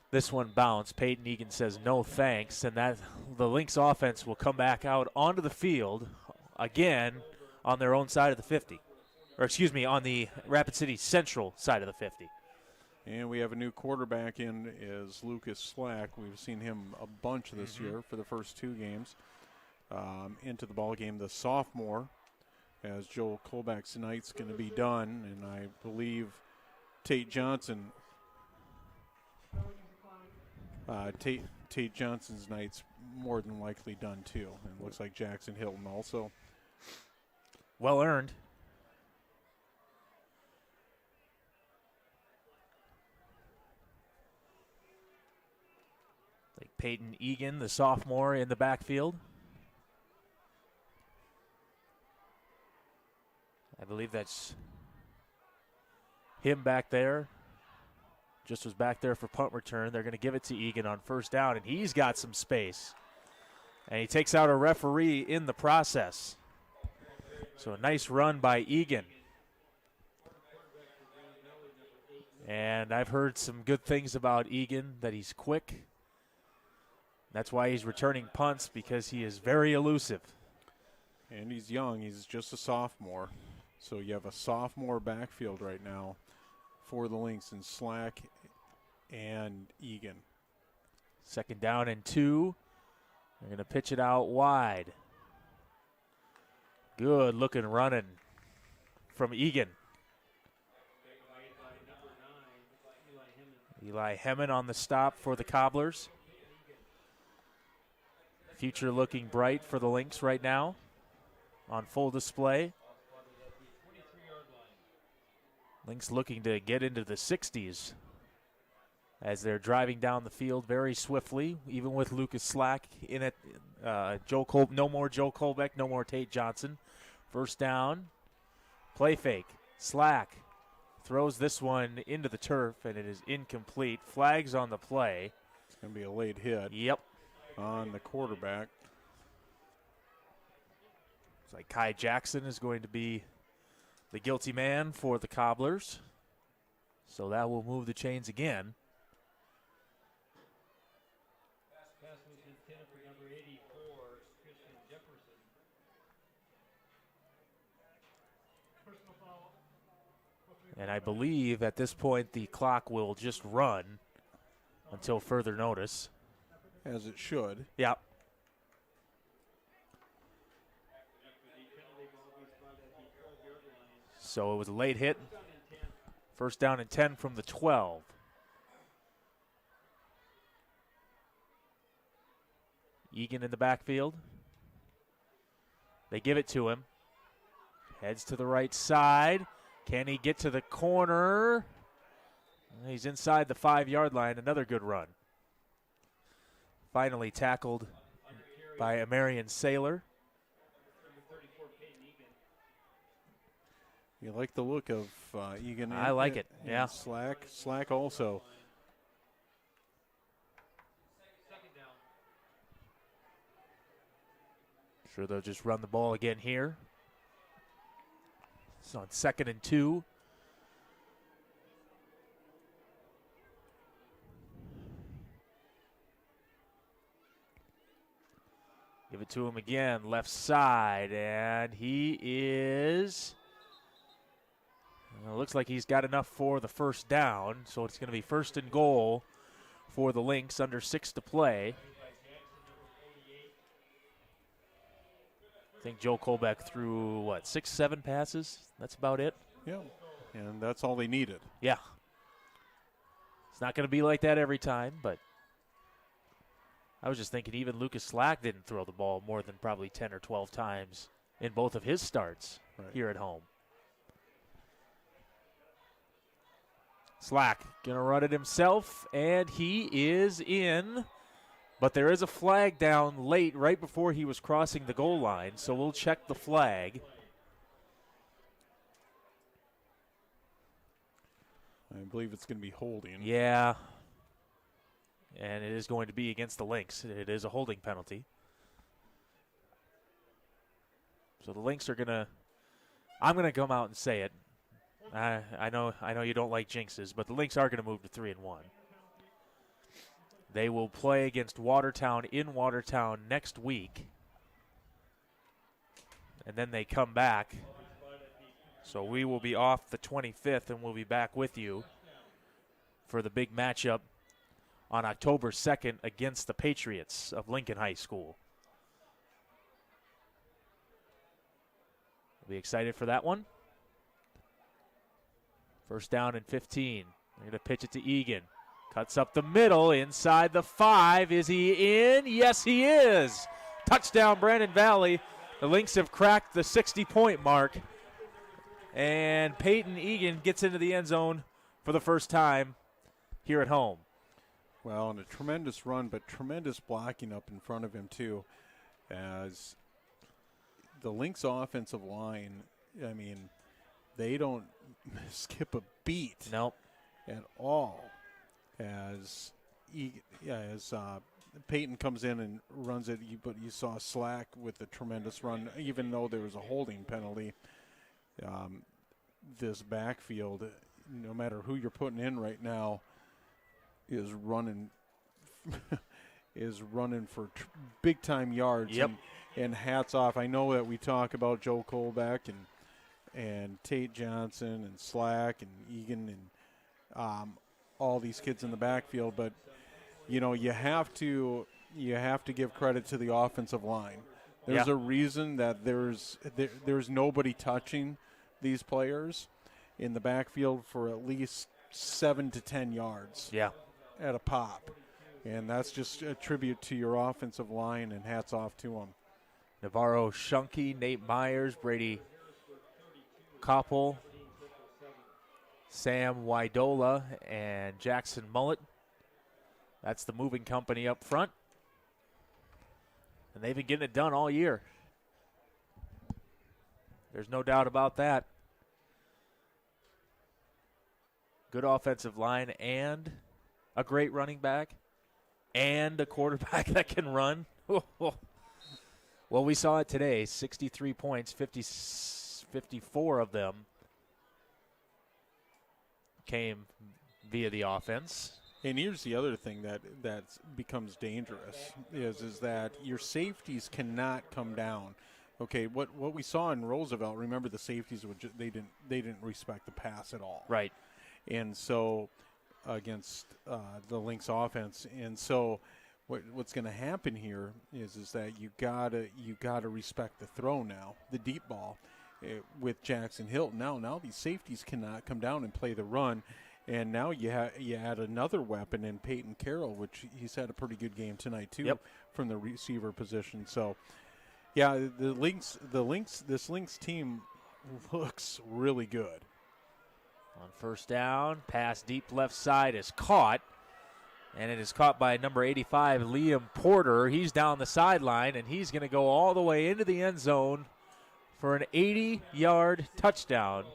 this one bounce. Peyton Egan says no thanks, and that the Lynx offense will come back out onto the field again on their own side of the 50. Or excuse me, on the Rapid City Central side of the 50. And we have a new quarterback in is Lucas Slack. We've seen him a bunch this year for the first 2 games. Into the ball game, the sophomore, as Joel Colback's night's going to be done, and I believe Tate Johnson. Tate Johnson's night's more than likely done too, and it looks like Jackson Hilton also. Well earned. Like Peyton Egan, the sophomore, in the backfield. I believe that's him back there. Just was back there for punt return. They're going to give it to Egan on 1st down, and he's got some space. And he takes out a referee in the process. So a nice run by Egan. And I've heard some good things about Egan, that he's quick. That's why he's returning punts, because he is very elusive. And he's young. He's just a sophomore. So you have a sophomore backfield right now for the Lynx in Slack and Egan. 2nd down and 2. They're going to pitch it out wide. Good looking running from Egan. Eli Hemmon on the stop for the Cobblers. Future looking bright for the Lynx right now. On full display. Lynx looking to get into the 60s as they're driving down the field very swiftly, even with Lucas Slack in it. No more Joe Colbeck, no more Tate Johnson. First down, play fake. Slack throws this one into the turf, and it is incomplete. Flags on the play. It's going to be a late hit. Yep. On the quarterback. Looks like Kai Jackson is going to be the guilty man for the Cobblers. So that will move the chains again. Pass was intended for number 84, Christian Jefferson. And I believe at this point the clock will just run until further notice. As it should. Yep. So it was a late hit. First down and 10 from the 12. Egan in the backfield. They give it to him. Heads to the right side. Can he get to the corner? He's inside the 5-yard line. Another good run. Finally tackled by Amarian Saylor. You like the look of Egan. I like it, and yeah. Slack also. Sure they'll just run the ball again here. It's on 2nd and 2. Give it to him again, left side, and he is, looks like he's got enough for the first down, so it's going to be 1st and goal for the Lynx, under 6 to play. I think Joe Colbeck threw, 6, 7 passes? That's about it? Yeah, and that's all they needed. Yeah. It's not going to be like that every time, but I was just thinking even Lucas Slack didn't throw the ball more than probably 10 or 12 times in both of his starts here at home. Slack going to run it himself, and he is in. But there is a flag down late, right before he was crossing the goal line, so we'll check the flag. I believe it's going to be holding. Yeah. And it is going to be against the Lynx. It is a holding penalty. So the Lynx are going to, I'm going to come out and say it. I know you don't like jinxes, but the Lynx are going to move to 3-1. They will play against Watertown in Watertown next week. And then they come back. So we will be off the 25th, and we'll be back with you for the big matchup on October 2nd against the Patriots of Lincoln High School. We'll be excited for that one. First down and 15. They're going to pitch it to Egan. Cuts up the middle, inside the 5. Is he in? Yes, he is. Touchdown, Brandon Valley. The Lynx have cracked the 60-point mark. And Peyton Egan gets into the end zone for the first time here at home. Well, and a tremendous run, but tremendous blocking up in front of him, too. As the Lynx offensive line, I mean, they don't skip a beat Nope. at all. As Peyton comes in and runs it, but you saw Slack with a tremendous run, even though there was a holding penalty. This backfield, no matter who you're putting in right now, is running for big time yards. Yep. And hats off. I know that we talk about Joe Colbeck and Tate Johnson and Slack and Egan and all these kids in the backfield, but you have to give credit to the offensive line. There's Yeah. a reason that there's nobody touching these players in the backfield for at least 7 to 10 yards Yeah. at a pop. And that's just a tribute to your offensive line, and hats off to them. Navarro Shunky, Nate Myers, Brady Koppel, Sam Widola, and Jackson Mullet. That's the moving company up front. And they've been getting it done all year. There's no doubt about that. Good offensive line and a great running back and a quarterback that can run. Well, we saw it today. 63 points, 54 of them came via the offense. And here's the other thing that becomes dangerous is that your safeties cannot come down. Okay, what we saw in Roosevelt, remember the safeties they didn't respect the pass at all. Right. And so against the Lynx offense, and so what's going to happen here is that you gotta respect the throw now, the deep ball with Jackson Hilton. Now these safeties cannot come down and play the run, and now you add another weapon in Peyton Carroll, which he's had a pretty good game tonight too. Yep. From the receiver position. So yeah, this Lynx team looks really good. On first down, pass deep left side is caught, and it is caught by number 85, Liam Porter. He's down the sideline, and he's going to go all the way into the end zone for an 80-yard touchdown.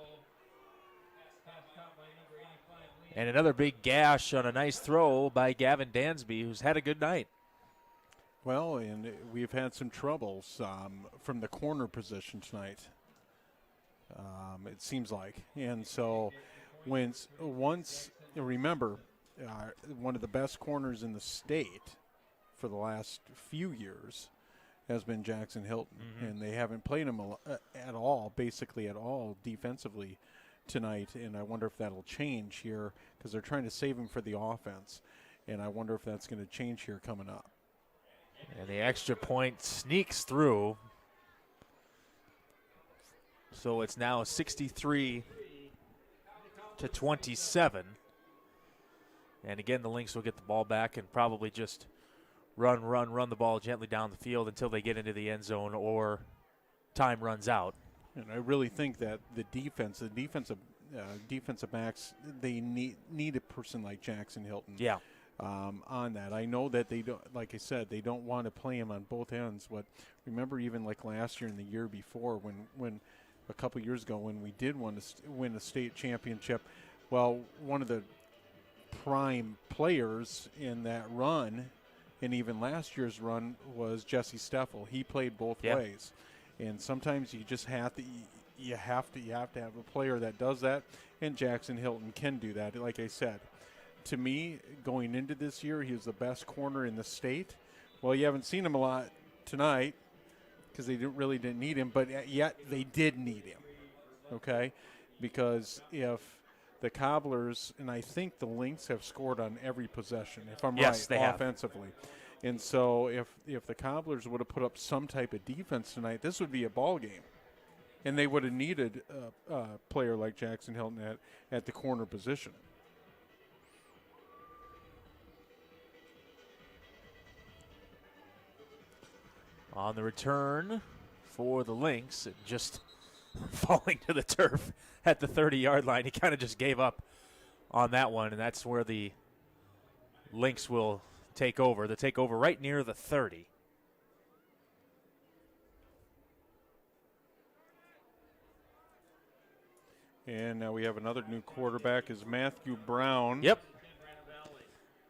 And another big gash on a nice throw by Gavin Dansby, who's had a good night. Well, and we've had some troubles from the corner position tonight. It seems like, and so remember, one of the best corners in the state for the last few years has been Jackson Hilton, and they haven't played him basically at all defensively tonight. And I wonder if that'll change here because they're trying to save him for the offense, and I wonder if that's going to change here coming up. And the extra point sneaks through. So it's now 63 to 27. And again, the Lynx will get the ball back and probably just run the ball gently down the field until they get into the end zone or time runs out. And I really think that the defensive backs, they need a person like Jackson Hilton. Yeah. On that, I know that they don't. Like I said, they don't want to play him on both ends. But remember, even like last year and the year before, when a couple years ago, when we did win a state championship, well, one of the prime players in that run, and even last year's run, was Jesse Steffel. He played both ways, and sometimes you just have to. You have to have a player that does that, and Jackson Hilton can do that. Like I said. To me, going into this year, he was the best corner in the state. Well, you haven't seen him a lot tonight because they really didn't need him, but yet they did need him, okay? Because if the Cobblers, and I think the Lynx have scored on every possession, if I'm right, they have. offensively. And so if the Cobblers would have put up some type of defense tonight, this would be a ball game. And they would have needed a player like Jackson Hilton at the corner position. On the return for the Lynx, just falling to the turf at the 30-yard line. He kind of just gave up on that one, and that's where the Lynx will take over. They'll take over right near the 30. And now we have another new quarterback is Matthew Brown. Yep.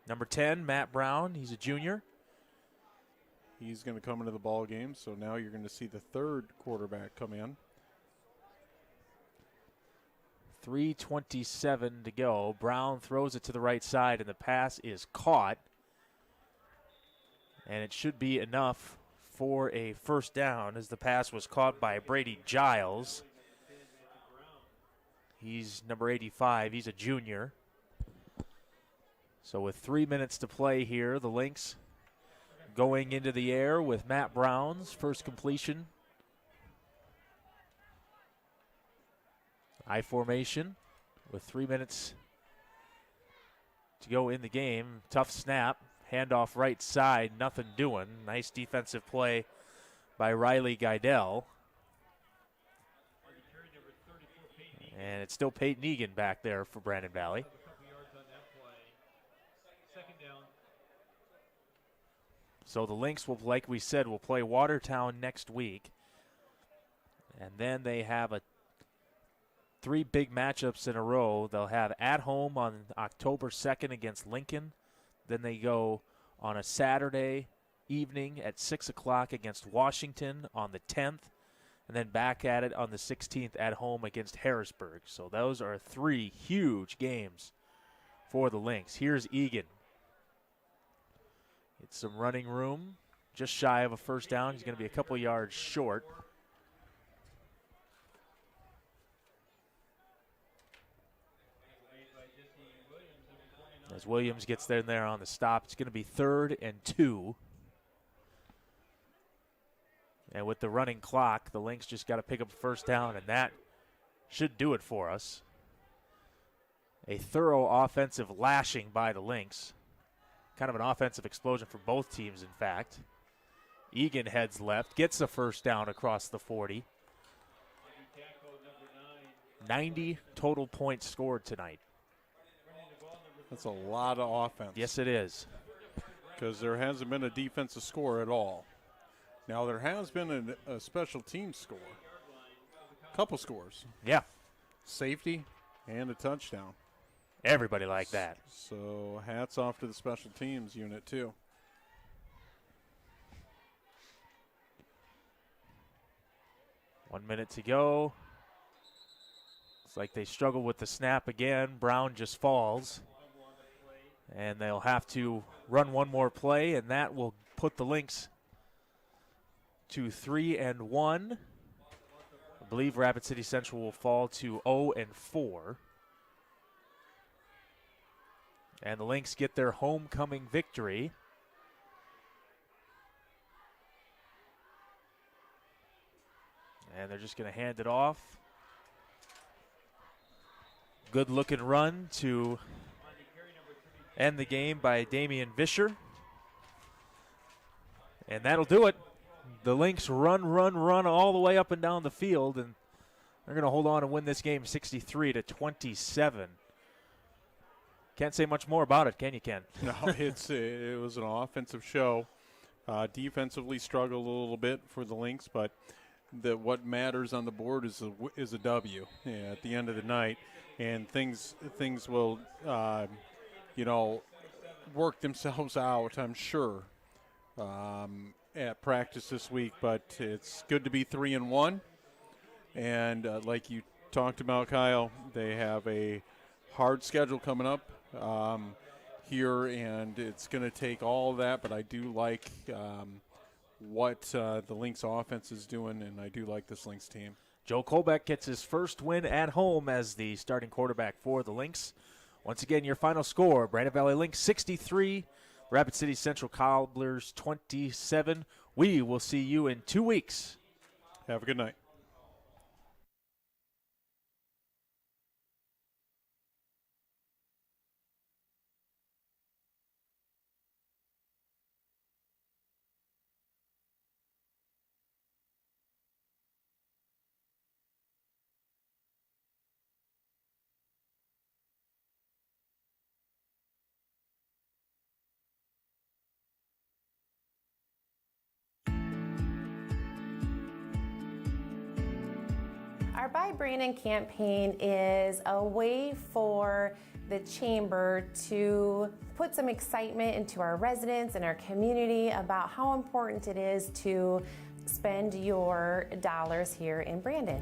Number 10, Matt Brown. He's a junior. He's going to come into the ball game, so now you're going to see the third quarterback come in. 3:27 to go. Brown throws it to the right side, and the pass is caught. And it should be enough for a first down as the pass was caught by Brady Giles. He's number 85. He's a junior. So with 3 minutes to play here, the Lynx going into the air with Matt Brown's first completion. I formation with 3 minutes to go in the game. Tough snap. Handoff right side. Nothing doing. Nice defensive play by Riley Geidel. And it's still Peyton Egan back there for Brandon Valley. So the Lynx will, like we said, will play Watertown next week. And then they have 3 big matchups in a row. They'll have at home on October 2nd against Lincoln. Then they go on a Saturday evening at 6 o'clock against Washington on the 10th. And then back at it on the 16th at home against Harrisburg. So those are 3 huge games for the Lynx. Here's Egan. It's some running room. Just shy of a first down. He's going to be a couple yards short. As Williams gets there on the stop, it's going to be 3rd and 2. And with the running clock, the Lynx just got to pick up a first down, and that should do it for us. A thorough offensive lashing by the Lynx. Kind of an offensive explosion for both teams, in fact. Egan heads left, gets a first down across the 40. 90 total points scored tonight. That's a lot of offense. Yes, it is. Because there hasn't been a defensive score at all. Now, there has been a special team score. A couple scores. Yeah. Safety and a touchdown. Everybody like that. So hats off to the special teams unit, too. One minute to go. Looks like they struggle with the snap again. Brown just falls. And they'll have to run one more play, and that will put the Lynx to 3 and 1. I believe Rapid City Central will fall to 0 and 4. And the Lynx get their homecoming victory. And they're just going to hand it off. Good looking run to end the game by Damian Vischer. And that'll do it. The Lynx run all the way up and down the field, and they're going to hold on and win this game 63-27. Can't say much more about it, can you, Ken? No, it was an offensive show. Defensively struggled a little bit for the Lynx, but what matters on the board is a W at the end of the night, and things will work themselves out, I'm sure, at practice this week. But it's good to be 3 and 1, and like you talked about, Kyle, they have a hard schedule coming up here, and it's going to take all of that. But I do like what the Lynx offense is doing, and I do like this Lynx team. Joe Colbeck gets his first win at home as the starting quarterback for the Lynx. Once again, your final score, Brandon Valley Lynx 63, Rapid City Central Cobblers 27. We will see you in 2 weeks. Have a good night. Our Buy Brandon campaign is a way for the Chamber to put some excitement into our residents and our community about how important it is to spend your dollars here in Brandon.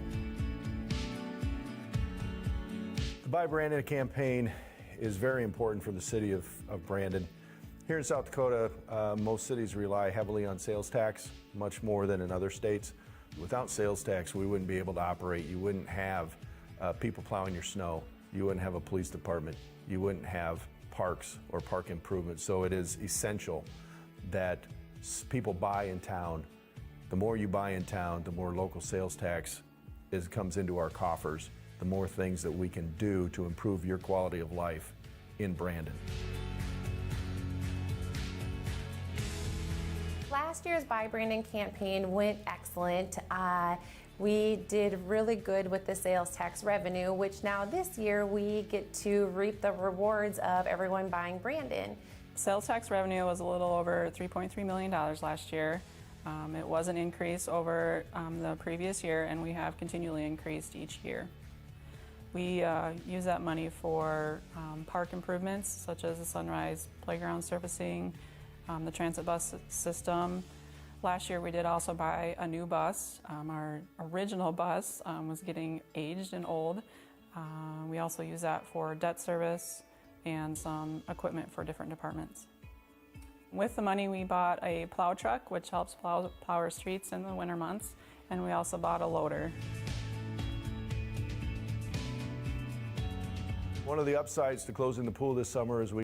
The Buy Brandon campaign is very important for the city of Brandon. Here in South Dakota, most cities rely heavily on sales tax, much more than in other states. Without sales tax, we wouldn't be able to operate. You wouldn't have people plowing your snow. You wouldn't have a police department. You wouldn't have parks or park improvements. So it is essential that people buy in town. The more you buy in town, the more local sales tax comes into our coffers, the more things that we can do to improve your quality of life in Brandon. Last year's Buy Brandon campaign went excellent. We did really good with the sales tax revenue, which now this year we get to reap the rewards of everyone buying Brandon. Sales tax revenue was a little over $3.3 million last year. It was an increase over the previous year, and we have continually increased each year. We use that money for park improvements, such as the Sunrise Playground surfacing, the transit bus system. Last year we did also buy a new bus. Our original bus was getting aged and old. We also use that for debt service and some equipment for different departments. With the money we bought a plow truck, which helps plow our streets in the winter months, and we also bought a loader. One of the upsides to closing the pool this summer is we